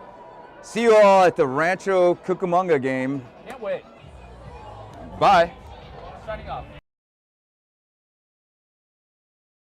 See you all at the Rancho Cucamonga game. Can't wait. Bye. Signing off.